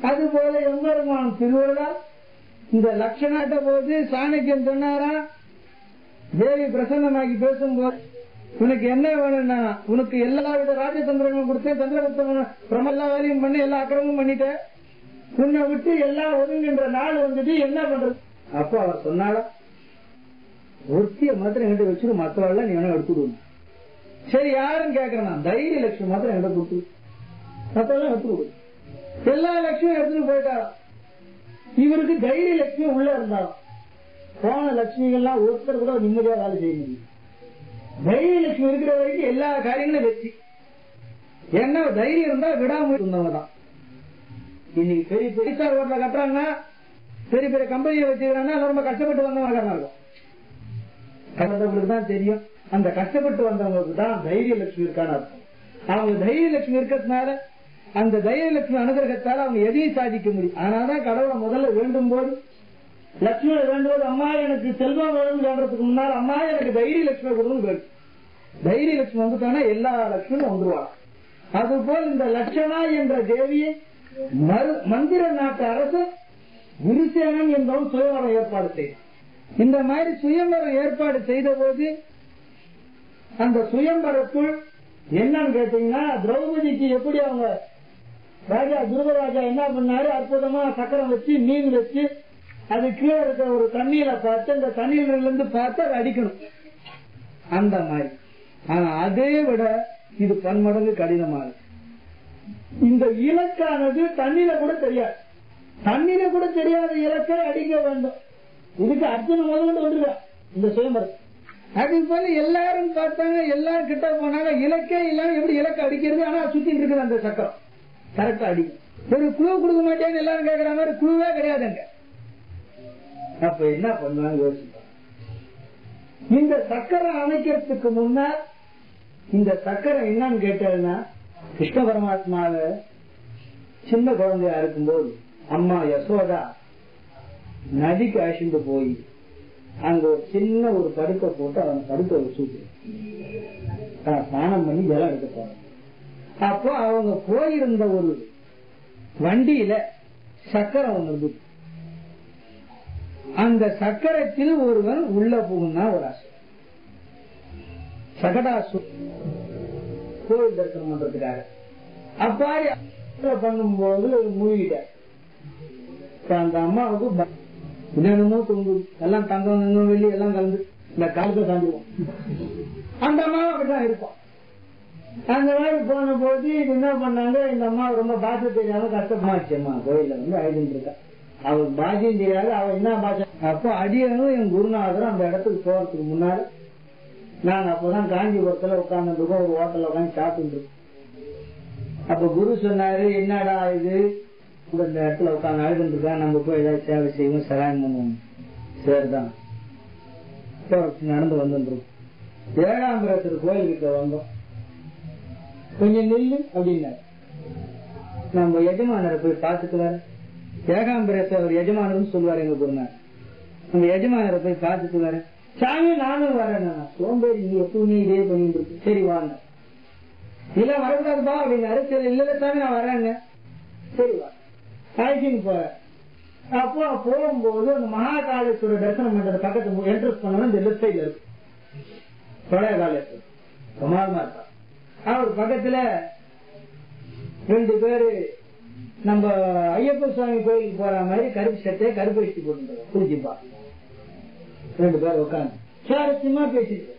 அது போல எம்பெருமான் திருவிழா இந்த லட்சணாட்ட போது சாணக்கியன் சொன்னாரா, தேவி பிரசன்னமாகி பேசும்போது உனக்கு என்ன வேணும்னா, உனக்கு எல்லா வித ராஜதந்திரங்களும் கொடுத்தேன், சந்திரகுப்தம் எல்லா வேலையும் பண்ணி எல்லா அக்கிரமும் பண்ணிட்டேன், உன்னை விட்டு எல்லாம் ஒதுங்குகின்ற நாள் வந்துட்டு என்ன பண்றது. அப்போ அவர் சொன்னாலும் ஒருத்திய மாத்திரம் என்கிட்ட வச்சுட்டு மற்றவெல்லாம் நீ வேணா எடுத்துடுவோம். சரி யாருன்னு கேட்கறேன், தைரிய லட்சுமி மாத்திரம் என்கிட்ட கொடுத்து மற்றவெல்லாம் எடுத்துடு. எல்லா லட்சுமியும் எடுத்துட்டு போயிட்டாராம். இவருக்கு தைரிய லட்சுமி உள்ள இருந்தாலும் போன லட்சுமிகள்லாம் ஒருத்தர் கூட நிம்மதியா வேலை செய்ய முடியும். தைரிய லட்சுமி இருக்கிற வரைக்கும் எல்லா காரியங்களும் வெற்றி. ஏன்னா தைரியம் இருந்தா விடாம இருந்தவங்க தான். இன்னைக்கு பெரிய பெரிய ஸ்டார் ஹோட்டல கட்டுறாங்கன்னா, பெரிய பெரிய கம்பெனியை வச்சுக்கிறாங்கன்னா ரொம்ப கஷ்டப்பட்டு வந்தவங்க இருக்கும். கஷ்டப்பட்டு தான் தெரியும், அந்த கஷ்டப்பட்டு வந்தவங்களுக்கு தான் தைரிய லட்சுமி இருக்கான்னு அர்த்தம். அவங்க தைரிய லட்சுமி இருக்கிறதுனால, அந்த தைரிய லட்சுமி அனுகிரகத்தால அவங்க எதையும் சாதிக்க முடியும். அதனாலதான் கடவுளை முதல்ல வேண்டும் போது, லட்சுமியை வேண்டும் போது, அம்மா எனக்கு செல்வம் வேணும் வேண்டதுக்கு முன்னால் அம்மா எனக்கு தைரிய லட்சுமி கொடுன்னு வேணும். தைரிய லட்சுமி வந்துட்டானா எல்லா லட்சுமியும் வந்துருவாங்க. அதுபோல் இந்த லட்சணா என்ற தேவியை மந்திர நாட்டு அரசு விருசேனன் என்பவன் சுயம்பரம் ஏற்பாடு செய்த. இந்த மாதிரி சுயம்பரம் ஏற்பாடு செய்த போது அந்த சுயம்பரத்துள் என்னன்னு கேட்டீங்கன்னா, திரௌபதிக்கு எப்படி அவங்க ராஜா துருவராஜா என்ன பண்ணாரு, அற்புதமா சக்கரம் வச்சு மீன் வச்சு அது கீழே இருக்கிற ஒரு தண்ணியில பார்த்து அந்த தண்ணீர்ல இருந்து பார்த்து அதை அடிக்கணும் அந்த மாதிரி. ஆனா அதை விட இது பன்மடங்கு கடினமானது. இந்த இலக்கானது தண்ணீர கூட தெரியாது, தண்ணீர கூட தெரியாத இலக்கை அடிக்க வேண்டும். இதுக்கு அர்ஜுன முதல்ல வந்துருக்கா இந்த சுயம்பரம். அது போல எல்லாரும் பார்த்தாங்க, எல்லாரும் கிட்ட போனாங்க, இலக்கே இல்லாம எப்படி இலக்கை அடிக்கிறது. ஆனா சுத்திட்டு இருக்குது அந்த சக்கரம் கரெக்டா அடிக்கும். ஒரு குழு கொடுக்க மாட்டேன்னு எல்லாரும் கேட்கிற மாதிரி குழுவே கிடையாதுங்க. அப்ப என்ன பண்ணுவாங்க யோசிப்பாங்க. இந்த சக்கரம் அமைக்கிறதுக்கு முன்னால் இந்த சக்கரம் என்னன்னு கேட்டதுன்னா, கிருஷ்ண பரமாத்மாவை சின்ன குழந்தையா இருக்கும்போது அம்மா யசோதா நதிக்கு அழைச்சிட்டு போய் அங்க ஒரு சின்ன ஒரு படுக்கை போட்டு அவன் படுக்கை வச்சுட்டு ஸ்நானம் பண்ணி ஜலம் எடுக்க போறாங்க. அப்போ அவங்க போயிருந்த ஒரு வண்டியில சக்கரம் ஒன்று இருக்கு. அந்த சக்கரத்தில் ஒருவன் உள்ள போகுன்னா ஒரு ஆசை. சகடாசு கோவில் தரிசனம் பண்றதுக்காக அப்பாரி பண்ணும்போது மூழ்கிட்டார். அந்த அம்மாவுக்கு என்னென்னமோ தோங்கு, எல்லாம் தங்கம் வெள்ளி எல்லாம் கலந்து இந்த காலத்தை தாண்டுவோம். அந்த அம்மாவும் அப்படிதான் இருப்போம். அந்த மாதிரி போன போது என்ன பண்ணாங்க, இந்த அம்மா ரொம்ப பாஷை தெரியாம கஷ்டமாச்சு. அம்மா கோயில வந்து அழுதுட்டு இருக்கா. அவளுக்கு பாஷையும் தெரியாது, அவ என்ன பாஷை. அப்போ அடியனும் என் குருநாதரும் அந்த இடத்துக்கு போறதுக்கு முன்னாடி நாங்க அப்பதான் காஞ்சிபுரத்துல உட்கார்ந்துருக்கோம், ஒரு ஹோட்டல்ல உட்காந்து சாப்பிட்டு இருக்கோம். அப்ப குரு சொன்னாரு, என்னடா இது இந்த இடத்துல உட்காந்து அழுதுட்டு இருக்கா, நம்ம போய் ஏதாவது சேவை செய்வோம், சகாயம் பண்ணுவோம். சரிதான் நடந்து வந்துருக்கோம். ஏகாம்பரேஸ்வரர் கோயிலுக்கு வந்தோம். கொஞ்சம் நெல்லு அப்படின்னாரு. நம்ம எஜமானரை போய் பார்த்துட்டு வர. ஏகாம்பரேஸ்வரர் எஜமானர்னு சொல்லுவாரு எங்க குருநாதர். நம்ம எஜமானரை போய் பார்த்துட்டு வர. சாமி நானும் வரேன். சோம்பேறி நீ எப்பவுமே இதே பண்ணிட்டு இருக்கு. சரி வாங்க. இல்ல வரக்கூடாதுப்பா அப்படின்னாரு. சரி இல்ல சாமி நான் வரேங்க. சரி வா காய்ச்சின்னு போற. அப்போ போகும்போது அந்த மகாகாலேஸ்வரர் தரிசனம் பண்றது பக்கத்து என்ட்ரன்ஸ் பண்ணணும். இந்த லெஃப்ட் சைட்ல இருக்கு பழைய காலேஸ்வரர். பிரமாதமா இருக்கா. அவர் பக்கத்துல 2 பேரு நம்ம ஐயப்ப சுவாமி கோயிலுக்கு போற மாதிரி கருப்பு சட்டை கருப்பு வச்சு போட்டு குளிச்சுப்பா. 2 பேர் உட்காந்து சுவாரஸ்யமா பேசிட்டு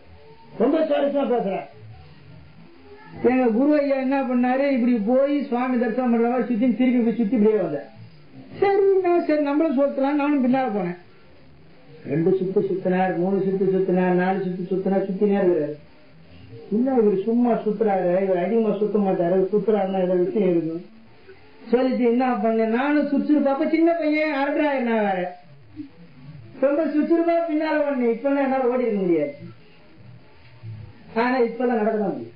ரொம்ப சுவாரஸ்யமா பேசுறாங்க. எங்க குரு ஐயா என்ன பண்ணாரு, இப்படி போய் சுவாமி தரிசனம் பண்றவா சுத்தி திருப்பி சுத்தி இப்படியே வந்தேன். சரி நம்மளும் சொல்லலாம். நானும் பின்னால போனேன். 2 சுத்து சுத்தினார், 3 சுத்து சுத்தினார், 4 சுத்து சுத்தினார். சுத்தினே இருக்கிறாரு. இல்ல இவர் சும்மா சுத்துறாரு, இவர் அதிகமா சுத்த மாட்டாரு, சுத்துறாருன்னா இதை விஷயம் இருக்கும் சொல்லிட்டு என்ன பண்ண, நானும் சுறுசுறுப்பாப்ப சின்ன பையன் அறா என்ன வேற ரொம்ப சுறுசுறுப்பா பின்னால பண்ணு. இப்பெல்லாம் என்னால ஓடி இருக்க முடியாது. ஆனா இப்பெல்லாம் நடக்கதான் முடியும்.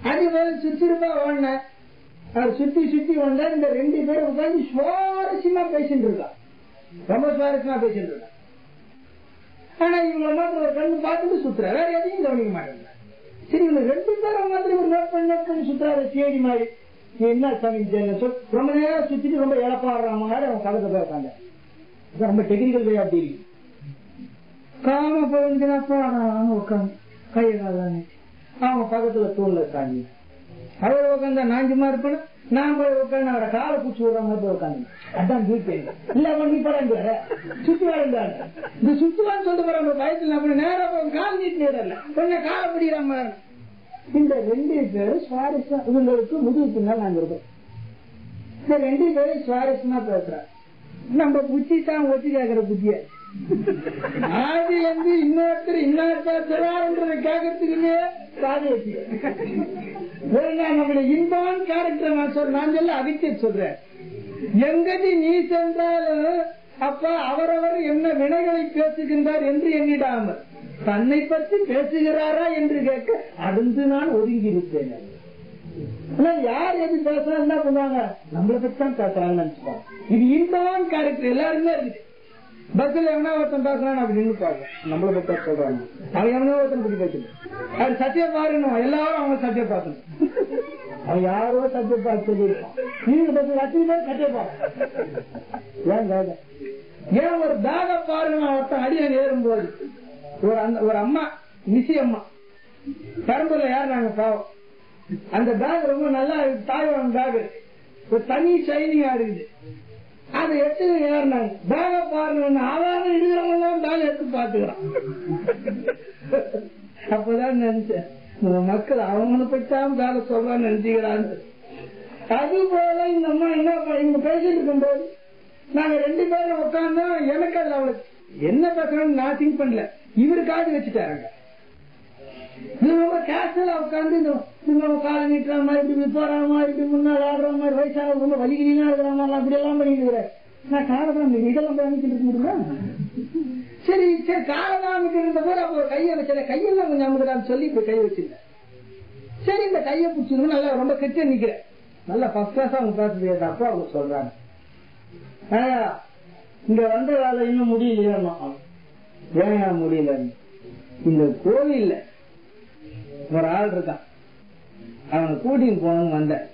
அது வேற சுறுசுறுப்பா ஓடின. அவர் சுத்தி சுத்தி வந்தா இந்த 2 பேரும் உட்காந்து சுவாரஸ்யமா பேசிட்டு இருக்கா. ரொம்ப சுவாரஸ்யமா பேசிட்டு இருக்கா. ஆனா இவங்க மாத்திரம் ஒரு கண்ணு பார்த்துட்டு சுத்துறா, வேற எதையும் கவனிக்க மாட்டேங்க. சரி இவங்க 2 பேரும் மாதிரி ஒரு நோட் பண்ணி சுத்துறாரு சேடி மாதிரி. என்ன சாமி ரொம்ப நேரம் சுத்திட்டு ரொம்ப இழப்பாடுற மாதிரி அவன் கலக்க போய் உட்காந்த. ரொம்ப டெக்னிக்கல் வே அப்படி இருக்கு. காம போயிருந்தா உட்காந்து கையை காலான்னு அவன் பக்கத்துல தூண்ல உட்காந்து அவர் உட்காந்தா நான் சும்மா இருப்பேன். நான் போய் உட்காந்து அவரை காலை பூச்சி விடுற மாதிரி போய் உட்காந்து அதான் வீட்டு இல்ல பண்ணி போறாங்க சுத்தி வளர்ந்தாங்க. இந்த சுத்துவான்னு சொல்லிட்டு போறாங்க பயத்துல அப்படி நேரம் கால் நீட்டு நேரல கொஞ்சம் காலை பிடிக்கிற மாதிரி. இந்த 2 பேரும் சுவாரஸ்யம் இவங்களுக்கு முதுகு பின்னால் நாங்க இருக்கோம். இந்த 2 பேரும் சுவாரஸ்யமா பேசுறேன். நம்ம புத்தி தான் ஒத்தி கேட்கிற புத்திய ஆதில இருந்து இன்னொருத்தர் கேட்கறதுக்குமே சாதி வச்சு நம்மளுடைய இன்பான் கேரக்டர் நான் சொல்ல அவிக்க சொல்றேன். எங்கடி நீ சென்றாலும் அப்ப அவரவர் என்ன வினைகளை பேசுகின்றார் என்று எண்ணிடாமல் தன்னை பற்றி பேசுகிறாரா என்று கேட்க அருந்து நான் ஒதுங்கி இருப்பேன். யார் எது பேசுறா என்ன பண்ணுவாங்க, நம்மளை பற்றி தான் பேசுறாங்கன்னு நினைச்சுப்பாங்க. இது இன்பான் கேரக்டர் எல்லாருமே இருக்குது. பஸ்ல எவனா ஒருத்தன் பேசுறான் அப்படின்னு பாருங்க, நம்மள பத்தி சொல்றாங்க, அவன் எவனோ ஒருத்தன் பத்தி பேசணும், அது சத்தியம் பாருங்க, எல்லாரும் அவங்க சத்தியம் பார்க்கணும், அவன் யாரோ சத்தியம் பார்த்து சொல்லியிருப்பான், நீங்க சத்தியம் பார்க்க ஏன் ஒரு பேக பாருங்க, ஒருத்தன் அடியன் ஏறும்போது ஒரு அம்மா நிசி அம்மா பெரம்பூர்ல ஏறினாங்க பாவம், அந்த பேக் ரொம்ப நல்லா தாய்வான் பேக் ஒரு தனி ஷைனிங்கா இருக்குது, அதை எடுத்து ஏறினாங்க, பேக பாருங்க, அவன் இருக்கிறவங்க பேக் எடுத்து பாத்துக்கிறான். அப்பதான் நினைச்சேன் மக்கள் அவங்களை பற்றிதான் பேக சொல்றான்னு நினைச்சுக்கிறான்னு. அது போல இந்த அம்மா என்ன இங்க பேசிட்டு இருக்கும்போது நாங்க 2 பேரும் உட்காந்து, எனக்கு அதுல அவளுக்கு என்ன பேசுறோம்னு நான் திங்க் பண்ணல, இவரு காது வச்சுட்டாருங்க. ரொம்ப கேஷுவலா உட்காந்து காலை நீட்டுற மாதிரி, இப்படி போற மாதிரி, இப்படி முன்னாள் ஆடுற மாதிரி, வயசாக ரொம்ப வலிக்கிறீங்களா இருக்கிற மாதிரி அப்படி எல்லாம் பண்ணிட்டு இருக்கிறேன். நான் காலதான் இதெல்லாம் பண்ணிட்டு இருக்க முடியுமா? சரி சரி காலதான் அமைக்கிட்டு இருந்த போது அப்போ கையை வச்சேன், கையெல்லாம் கொஞ்சம் அமுக்கிறான்னு சொல்லி இப்ப கை வச்சிருந்தேன். சரி இந்த கையை பிடிச்சிருந்து நல்லா ரொம்ப கெட்ட நிக்கிறேன், நல்லா ஃபர்ஸ்ட் கிளாஸா அவங்க பேசுறது அப்பா அவங்க சொல்றாங்க, இங்க வந்த வேலை இன்னும் முடியலையா? ஏன் முடியல? இந்த கோவில்ல ஒரு ஆள் இருக்கான், அவனை கூட்டின்னு போகணும்னு வந்தேன்,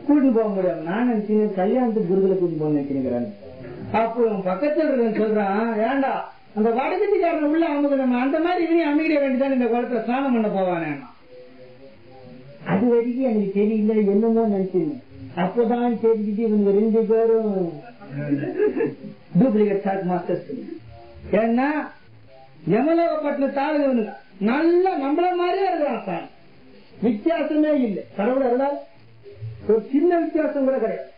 கூட்டின்னு போக முடியாது, நான் நினைச்சேன் கல்யாணத்துக்கு குருகுல கூட்டின்னு போக நினைக்கிறேன். அப்போ பக்கத்துல இருக்க சொல்றான், ஏண்டா அந்த வடகத்திக்காரன் உள்ள அவங்க நம்ம அந்த மாதிரி இவனையும் அமைக்கிற வேண்டியதான் இந்த குளத்துல ஸ்நானம் பண்ண போவானே. அது வரைக்கும் எனக்கு தெரியல, என்னமோ நினைச்சேன். அப்பதான் தெரிஞ்சுட்டு இவங்க 2 பேரும் டூப்ளிகேட் ஷாட் மாஸ்டர்ஸ். ஏன்னா யமலோகப்பட்டினத்தாள் இவனுங்க நல்லா நம்மள மாதிரியே இருக்கிறான், வித்தியாசமே இல்லை, கடவுள் ஒரு சின்ன வித்தியாசம் கூட கிடையாது,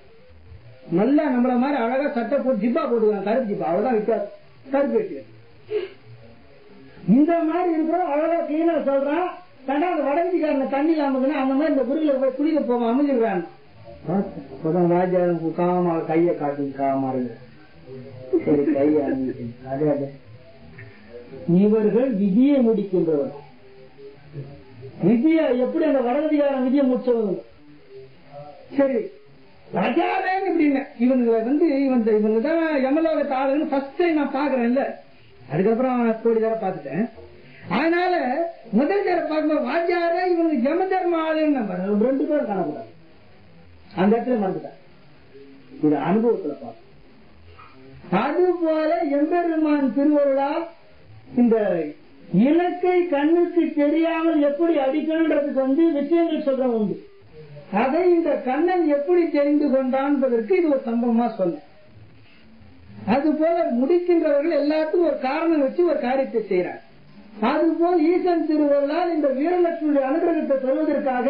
நல்லா நம்மள மாதிரி அழகா சட்டை போட்டு ஜிப்பா போட்டுக்கலாம், கருப்பு ஜிப்பா, அவ்வளவுதான் வித்தியாசம், கருப்பு வெட்டி. இந்த மாதிரி இருக்கிறோம் அழகா கிளீனா சொல்றான், கண்டா அந்த வடஞ்சிக்காரன தண்ணியில் அமுக்குன்னா அந்த மாதிரி இந்த குருவில போய் குளிக்க போக அமைஞ்சிருக்கான். ராஜா காமா கையை காட்டு காமா சரி கையை அமைச்சு, அதே அதே இவர்கள் விதியை முடிக்கின்றவர். விதியை எப்படி அந்த வடதிகாரம் விதியை முடிச்சவங்க. சரி ராஜாதான் இப்படின்னு இவங்க இவங்கதான் யமலோகத்து ஆளுன்னு ஃபர்ஸ்ட் டைம் நான் பாக்குறேன்ல, அதுக்கப்புறம் கோடி தர பாத்துட்டேன். அதனால முதல் தர பார்க்கும்போது ராஜாரே இவங்க யம தர்ம ஆளுன்னு நம்பர் 2 பேரும் காணக்கூடாது, அந்த இடத்துல மறந்துட்டான். இது அனுபவத்துல பார்க்க. அது போல எம்பெருமான் திருவருளால் இந்த இலக்கை கண்ணுக்கு தெரியாமல் எப்படி அடிக்கணுன்றதுக்கு விஷயங்கள் சொல்ற உண்டு. அதை இந்த கண்ணன் எப்படி தெரிந்து கொண்டான் என்பதற்கு இது ஒரு சம்பவமா சொன்ன. அது போல முடிக்கின்றவர்கள் எல்லாத்துக்கும் ஒரு காரணம் வச்சு ஒரு காரியத்தை செய்யறாங்க. அதுபோல் ஈசன் திருவருளால் இந்த வீரலட்சுமியுடைய அனுகிரகத்தை பெறுவதற்காக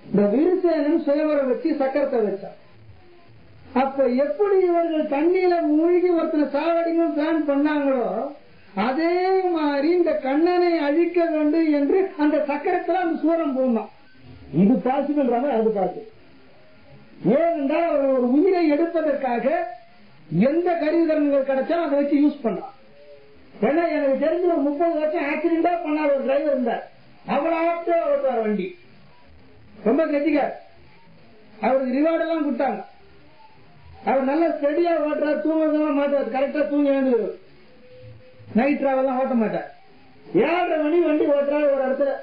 இந்த வீரசேனன் சுயவரம் வச்சு சக்கரத்தை வச்சான். அப்ப எப்படி இவர்கள் தண்ணியில மூழ்கி ஒருத்தனை சாவடிக்கும் பிளான் பண்ணாங்களோ அதே மாதிரி இந்த கண்ணனை அழிக்க வேண்டும் என்று அந்த சக்கரத்துல அந்த சூரம் போடணும். இது பாசிபிள்றாங்க, அது பாசிபிள். ஏனென்றால் அவர் ஒரு உயிரை எடுப்பதற்காக எந்த கருவிகரணங்கள் கிடைச்சாலும் அதை வச்சு யூஸ் பண்ணலாம். ஏன்னா எனக்கு தெரிஞ்ச ஒரு 30 வருஷம் ஆக்சிடென்டா பண்ணாத ஒரு டிரைவர் இருந்தார், அவ்வளோ ஓட்டுவார் வண்டி, ரொம்ப கெட்டிக்கார். அவருக்கு ரிவார்டு எல்லாம் கொடுத்தாங்க. அவர் நல்லா ஸ்டெடியா ஓட்டுறாரு, தூங்க மாட்டார், கரெக்டா தூங்கி எழுந்துருவார். நைட் டிராவல் ஓட்ட மாட்டார். 7:30 மணி வண்டி ஓட்டுறாரு ஒரு இடத்துல,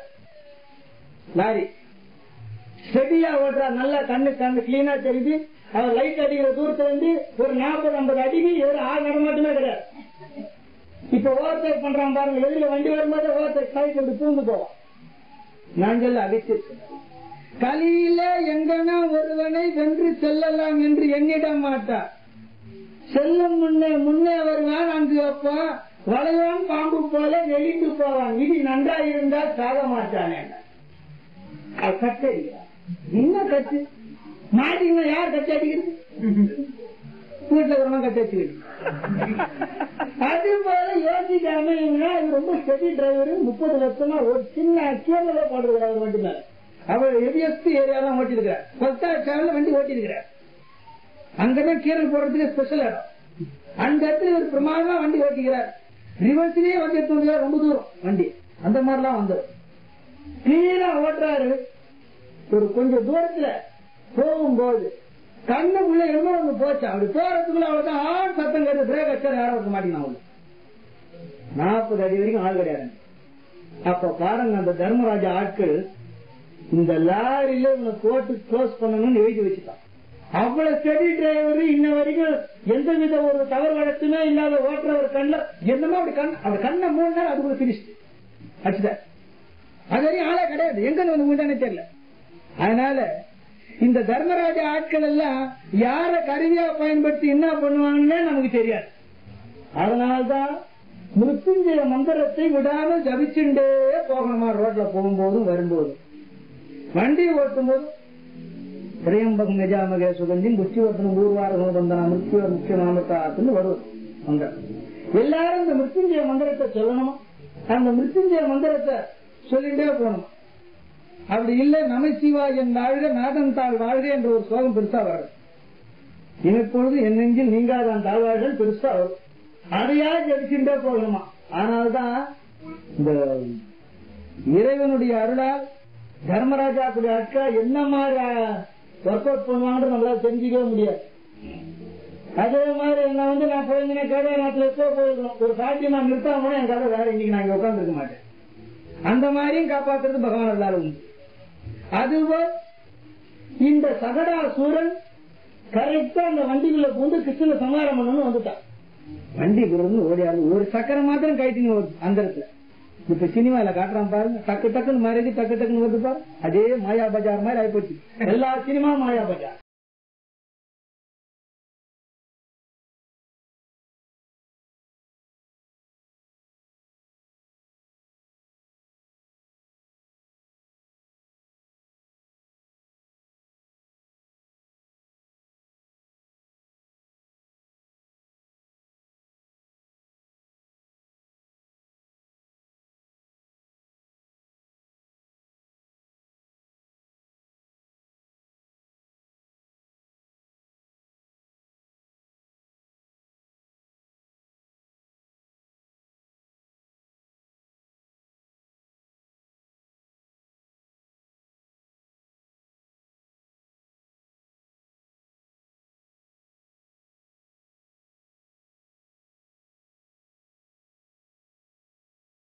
லாரி ஸ்டெடியா ஓட்டுறாரு, நல்லா கண்ணு கிளீனா தெரியுது. அவர் லைட் அடிக்கிற தூரத்துல இருந்து ஒரு 40-50 அடிக்கு ஒரு 6 நடமாட்டமே கிடையாது. இப்ப ஓவர்டேக் பண்றான் பாருங்க, எதிரில வண்டி வரும்போது ஓவர்டேக் சைக்கிள் தூந்து போவான். நான் சொல்ல அடிச்சு கலியில எங்கன்னா ஒருவனை வென்று செல்லலாம் என்று எண்ணிட மாட்டார். செல்லும் முன்னே வருவான், அங்கு வைப்பான், வளைவான் பாம்பு போல நெளிந்து போவான். இது நன்றா இருந்தால் சாக மாட்டானே. கட்டடிக்கிறான். என்ன கட்டு மாட்டீங்க? யார் கட்டி அடிக்கிறது? வீட்டுல வரணும் கட்டி அடிச்சுக்கிட்டு. அது போல யோசிக்காம ரொம்ப ஸ்டெடி டிரைவர், 30 லட்சமா ஒரு சின்ன கேமரா போட்டிருக்கிறார் அவர் வண்டி மேல. அவர் ஹெவியஸ்ட் ஏரியாதான் ஓட்டி இருக்கிறார், 10,000 வண்டி ஓட்டி இருக்கிறார். அங்கதான் கீரல் போடுறதுக்கு ஸ்பெஷல் இடம். அந்த இடத்துல ஒரு பிரமாதமா வண்டி ஓட்டிக்கிறார். ரிவர்ஸ்லயே வண்டி எடுத்து ரொம்ப தூரம் வண்டி, அந்த மாதிரிலாம் வந்து கிளீனா ஓட்டுறாரு. ஒரு கொஞ்சம் தூரத்துல போகும்போது கண்ணுக்குள்ள எலும்பு ஒண்ணு போச்சு. அப்படி போறதுக்குள்ள அவ்வளவுதான் ஆண் சத்தம் கேட்டு பிரேக் அடிச்சா யாரும் இருக்க மாட்டேங்க. 40 அடி வரைக்கும் ஆள் கிடையாது. அப்ப பாருங்க, அந்த தர்மராஜா ஆட்கள் இந்த லாரியில இவங்க கோர்ட்டு க்ளோஸ் பண்ணணும்னு எழுதி வச்சுட்டான். அவ்வளவு ஸ்டடி டிரைவர் இன்ன வரைக்கும் எந்தவித ஒரு தவறு வழக்குமே இல்லாத ஓட்டுற ஒரு கண்ண என்னமோ அப்படி கண்ணை 3 நாள் அதுக்குள்ள பிரிச்சு அடிச்சுட்ட. அது வரையும் ஆளே கிடையாது. எங்க வந்து உண்டானே தெரியல. அதனால இந்த தர்மராஜா ஆட்கள் எல்லாம் யார கருவியா பயன்படுத்தி என்ன பண்ணுவாங்கன்னு நமக்கு தெரியாது. அதனால்தான் மிருத்யுஞ்சய மந்திரத்தை விடாமல் ஜபிச்சுட்டே போகணுமா. ரோட்ல போகும்போதும் வரும்போதும் வண்டி ஓட்டும் போது திரையம்பகம் கஜாமக சுகந்தி முஷ்டிவர்த்தனம் ஊர்வாரகம் வந்தனா மிருத்யு முக்கிய நாமத்தாத்துன்னு வரும் மந்திரம். எல்லாரும் இந்த மிருத்யுஞ்சய மந்திரத்தை சொல்லணுமா. அந்த மிருத்யுஞ்சய மந்திரத்தை சொல்லிட்டே போகணும். அப்படி இல்லை நமசிவாயன் வாழ்க நாதன் தாழ் வாழ்க என்ற ஒரு ஸ்லோகம் பெருசா வரும். இப்பொழுது என் நெஞ்சில் நீங்காதான் தாழ்வாழ்கள் பெருசா வரும். அதையா ஜபிச்சுட்டே போகணுமா. ஆனால்தான் இந்த இறைவனுடைய அருளால் தர்மராஜாக்குடைய அக்கா என்ன மாதிரி ஒர்க் அவுட் பண்ணுவாங்கன்னு நம்மளால தெரிஞ்சுக்கவே முடியாது. அதே மாதிரி என்ன நான் போயிருந்தேன் கேதாரநாத்துல எப்போ போயிருக்கணும். ஒரு சாட்சி நான் நிறுத்தாம என் கதை வேற இன்னைக்கு நான் இங்க உட்கார்ந்து இருக்க மாட்டேன். அந்த மாதிரியும் காப்பாற்றுறது பகவான் எல்லாரும் உண்டு. அதுபோல் இந்த சகடாசூரன் கரெக்டா அந்த வண்டிக்குள்ள பூந்து கிருஷ்ண சமாரம் பண்ணணும்னு வந்துட்டான். வண்டி குருன்னு ஓடியாரு. ஒரு சக்கரம் மாத்திரம் கைட்டிங்க அந்த இடத்துல. இப்ப சினிமால காட்டுறான் பாருங்க, டக்கு டக்குன்னு மறைஞ்சு டக்கு டக்குன்னு வந்து பாரு. அதே மாயா பஜார் மாதிரி ஆயிப்போச்சு. எல்லா சினிமா மாயா பஜார்.